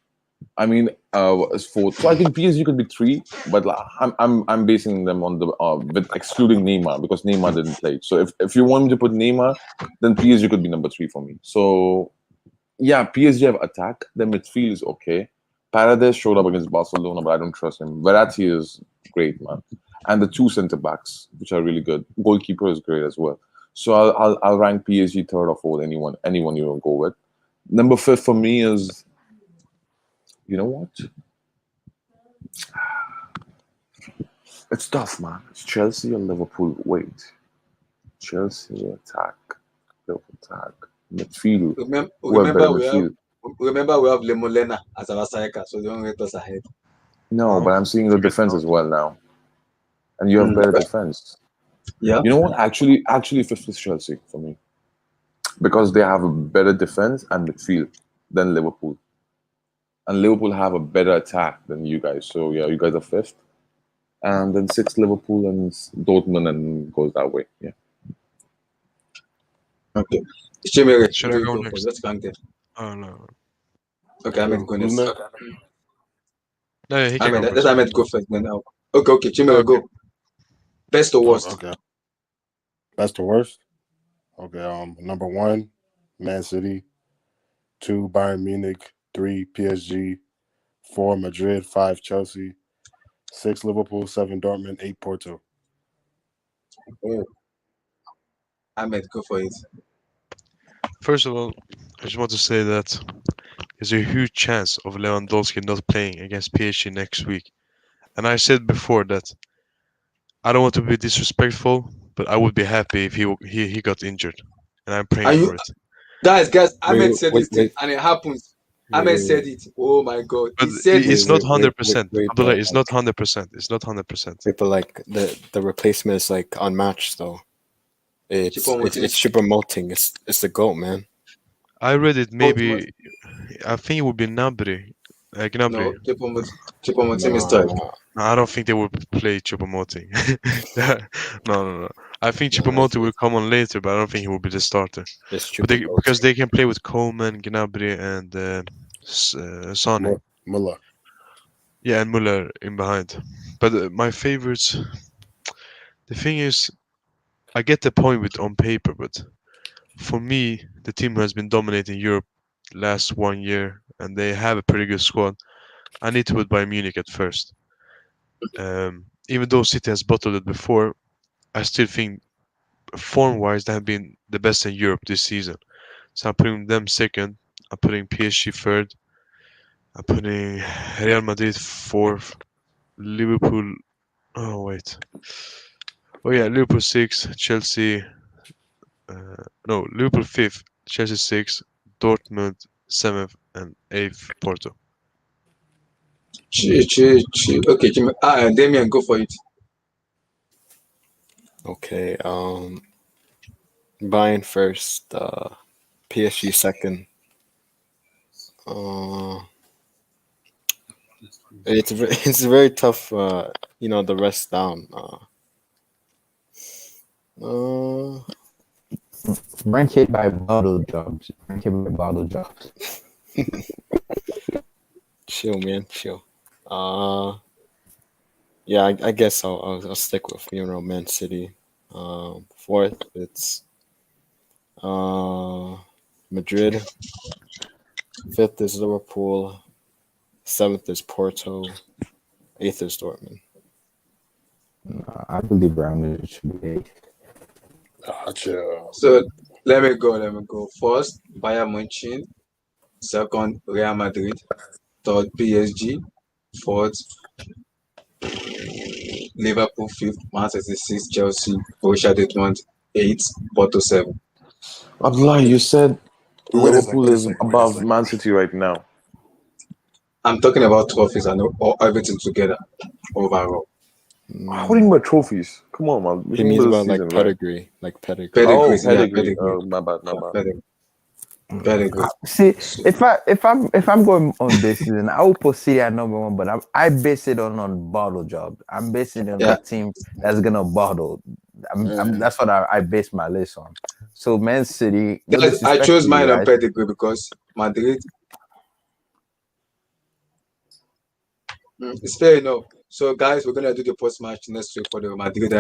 I mean, as four. So I think PSG could be three, but like, I'm basing them on the with excluding Neymar because Neymar didn't play. So if you want me to put Neymar, then PSG could be number three for me. So yeah, PSG have attack. The midfield is okay. Paredes showed up against Barcelona, but I don't trust him. Verratti is great, man, and the two centre backs, which are really good. Goalkeeper is great as well. So I'll rank PSG third or fourth. Anyone you will go with. Number fifth for me is, you know what? It's tough, man. It's Chelsea or Liverpool. Wait, Chelsea attack, Liverpool attack, midfield. Who have better midfield? Remember we have Lemolena as our striker, so they don't rate us ahead. No, but I'm seeing the defense as well now, and you have better defense. Yeah. You know what? Actually, fifth is Chelsea for me because they have a better defense and midfield than Liverpool, and Liverpool have a better attack than you guys. So yeah, you guys are fifth, and then sixth Liverpool and Dortmund, and goes that way. Yeah. Okay. Chimere, Should I go next? Let's rank them. Oh no. Okay, Ahmed, go next. No, No, yeah, he can Ahmed, go let first. Ahmed go first. Then now. Okay, Chimere, Okay. go. Best or worst? okay. Best or worst? Okay. Number one, Man City. Two, Bayern Munich. Three, PSG. Four, Madrid. Five, Chelsea. Six, Liverpool. Seven, Dortmund. Eight, Porto. Oh. Ahmed, go for it. First of all, I just want to say that there's a huge chance of Lewandowski not playing against PSG next week. And I said before that I don't want to be disrespectful, but I would be happy if he got injured, and I'm praying Are for you it. guys? Ahmed said wait, this thing, and it happens. Ahmed said it. Oh my God, But he said it's it. not wait, 100%. wait, Abdullah, but it's not 100%. It's not 100%. wait, but like the replacement is like unmatched though. It's Choupo-Moting. Choupo-Moting. It's the goat, man. I read it. Both Maybe I think it would be Gnabry. Gnabry. No, Choupo-Moting is third. No, No, I don't think they would play Choupo-Moting. No. I think no, Choupo-Moting will come on later, but I don't think he will be the starter. it's But because Choupo-Moting. they can play with Coleman, Gnabry, and Sane. Muller. Yeah, and Muller in behind. But my favorites. The thing is, I get the point with on paper, but for me, the team who has been dominating Europe last 1 year, and they have a pretty good squad. I need to put Bayern Munich at first. Even though City has bottled it before, I still think form-wise they have been the best in Europe this season. So I'm putting them second. I'm putting PSG third. I'm putting Real Madrid fourth. Liverpool. Oh wait. Oh yeah, Liverpool six. Chelsea. No, Liverpool fifth. Chelsea sixth. Dortmund seventh and eighth. Porto. Okay, Damien, go for it. Okay. Bayern first. PSG second. It's very tough. The rest down. Rank it by bottle jobs. Rank it by bottle jobs. Chill, man, chill. Yeah, I guess I'll stick with Man City. Fourth, it's Madrid. Fifth is Liverpool. Seventh is Porto. Eighth is Dortmund. I believe Real Madrid should be eighth. Gotcha. So let me go. First, Bayern Munich. Second, Real Madrid. Third, PSG. Fourth, Liverpool. Fifth, Manchester City, Chelsea, Borussia Dortmund. Eighth, Porto 7. Abdullah, you said Liverpool Wait a is second. above Man City right now. I'm talking about trophies and everything together overall. How do you mean by trophies? Come on, man. He means about like pedigree, Pedigree. Oh, Yeah, pedigree. Oh, my bad. Pedigree. See, if I'm going on this season, I will put City at number one, but I base it on bottle job. I'm basing it on the team that's gonna bottle. That's what I base my list on. So Man City. I chose mine on pedigree because Madrid. It's fair enough. So guys, we're gonna do the post match next week for the Madrid.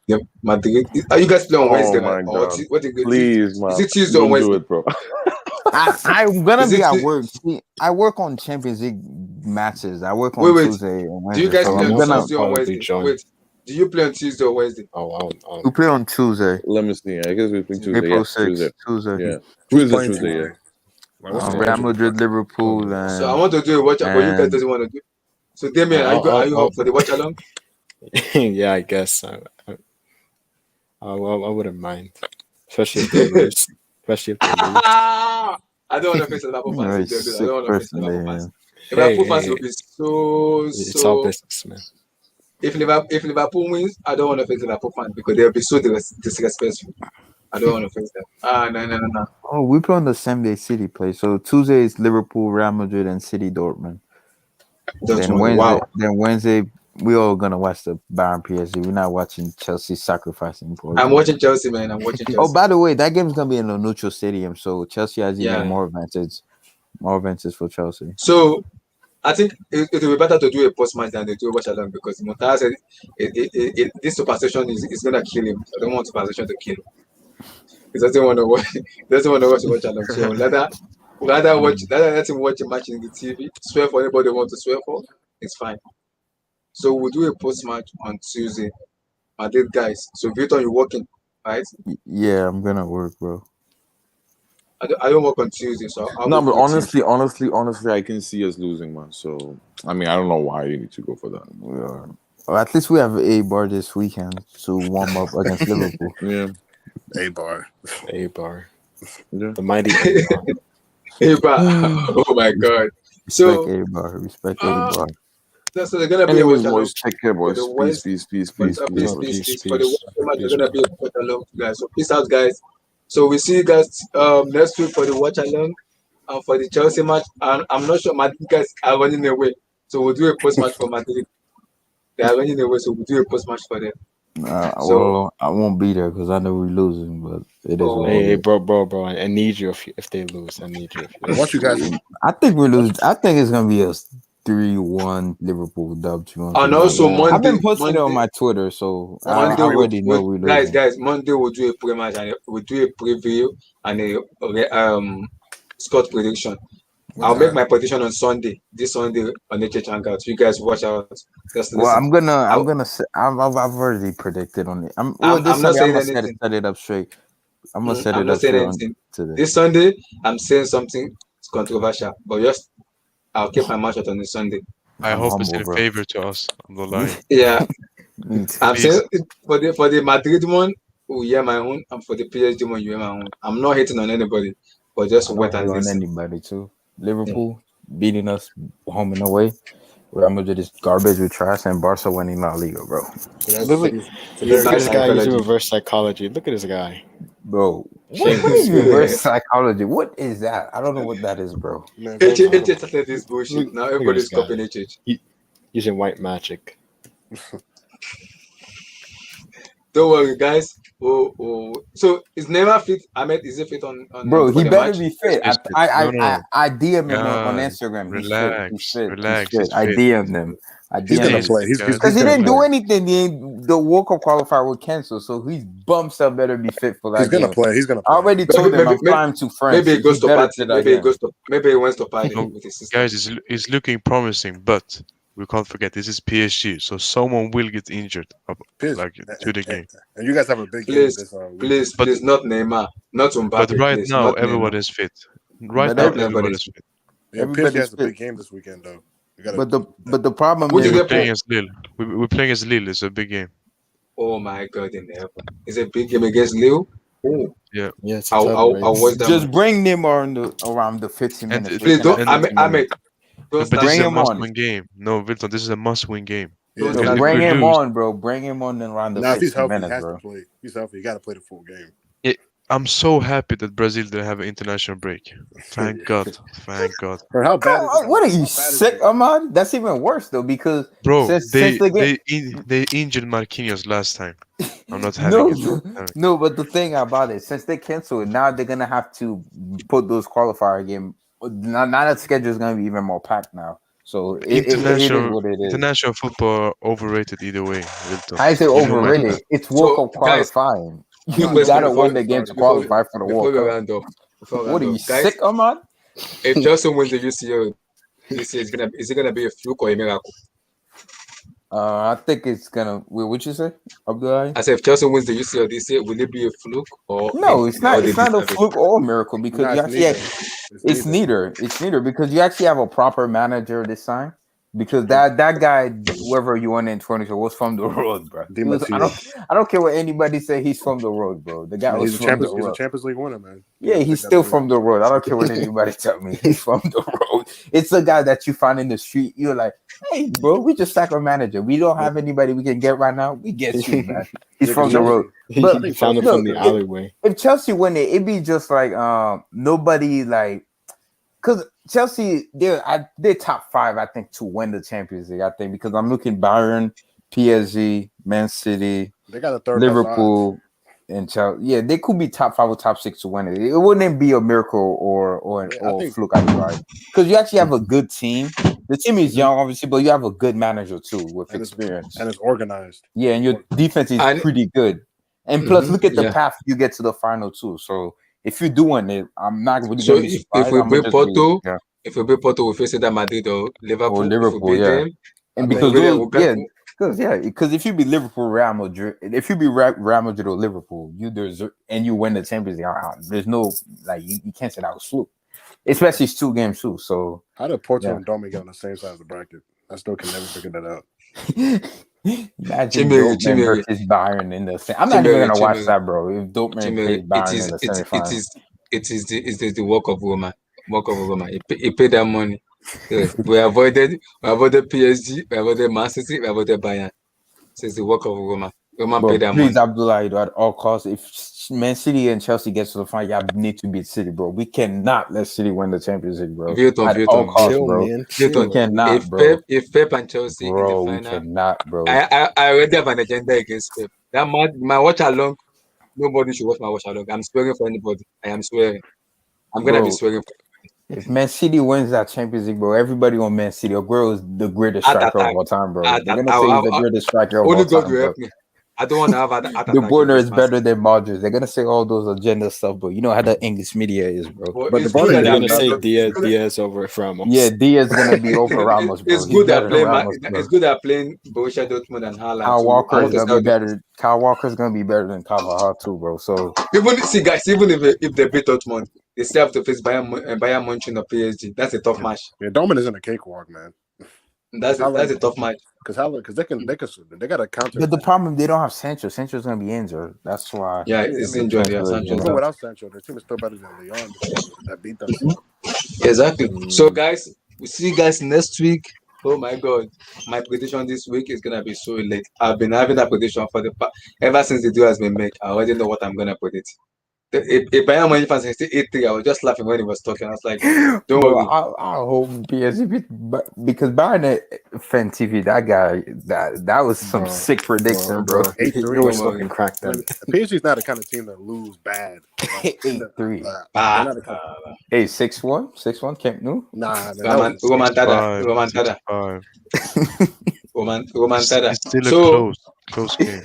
The Madrid. Are you guys playing on Wednesday? Oh my God! What Please, man. Is it Tuesday or Don't Wednesday? do it, bro. I'm gonna be at work. See, I work on Champions League matches. I work on Tuesday and Wednesday. Do you guys play on gonna Tuesday or Wednesday? Wait, do you play on Tuesday or Wednesday? we play on Tuesday. Let me see. I guess we play Tuesday. April 6th. Tuesday. Tuesday. Yeah. Tuesday. Yeah. Real Madrid, Liverpool, and so I want to do a watch, but you guys doesn't want to do. So Damien, are you up for the watch along? Yeah, I guess. I wouldn't mind, especially if they lose. I don't want to face Liverpool fans. I don't want to face Liverpool fans. Liverpool fans will be so. It's all business, man. If Liverpool wins, I don't want to face Liverpool fans because they'll be so disrespectful. I don't want to face them. No. Oh, we play on the same day City play. So Tuesday is Liverpool, Real Madrid, and City Dortmund. Then Wednesday, we all gonna watch the Bayern PSG. We're not watching Chelsea sacrificing. I'm watching Chelsea, man. I'm watching Chelsea. Oh, by the way, that game's gonna be in the neutral stadium, so Chelsea has even more advantage. More advantage for Chelsea. So I think it will be better to do a post match than to do a watch along because Montana said this superstition is gonna kill him. I don't want superstition to kill him. He doesn't want to watch. Watch along. So rather let him watch a match in the TV. Swear for anybody who wants to swear for. It's fine. So we'll do a post match on Tuesday. Madrid guys. So Victor, you're working, right? Yeah, I'm gonna work, bro. I don't work on Tuesday, so no. But honestly, I can see us losing, man. So I mean, I don't know why you need to go for that. Well, at least we have a bar this weekend to warm up against Liverpool. Yeah, A bar. Yeah. The mighty A bar. A bar. Oh my God. Respect A bar. So they're gonna be anyways, boys. Take care, boys. Peace. For the watch, they're gonna be a watch along, guys. So peace out, guys. So we see you guys next week for the watch along and for the Chelsea match. And I'm not sure Madrid guys are running away, so we'll do a post match for Madrid. They are running away, so we'll do a post match for them. So, Well, I won't be there because I know we're losing, but it is what Hey, it oh, is. bro. I need you if they lose. I need you if you I want you lose. guys. I think we lose. I think it's gonna be a 3-1 Liverpool dub. To be honest and with you, also Nah. I've been Monday, posting it on Monday, my Twitter, so That's my. I Monday, already know we're losing. guys, Monday we'll do a pre-match and we'll do a preview and score prediction. What I'll make time? my prediction on Sunday, this Sunday on the church hangout. You guys watch out. Just Well, listen. I'm gonna say I've already predicted on it. This I'm not Sunday I'm saying gonna anything. set it up straight. I'm gonna set I'm it not up saying straight on anything. today. This Sunday, I'm saying something controversial, but just I'll keep my mouth shut on the Sunday. I I'm hope it's humble, in bro. favor to us. I'm not lying. Yeah, Me too. I'm saying Please. for the Madrid one, oh yeah, my own, and for the PSG one, you hear my own. I'm not hating on anybody, but just I wait don't hate and on listen. anybody too. Yeah. Liverpool beating us home and away. Real Madrid is garbage with trash, and Barca winning La Liga, bro. So that's Look, it's a very look at Bad this close guy game. using psychology. reverse psychology. Look at this guy. Bro, what Shame. do you mean reverse psychology? What is that? I don't know what that is, bro. Man, very HH simple. started this bullshit. Look, Now look at this everybody's copying guy. HH. Using white magic. Don't worry, guys. So is Neymar fit? Ahmed, is he fit on Bro, for he the better match? be Yes, fit. he's fit. No, no. I DM him on Guys, Instagram. He's fit. He's relax. fit. He's Relax. fit. He's I fit. DM'd him. I He's gonna DM'd him. play. Easy, guys. Because He's he gonna didn't play. do anything. The World Cup qualifier was canceled, so his bum stuff better be fit for He's that gonna game. play. He's gonna I play. already told him I'm flying to France. Maybe he He goes to better party. fit that game. Maybe he wants to party No, with his sister. guys, it's looking promising, but we can't forget this is PSG, so someone will get injured Piss. like to the game. And you guys have a big game Please, this weekend. But please, not Neymar, not but Mbappe, right please, now not Neymar. everyone is fit. Right But now every, everyone Everybody's is fit. Yeah, PSG everybody's has a fit. big game this weekend though. You gotta. But the problem Who Yeah, did is they we're playing play? against Lille. We're playing against Lille. It's a big game. Oh my God, in heaven! It's a big game against Lille. Oh, Yeah, Yeah, it's a tough I'll watch race. that just match. bring Neymar around the 15 and minutes. Please don't, Looking at and 15 Ahmed, minutes. don't no, but start this is Bring a him Neymar. on. must-win game. No, Wilton, this is a must-win game. Yeah, Don't no, Because start if Bring we Neymar. him lose, on, bro. Bring him on around the Now, if he's 15 healthy, he minutes, has to bro. play. If he's healthy. You got to play the full game. I'm so happy that Brazil didn't have an international break. Thank God. Thank God. Or how Come bad is this? on, what are you How bad is sick, this? Ahmad? That's even worse though, because Bro, since the game, they injured Marquinhos last time. I'm not having no, it. Damn it. no. But the thing about it, since they canceled it, now they're gonna have to put those qualifier game. Now that schedule is gonna be even more packed now. So it is International what it is. international football are overrated either way, Wilton. I say You know my overrated. thought. It's World So, Cup guys, qualifying. quick You question gotta Started. before win the game to before qualify for the before World we Cup. round up. Before we What round are up, you guys, sick, Ahmad? if Chelsea wins the UCL this year, is it gonna be a fluke or a miracle? I think it's gonna. Wait, what you say, Abdullah? I said, if Chelsea wins the UCL this year, will it be a fluke No, it's or not. they It's not a deserve it? fluke or a miracle because No, you it's actually neither. it's neither. It's neither because you actually have a proper manager this time. Because that guy, whoever you want in 20 was from the road, bro. Di He was. Matteo. I don't care what anybody say. He's from the road, bro. The guy Man, was from the He's a road. Champions League winner, man. You Yeah, gotta he's take that still seriously. from the road. I don't care what anybody tell me. He's from the road. It's a guy that you find in the street. You're like, hey, bro, we just sack our manager. We don't have anybody we can get right now. We get you, man. He's Yeah, 'cause from the road. Chelsea. I But think Found him Chelsea from is the good. alleyway. if Chelsea win it, it'd be just like nobody like because Chelsea they're top 5, I think, to win the Champions League. I think because I'm looking Bayern, PSG, Man City, They got the third best odds. Liverpool, and Chelsea. Yeah, they could be top 5 or top 6 to win it. It wouldn't be a miracle or Yeah, I think fluke. I feel like because you actually have a good team. The team is young, obviously, but you have a good manager too with experience. and it's organized. Yeah, and your defense is And pretty good. And plus, look at the yeah. path you get to the final too. So if you're doing it, I'm not really So gonna be if surprised. we I'm gonna beat just be Porto, if we beat Porto, we face either Madrid or or Liverpool. If we Liverpool, beat yeah. them, And I because think those, because if you be Liverpool, Real Madrid, if you be Real Madrid or Liverpool, you deserve and you win the Champions League. There's no like you can't say that was fluke, especially it's 2 games too. So how did Porto yeah. and Dortmund get on the same side of the bracket? I still can never figure that out. Imagine Chimere, Dortmund versus Bayern in the same. I'm not even gonna watch that, bro. If Dortmund plays Bayern in the semifinal, it is the work of Roma. Work of Roma. He paid that money. Yeah. We avoided PSG, we avoided Man City, we avoided Bayern. So it's the work of Roma. Roma paid that please, money. Abdullah, at all costs, if Man City and Chelsea gets to the final, y'all need to beat City, bro. We cannot let City win the Champions League, bro. At all costs, Chill, bro. man. We Chill. cannot, bro. If Pep and Chelsea in the Bro, we final, cannot, bro. I already have an agenda against Pep. That my watch along. Nobody should watch my watch along. I'm swearing for anybody. I am swearing. I'm gonna be Bro, swearing. if Man City wins that Champions League, bro, everybody on Man City, Aguero is the greatest Heart striker of attack. all time, bro. Heart They're attack. gonna say he's the greatest striker of all Only God time, will bro. help me. I don't want to have a heart De attack Bruyne is against Man better City. than Modric. They're gonna say all those agenda stuff, but you know how the English media is, bro. But But it's De good Bruyne that They're they're isn't gonna that say playing. bad. Diaz over Ramos. Yeah, Diaz gonna be over Ramos, bro. It's He's good they're better than playing. Ramos, bro. It's good they're playing Borussia Dortmund and Haaland Kyle too. I Walker want is to see gonna how be better. Kyle Walker is gonna be better than Carvajal too, bro. So even see guys. Even if they beat Dortmund, they still have to face Bayern Munich or PSG. That's a tough match. Yeah, Dortmund isn't a cakewalk, man. That's a tough match. Because they got a counter. but the problem they don't have Sancho. Sancho's gonna be injured. That's why. Yeah, Yeah, it's but injured. Yeah, Sancho is Sancho's injured. even out. without Sancho, their team is still better than Leon this season that beat us. Exactly. So Mm. guys, we see you guys next week. Oh my God, my prediction this week is gonna be so late. I've been having a prediction for ever since the deal has been made. I already know what I'm gonna predict. If Bayern Munich fans say 8-3, I was just laughing when he was talking. I was like, don't Bro, worry. I hope PSG because Bayern fan TV, that guy, that was some Bro, sick prediction, bro. bro. 8-3. You were Don't worry. smoking crack then. PSG's not the kind of team that lose bad. Like, 8-3. they're not the kind. Hey, 6-1, 6-1, Camp Nou. Nah, man, that was Romantada. 5. Romantada. It's still a So, close game.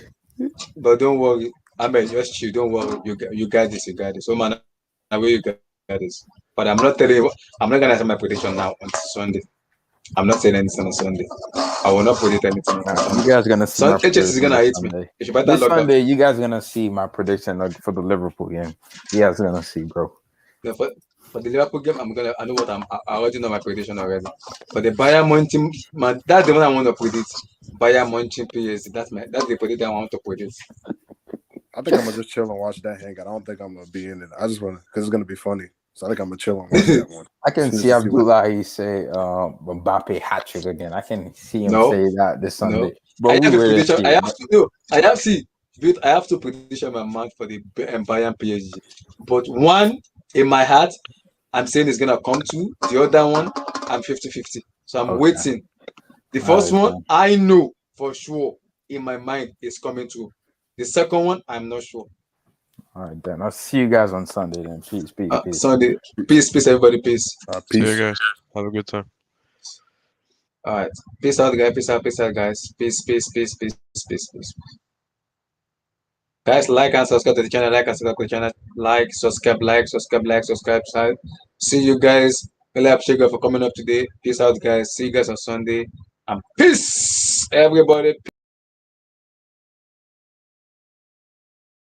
but don't worry. Ahmed, just chill. Don't worry. You got this. You got this. So, man, I will you got this. But I'm not telling you. I'm not gonna say my prediction now on Sunday. I'm not saying anything on Sunday. I will not predict anything on You Sunday. guys gonna see my HS is prediction gonna this hit me. Sunday. You should better This log out. Sunday, you guys gonna see my prediction for the Liverpool game. You guys gonna see, bro. Yeah, for the Liverpool game, I know what I already know my prediction already. For the Bayern Munich team, man, that's the one I want to predict. Bayern Munich PSG. That's the prediction I want to predict. I think I'm gonna just chill and watch that hang out. I don't think I'm gonna be in it. I just want to because it's gonna be funny. So I think I'm gonna chill and watch that one. I can Just see to see what- Abdullahi say Mbappe hat trick again. I can see him No. say that this Sunday. No. But I we have a will prediction. see. I have to do. I have see. Dude, I have to prediction my match for the Bayern PSG. But one in my heart, I'm saying it's gonna come to. The other one, I'm 50-50. So I'm Okay. waiting. The All first right, one, then. I know for sure in my mind is coming true. The second one, I'm not sure. All right, then. I'll see you guys on Sunday then. Peace, peace, peace. Sunday, peace, everybody, peace. See you Peace. guys. Have a good time. All right, peace out, guys. Peace out, guys. Peace. Guys, like and subscribe to the channel. Like and subscribe to the channel. Subscribe. See you guys. Really appreciate you for coming up today. Peace out, guys. See you guys on Sunday. And peace, everybody.